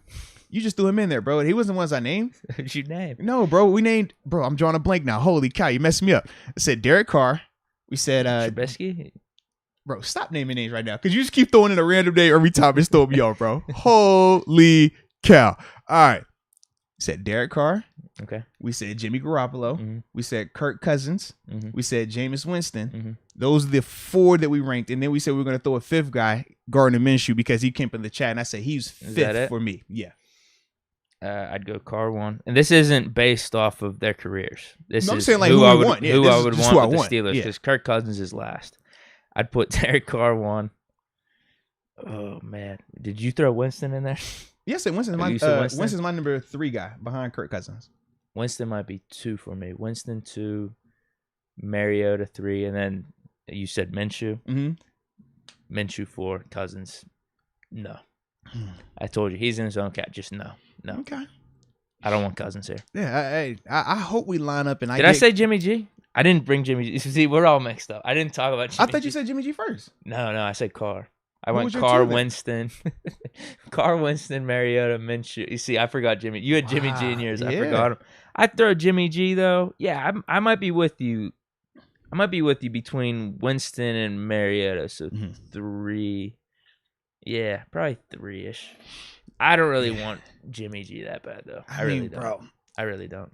You just threw him in there, bro. He wasn't the ones I named. Who'd you name? No, bro. We named. Bro, I'm drawing a blank now. Holy cow, you messed me up. I said Derek Carr. We said Trubisky? Bro, stop naming names right now, because you just keep throwing in a random name every time. It's throwing me off, bro. Holy cow. All right. We said Derek Carr. Okay. We said Jimmy Garoppolo. Mm-hmm. We said Kirk Cousins. Mm-hmm. We said Jameis Winston. Mm-hmm. Those are the 4 that we ranked. And then we said we were going to throw a 5th guy, Gardner Minshew, because he came up in the chat. And I said he's 5th for me. Yeah. I'd go Carr 1. And this isn't based off of their careers. This No, I'm is saying, like, who who I we would, want. Yeah, who this I is would just who I want with want. the Steelers, Yeah. because Kirk Cousins is last. I'd put Derek Carr 1. Oh, man. Did you throw Winston in there? Yes, and Winston's You said Winston? Winston's my number 3 guy behind Kirk Cousins. Winston might be 2 for me. Winston 2, Mariota 3, and then you said Minshew. Mm-hmm. Minshew 4, Cousins. No. I told you, he's in his own cat. Just no. Okay. I don't want Cousins here. Yeah, I hope we line up. And Did I say Jimmy G? I didn't bring Jimmy G. See, we're all mixed up. I didn't talk about Jimmy I thought G. you said Jimmy G first. No, I said Carr. I Who went was your Carr, 2 then? Winston. Carr, Winston, Minshew. Minshew. You see, I forgot Jimmy. You had Jimmy G in yours. I yeah. forgot him. I'd throw Jimmy G, though. Yeah, I might be with you. I might be with you between Winston and Mariota. So 3. Yeah, probably 3-ish. I don't really want Jimmy G that bad, though. I really don't. Bro, I really don't.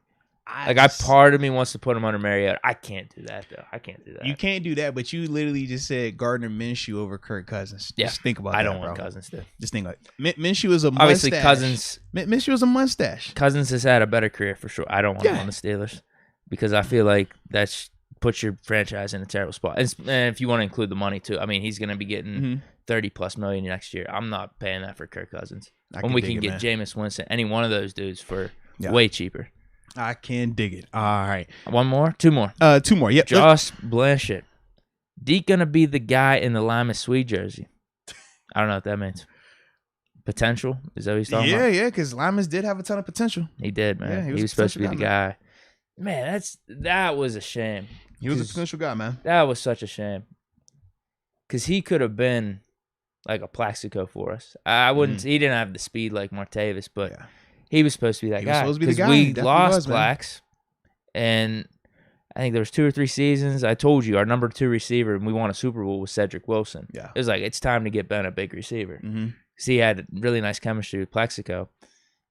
Part of me wants to put him under Mariota. I can't do that though. I can't do that. You can't do that, but you literally just said Gardner Minshew over Kirk Cousins. Yeah. Just think about that. I don't want Cousins to. Just think about it. Minshew is a mustache. Obviously, Cousins. Minshew is a mustache. Cousins has had a better career for sure. I don't want him on the Steelers because I feel like that puts your franchise in a terrible spot. And if you want to include the money too, I mean, he's going to be getting $30+ million next year. I'm not paying that for Kirk Cousins. When we can get Jameis Winston, any one of those dudes for way cheaper. I can dig it. All right. One more? Two more. Two more. Yep. Josh Blanchett. Deke going to be the guy in the Lima Swede jersey. I don't know what that means. Potential? Is that what he's talking about? Yeah, because Limas did have a ton of potential. He did, man. Yeah, he was supposed to be the guy. Man, that was a shame. He was a potential guy, man. That was such a shame. Because he could have been like a Plaxico for us. I wouldn't. He didn't have the speed like Martavis, but he was supposed to be that guy. He was supposed to be the guy. We lost Plax, and I think there was 2 or 3 seasons. I told you our number 2 receiver, and we won a Super Bowl with Cedric Wilson. Yeah, it was like it's time to get Ben a big receiver. Because he had really nice chemistry with Plaxico.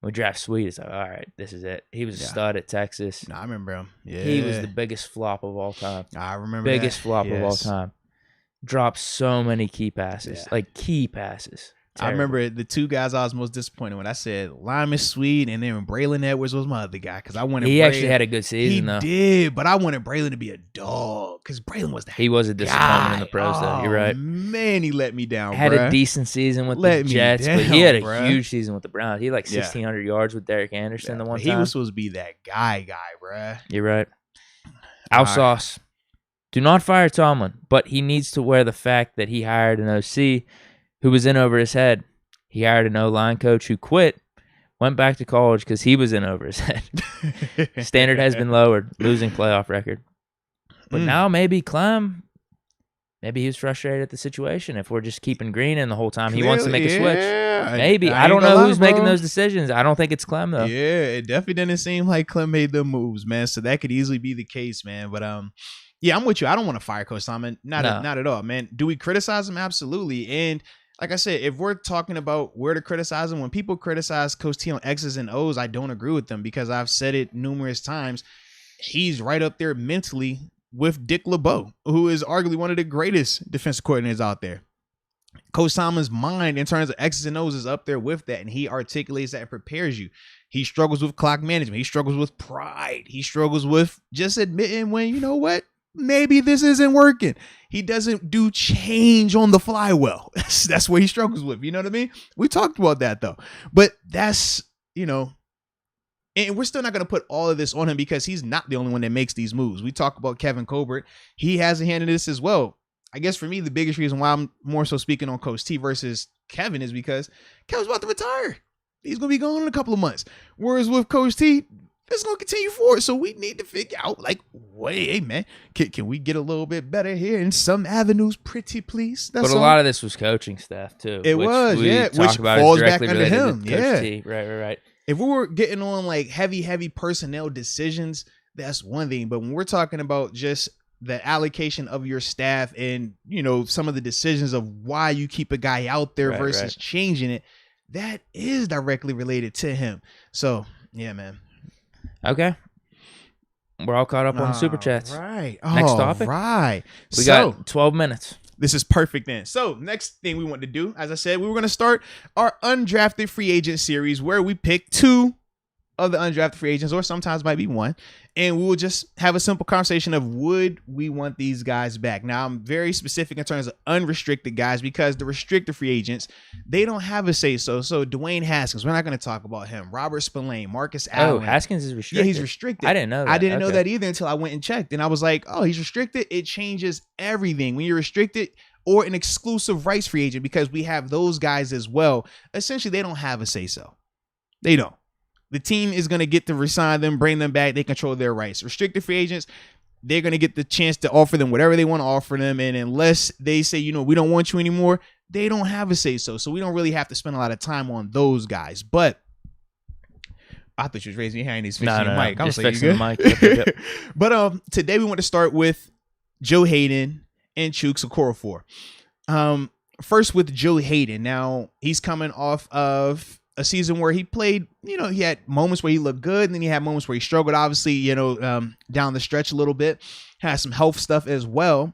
We draft Sweet. It's like, all right, this is it. He was a stud at Texas. No, I remember him. Yeah, he was the biggest flop of all time. I remember biggest flop of all time. Dropped so many key passes, like key passes. Terrible. I remember the 2 guys I was most disappointed when I said Lima Swede, and then Braylon Edwards was my other guy because I wanted. He actually had a good season, though. He did, but I wanted Braylon to be a dog because Braylon was he was a disappointment in the pros, though. You're right. Man, he let me down. Had a decent season with the Jets, but he had a huge season with the Browns. He had like 1,600 yards with Derek Anderson the one time. He was supposed to be that guy, bruh. You're right. Alsauce. Do not fire Tomlin, but he needs to wear the fact that he hired an OC who was in over his head. He hired an O-line coach who quit, went back to college because he was in over his head. Standard has been lowered, losing playoff record. But now maybe Clem, maybe he was frustrated at the situation. If we're just keeping Green in the whole time, he wants to make a switch. Maybe. I don't know who's making those decisions. I don't think it's Clem, though. Yeah, it definitely didn't seem like Clem made the moves, man. So that could easily be the case, man. But yeah, I'm with you. I don't want to fire Coach Tomlin. Not at all, man. Do we criticize him? Absolutely. And like I said, if we're talking about where to criticize him, when people criticize Coach T on X's and O's, I don't agree with them because I've said it numerous times. He's right up there mentally with Dick LeBeau, who is arguably one of the greatest defensive coordinators out there. Coach Tomlin's mind in terms of X's and O's is up there with that, and he articulates that and prepares you. He struggles with clock management. He struggles with pride. He struggles with just admitting when, you know what, maybe this isn't working. He doesn't do change on the fly well. That's what he struggles with. You know what I mean? We talked about that, though. But that's, and we're still not going to put all of this on him because he's not the only one that makes these moves. We talk about Kevin Colbert. He has a hand in this as well. I guess for me, the biggest reason why I'm more so speaking on Coach T versus Kevin is because Kevin's about to retire. He's going to be gone in a couple of months. Whereas with Coach T, it's going to continue forward. So we need to figure out, hey, man, can we get a little bit better here in some avenues, pretty please? But a lot of this was coaching staff, too. It was, yeah. Which falls back under him. Yeah. T. Right. If we were getting on, heavy personnel decisions, that's one thing. But when we're talking about just the allocation of your staff and, some of the decisions of why you keep a guy out there versus changing it, that is directly related to him. So, yeah, man. Okay. We're all caught up on Super Chats. Right. Next topic. Right. We got 12 minutes. This is perfect then. So next thing we want to do, as I said, we were going to start our undrafted free agent series where we pick 2 of the undrafted free agents, or sometimes might be 1. And we will just have a simple conversation of would we want these guys back? Now, I'm very specific in terms of unrestricted guys because the restricted free agents, they don't have a say-so. So Dwayne Haskins, we're not going to talk about him. Robert Spillane, Marcus Allen. Oh, Haskins is restricted? Yeah, he's restricted. I didn't know that. I didn't know that either until I went and checked. And I was like, oh, he's restricted? It changes everything. When you're restricted or an exclusive rights free agent, because we have those guys as well, essentially they don't have a say-so. They don't. The team is going to get to resign them, bring them back. They control their rights. Restricted free agents, they're going to get the chance to offer them whatever they want to offer them. And unless they say, we don't want you anymore, they don't have a say-so. So we don't really have to spend a lot of time on those guys. But I thought you was raising your hand. He's fixing your mic. I was like, you good? The mic. Yep. But today we want to start with Joe Haden and Chuks Okorafor. First with Joe Haden. Now, he's coming off of a season where he played, he had moments where he looked good, and then he had moments where he struggled, obviously, down the stretch a little bit, had some health stuff as well.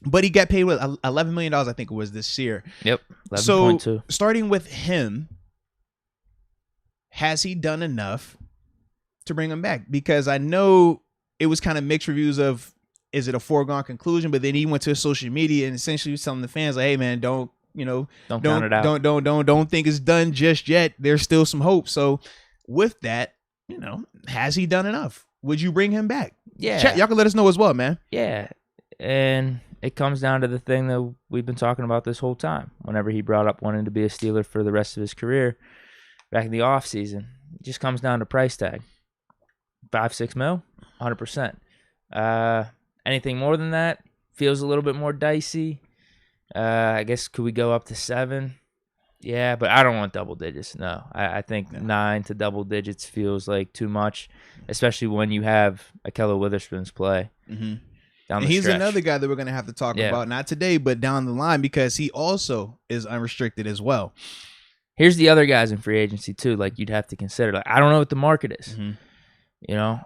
But he got paid with $11 million, I think it was this year. Yep, 11.2. So starting with him, has he done enough to bring him back? Because I know it was kind of mixed reviews of, is it a foregone conclusion? But then he went to his social media and essentially was telling the fans, like, hey man, don't count it out. Don't think it's done just yet. There's still some hope. So with that, has he done enough? Would you bring him back? Yeah. Chat, y'all can let us know as well, man. Yeah. And it comes down to the thing that we've been talking about this whole time. Whenever he brought up wanting to be a Steeler for the rest of his career back in the offseason, it just comes down to price tag. 5-6 mil, 100%. Anything more than that feels a little bit more dicey. I guess could we go up to 7? Yeah, but I don't want double digits. No, I think 9 to double digits feels like too much, especially when you have Ahkello Witherspoon's play. Mm-hmm. He's stretch. Another guy that we're going to have to talk about, not today, but down the line, because he also is unrestricted as well. Here's the other guys in free agency, too, like you'd have to consider. Like, I don't know what the market is. Mm-hmm.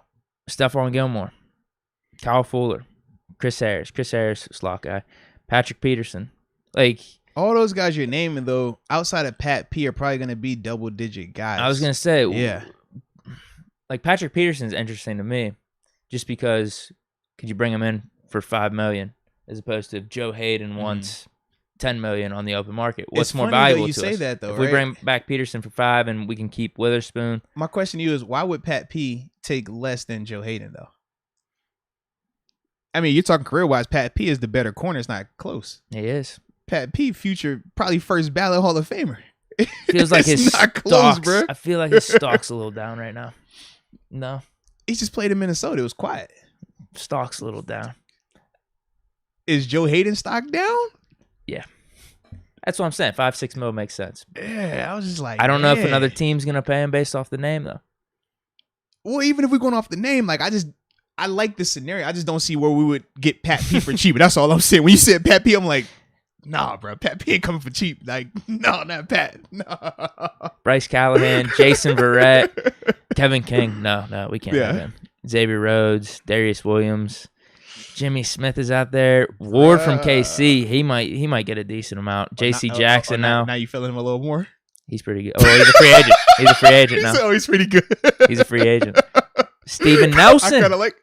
Stephon Gilmore, Kyle Fuller, Chris Harris, slot guy, Patrick Peterson. Like, all those guys you're naming, though, outside of Pat P, are probably going to be double-digit guys. I was going to say, yeah. Like, Patrick Peterson's interesting to me just because could you bring him in for $5 million as opposed to if Joe Haden wants $10 million on the open market? What's more valuable to us? Say that, though, if we bring back Peterson for $5 and we can keep Witherspoon. My question to you is, why would Pat P take less than Joe Haden, though? I mean, you're talking career-wise, Pat P is the better corner. It's not close. He is. Pat P, future, probably first ballot Hall of Famer. Feels like his not stocks, close, bro. I feel like his stock's a little down right now. No. He just played in Minnesota. It was quiet. Stock's a little down. Is Joe Haden stock down? Yeah. That's what I'm saying. 5-6 mil makes sense. Yeah, I was just like, I don't know if another team's going to pay him based off the name, though. Well, even if we're going off the name, like, I like this scenario. I just don't see where we would get Pat P for cheap. That's all I'm saying. When you said Pat P, I'm like, nah, bro. Pat P ain't coming for cheap. Like, no, not Pat. No. Bryce Callahan, Jason Verrett, Kevin King. No, we can't have him. Xavier Rhodes, Darius Williams, Jimmy Smith is out there. Ward from KC, he might get a decent amount. J.C. Jackson now. Now you feeling him a little more? He's pretty good. Oh, he's a free agent. He's a free agent now. He's pretty good. He's a free agent. Steven Nelson. I kind of like.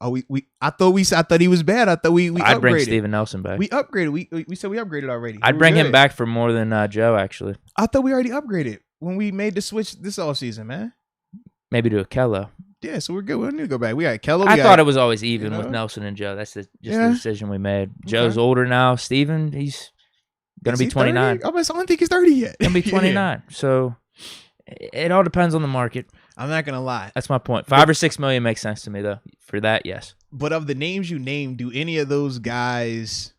Oh, I thought he was bad. I thought we I'd upgraded. bring Steven Nelson back. We upgraded. We said we upgraded already. I'd bring him back for more than Joe, actually. I thought we already upgraded when we made the switch this offseason, man. Maybe to Ahkello. Yeah, so we're good. We don't need to go back. We got Ahkello. I thought it was always even with Nelson and Joe. That's just the decision we made. Joe's older now. Steven, he's going to be 29. I don't think he's 30 yet. Going to be 29. So it all depends on the market. I'm not going to lie. That's my point. 5 or 6 million makes sense to me, though. For that, yes. But of the names you named, do any of those guys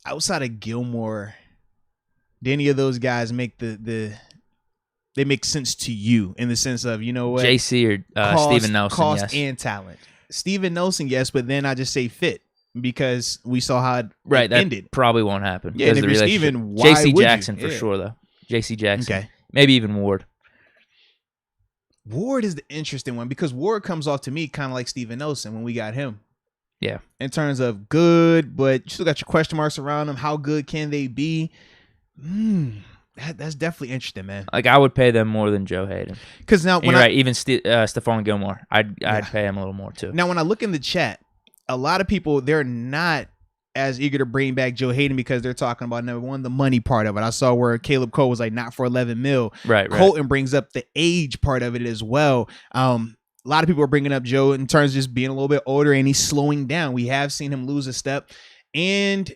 outside of Gilmore, do any of those guys make they make sense to you in the sense of, you know what? JC or Steven Nelson, cost yes. and talent. Steven Nelson, yes, but then I just say fit because we saw how it that ended. Probably won't happen. Yeah, and if you're Steven, why JC would Jackson you? for sure, though. JC Jackson. Okay. Maybe even Ward. Ward is the interesting one because Ward comes off to me kind of like Steven Nelson when we got him. Yeah. In terms of good, but you still got your question marks around them. How good can they be? That's definitely interesting, man. Like, I would pay them more than Joe Haden. Because now, when you're right, even Stephon Gilmore, I'd pay him a little more too. Now, when I look in the chat, a lot of people, they're not as eager to bring back Joe Haden because they're talking about, number one, the money part of it. I saw where Caleb Cole was like, not for 11 mil. Right. Colton brings up the age part of it as well. A lot of people are bringing up Joe in terms of just being a little bit older and he's slowing down. We have seen him lose a step. And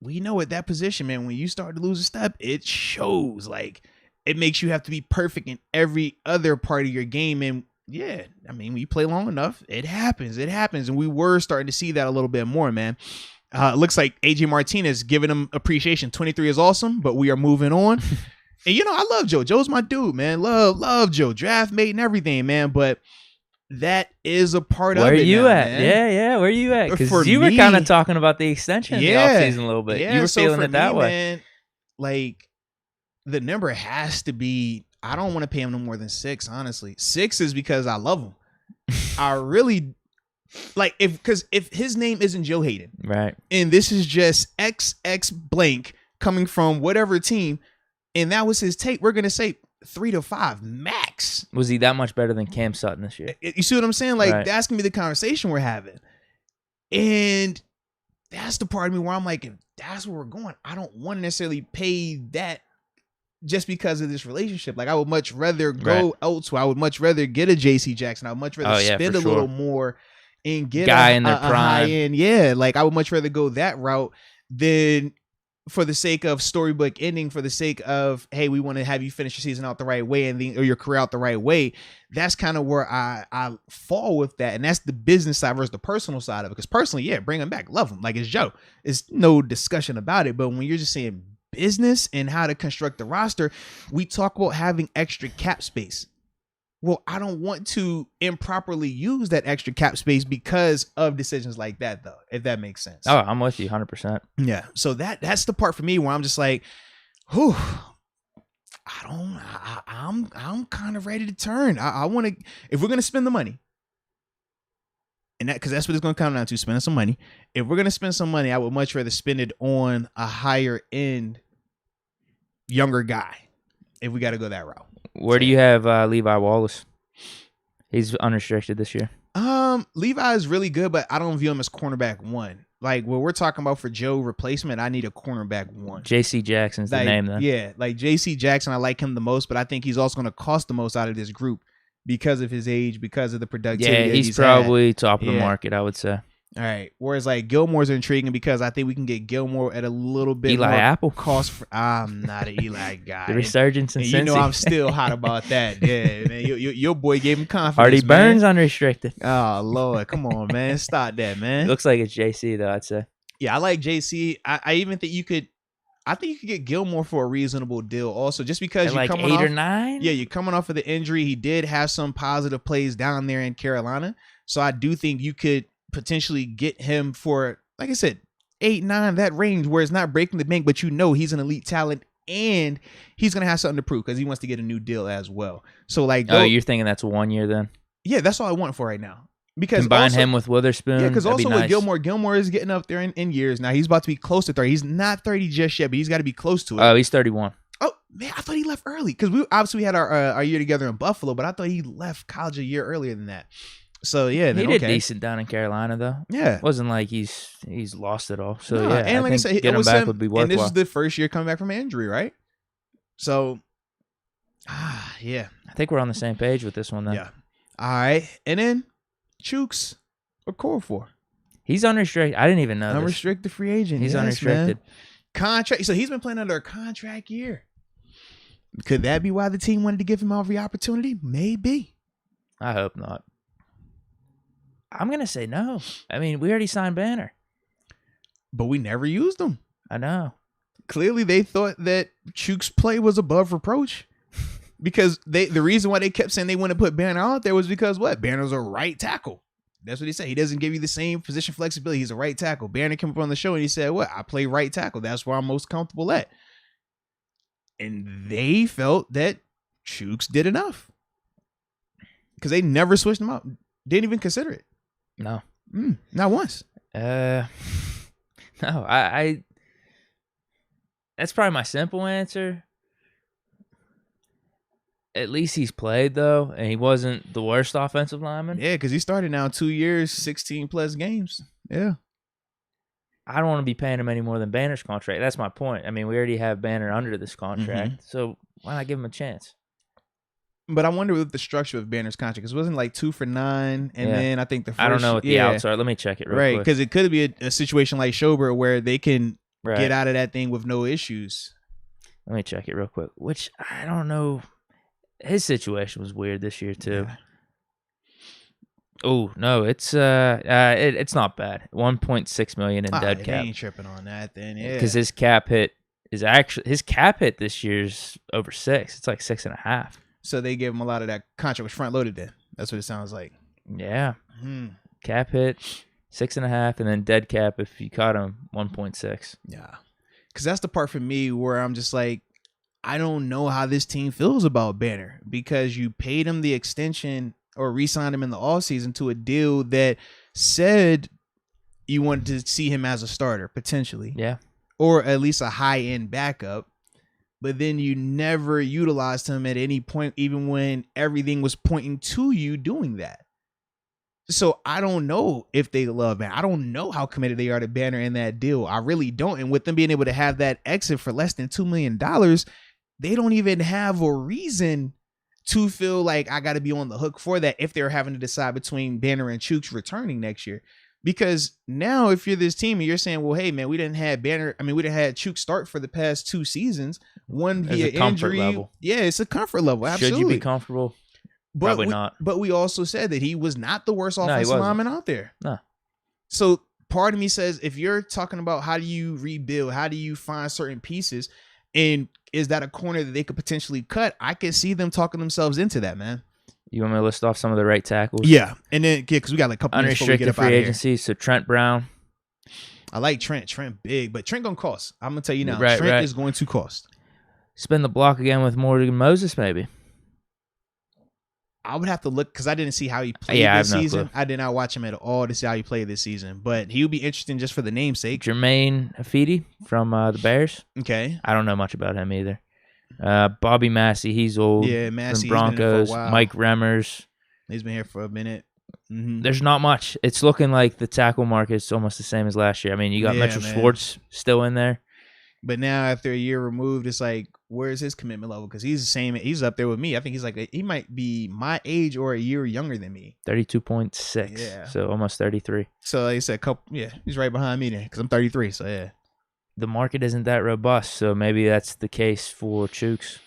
we know at that position, man, when you start to lose a step, it shows. Like, it makes you have to be perfect in every other part of your game. And yeah, I mean, when you play long enough, it happens. It happens. And we were starting to see that a little bit more, man. It looks like AJ Martinez giving him appreciation. 23 is awesome, but we are moving on. And, you know, I love Joe. Joe's my dude, man. Love Joe. Draft mate and everything, man. But that is a part of it. Where are you at? Man. Yeah. Where are you at? Because you were kind of talking about the extension in the offseason a little bit. You were feeling it that way. Man, like, the number has to be, I don't want to pay him no more than 6, honestly. 6 is because I love him. I really like because if his name isn't Joe Haden, right, and this is just XX blank coming from whatever team, and that was his take, we're gonna say 3 to 5 max. Was he that much better than Cam Sutton this year? You see what I'm saying? Like, right. That's gonna be the conversation we're having, and that's the part of me where I'm like, if that's where we're going, I don't want to necessarily pay that just because of this relationship. Like, I would much rather go elsewhere. I would much rather get a JC Jackson. I would much rather spend a little more and get guy a, in their prime. High end. Yeah, like I would much rather go that route than for the sake of storybook ending, for the sake of, hey, we want to have you finish your season out the right way or your career out the right way. That's kind of where I fall with that. And that's the business side versus the personal side of it. Because personally, yeah, bring him back. Love him. Like, it's Joe. It's no discussion about it. But when you're just saying business and how to construct the roster, we talk about having extra cap space. Well, I don't want to improperly use that extra cap space because of decisions like that, though, if that makes sense. Oh, I'm with you 100%. Yeah. So that's the part for me where I'm just like, whew, I'm kind of ready to turn. I want to, if we're going to spend the money, and that, because that's what it's going to come down to, spending some money. If we're going to spend some money, I would much rather spend it on a higher end, younger guy, if we got to go that route. Where do you have Levi Wallace? He's unrestricted this year. Levi is really good, but I don't view him as cornerback 1. Like, what we're talking about for Joe replacement, I need a cornerback 1. J.C. Jackson's the name, then. Yeah, like J.C. Jackson, I like him the most, but I think he's also going to cost the most out of this group because of his age, because of the productivity. Yeah, he's probably top of the market, I would say. All right. Whereas like Gilmore's intriguing because I think we can get Gilmore at a little bit Eli more Apple cost. I'm not an Eli guy. The resurgence in and Cincy. You know I'm still hot about that. Yeah, man. Your boy gave him confidence. Hardy Burns man. Unrestricted. Oh Lord, come on, man. Stop that, man. Looks like it's JC though, I'd say. Yeah, I like JC. I even think you could. I think you could get Gilmore for a reasonable deal also, just because you're like coming 8 off, or 9. Yeah, you're coming off of the injury. He did have some positive plays down there in Carolina. So I do think you could potentially get him for, like I said, 8, 9, that range where it's not breaking the bank, but you know he's an elite talent and he's going to have something to prove because he wants to get a new deal as well. So like, you're thinking that's 1 year then? Yeah, that's all I want for right now. Because combine also, him with Witherspoon. Yeah, because also nice. with Gilmore is getting up there in years now. He's about to be close to 30. He's not 30 just yet, but he's got to be close to it. Oh, he's 31. Oh man, I thought he left early because we obviously had our year together in Buffalo, but I thought he left college a year earlier than that. So yeah, he did decent down in Carolina though. Yeah, it wasn't like he's lost it all. So yeah, and like I said, getting him back would be worthwhile. And this is the first year coming back from injury, right? So, yeah, I think we're on the same page with this one then. Yeah. All right, and then Chuks Okorafor. He's unrestricted. I didn't even know unrestricted free agent. He's unrestricted. Man. Contract. So he's been playing under a contract year. Could that be why the team wanted to give him every opportunity? Maybe. I hope not. I'm going to say no. I mean, we already signed Banner. But we never used him. I know. Clearly, they thought that Chuk's play was above reproach. Because the reason why they kept saying they want to put Banner out there was because what? Banner's a right tackle. That's what he said. He doesn't give you the same position flexibility. He's a right tackle. Banner came up on the show and he said, what? I play right tackle. That's where I'm most comfortable at. And they felt that Chuks did enough. Because they never switched him out. Didn't even consider it. No. Not once. No, I that's probably my simple answer. At least he's played, though, and he wasn't the worst offensive lineman. Yeah, because he started now 2 years, 16-plus games. Yeah. I don't want to be paying him any more than Banner's contract. That's my point. I mean, we already have Banner under this contract, so why not give him a chance? But I wonder what the structure of Banner's contract, because it wasn't like 2 for 9, and then I think the first... I don't know what the outs are. Let me check it real quick. Right, because it could be a situation like Schobert where they can get out of that thing with no issues. Let me check it real quick, which I don't know... His situation was weird this year too. Yeah. Oh no, it's not bad. $1.6 million in dead cap. They ain't tripping on that then, yeah. Because his cap hit this year's over 6. It's like 6.5. So they gave him a lot of that contract was front loaded then. That's what it sounds like. Yeah. Cap hit 6.5, and then dead cap if you caught him 1.6. Yeah. Because that's the part for me where I'm just like, I don't know how this team feels about Banner because you paid him the extension or re-signed him in the offseason to a deal that said you wanted to see him as a starter, potentially. Yeah. Or at least a high-end backup. But then you never utilized him at any point, even when everything was pointing to you doing that. So I don't know if they love Banner. I don't know how committed they are to Banner in that deal. I really don't. And with them being able to have that exit for less than $2 million, they don't even have a reason to feel like I got to be on the hook for that if they're having to decide between Banner and Chuks returning next year. Because now if you're this team and you're saying, well, hey, man, we didn't have Chuks start for the past 2 seasons. One via injury. Level. Yeah, it's a comfort level. Absolutely. Should you be comfortable? Probably not. But we also said that he was not the worst offensive lineman out there. No. So part of me says, if you're talking about how do you rebuild, how do you find certain pieces, and is that a corner that they could potentially cut? I can see them talking themselves into that, man. You want me to list off some of the right tackles? Yeah. And then, because we got like a couple minutes before we get up out of here. Unrestricted free agency, so Trent Brown. I like Trent. Trent big, but Trent going to cost. I'm going to tell you now. Trent is going to cost. Spin the block again with Morgan Moses, maybe. I would have to look because I didn't see how he played this season. I did not watch him at all to see how he played this season, but he would be interesting just for the namesake. Jermaine Afidi from the Bears. Okay. I don't know much about him either. Bobby Massey, he's old. Yeah, Massey. From Broncos. Mike Remmers. He's been here for a minute. Mm-hmm. There's not much. It's looking like the tackle market's almost the same as last year. I mean, you got Mitchell Schwartz still in there. But now after a year removed, it's like, where's his commitment level? Because he's the same. He's up there with me. I think he might be my age or a year younger than me. 32.6. Yeah. So almost 33. So like I said, he's right behind me then because I'm 33. So yeah. The market isn't that robust, so maybe that's the case for Chuks.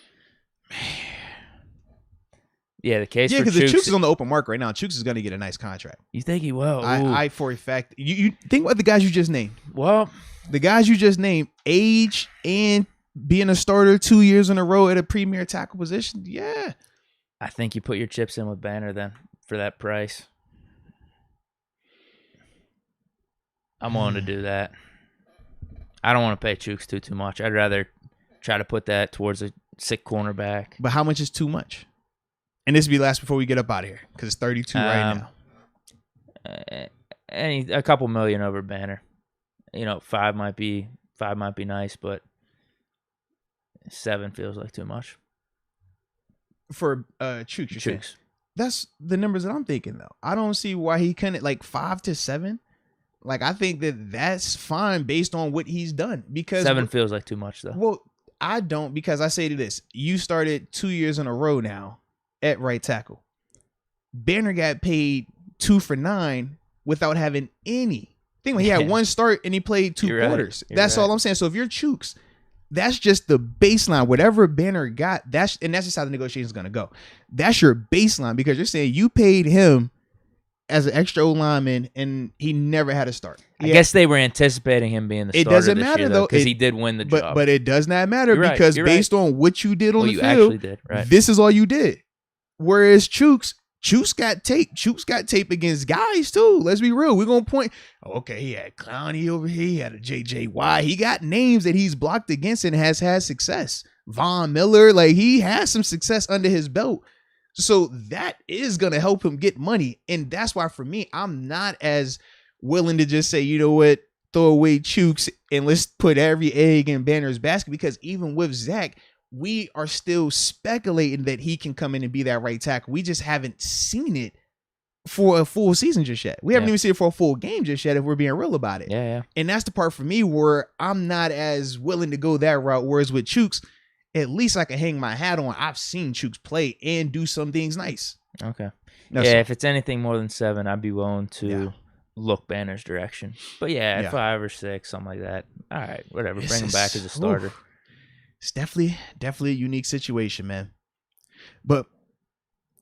Yeah, the case for Chuks. Yeah, because if Chuks is on the open market right now, Chuks is going to get a nice contract. You think he will? I for a fact. You think about the guys you just named. Well, the guys you just named, age and being a starter 2 years in a row at a premier tackle position. Yeah. I think you put your chips in with Banner then for that price. I'm willing to do that. I don't want to pay Chuks too much. I'd rather try to put that towards a sick cornerback. But how much is too much? And this will be last before we get up out of here because it's 32 right now. A couple million over Banner. You know, 5 might be nice, but 7 feels like too much. For Chuks. That's the numbers that I'm thinking, though. I don't see why he couldn't, like 5 to 7. Like, I think that's fine based on what he's done. Because 7 feels like too much, though. Well, I don't, because I say to this. You started 2 years in a row now at right tackle. Banner got paid 2 for 9 without having any. Think he had one start and he played 2 quarters. That's all I'm saying. So if you're Chuks, that's just the baseline. Whatever Banner got, and that's just how the negotiation is going to go. That's your baseline because you're saying you paid him as an extra O-lineman and he never had a start. I guess they were anticipating him being the starter. It doesn't matter though because he did win the job. But it does not matter because based on what you did on the field, actually did, right. This is all you did. Whereas Chuks got tape. Chuks got tape against guys too. Let's be real. We're gonna point. Okay, he had Clowney over here. He had a JJY. He got names that he's blocked against and has had success. Von Miller, like he has some success under his belt. So that is gonna help him get money, and that's why for me, I'm not as willing to just say, you know what, throw away Chuks and let's put every egg in Banner's basket because even with Zach, we are still speculating that he can come in and be that right tackle. We just haven't seen it for a full season just yet. We haven't even seen it for a full game just yet if we're being real about it. Yeah. And that's the part for me where I'm not as willing to go that route. Whereas with Chuks, at least I can hang my hat on. I've seen Chuks play and do some things nice. Okay. If it's anything more than 7, I'd be willing to look Banner's direction. But at 5 or 6, something like that. All right, whatever. Bring him back as a starter. It's definitely a unique situation, man. But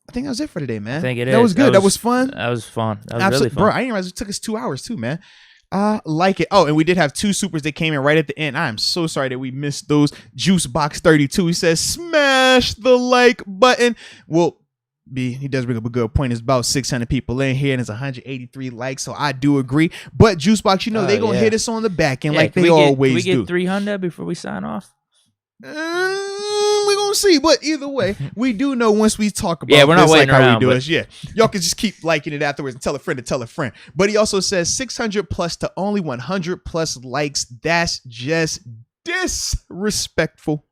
I think that was it for today, man. I think it is. That was good. That was fun. That was fun. That was really fun. Bro, I didn't realize it took us 2 hours too, man. Like it. Oh, and we did have 2 supers that came in right at the end. I am so sorry that we missed those. Juice Box 32. He says, smash the like button. Well, he does bring up a good point. It's about 600 people in here and it's 183 likes, so I do agree. But Juicebox, they're going to hit us on the back end like they always do. Can we get 300 before we sign off? We're gonna see, but either way, we do know once we talk about we're not this, waiting like how around, we do but- it. Yeah, y'all can just keep liking it afterwards and tell a friend to tell a friend. But he also says 600 plus to only 100 plus likes. That's just disrespectful.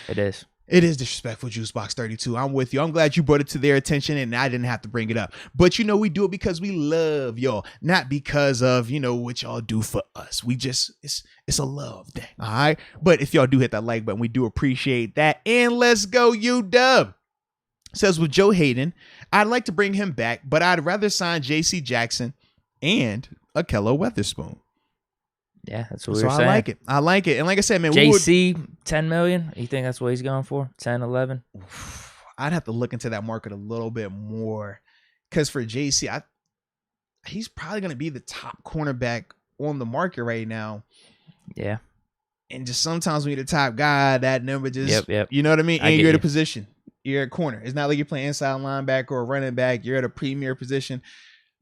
It is. It is disrespectful, Juicebox 32. I'm with you. I'm glad you brought it to their attention and I didn't have to bring it up. But we do it because we love y'all, not because of, what y'all do for us. We just, it's a love thing. All right. But if y'all do hit that like button, we do appreciate that. And let's go, UW. Says with Joe Haden, I'd like to bring him back, but I'd rather sign J.C. Jackson and Akello Weatherspoon. Yeah, that's what we So were saying. I like it. And like I said, man, JC, 10 million. You think that's what he's going for? 10, 11? I'd have to look into that market a little bit more. Because for JC, he's probably going to be the top cornerback on the market right now. Yeah. And just sometimes when you're the top guy, that number just, Yep. you know what I mean? And get you're at a you. position. You're at corner. It's not like you're playing inside linebacker or running back. You're at a premier position.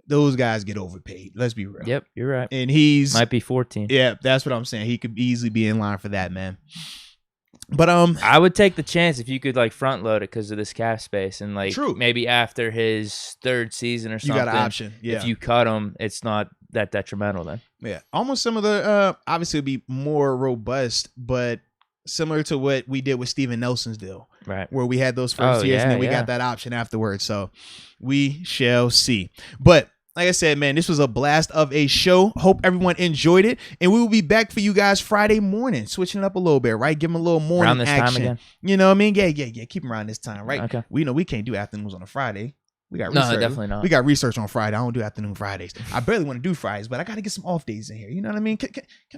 Those guys get overpaid. Let's be real. Yep, you're right. And he's Might be 14. Yeah, that's what I'm saying. He could easily be in line for that, man. But I would take the chance if you could like front load it because of this cap space and like True. maybe after his third season or you something. got an option. Yeah. If you cut him, it's not that detrimental then. Yeah. Almost some of the obviously it'd be more robust, but similar to what we did with Steven Nelson's deal. Right. Where we had those first years yeah, and then we got that option afterwards. So we shall see. But like I said, man, this was a blast of a show. Hope everyone enjoyed it. And we will be back for you guys Friday morning, switching it up a little bit, right? Give them a little morning Around this action. time again? You know what I mean? Yeah. Keep them around this time, right? Okay. We know we can't do afternoons on a Friday. We got No, research. definitely not. We got research on Friday. I don't do afternoon Fridays. I barely want to do Fridays, but I got to get some off days in here. You know what I mean? Can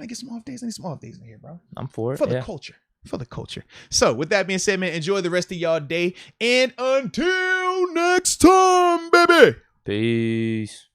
I get some off days? I need some off days in here, bro. I'm for it. For the culture. For the culture. So with that being said, man, enjoy the rest of y'all day. And until next time, baby. Peace.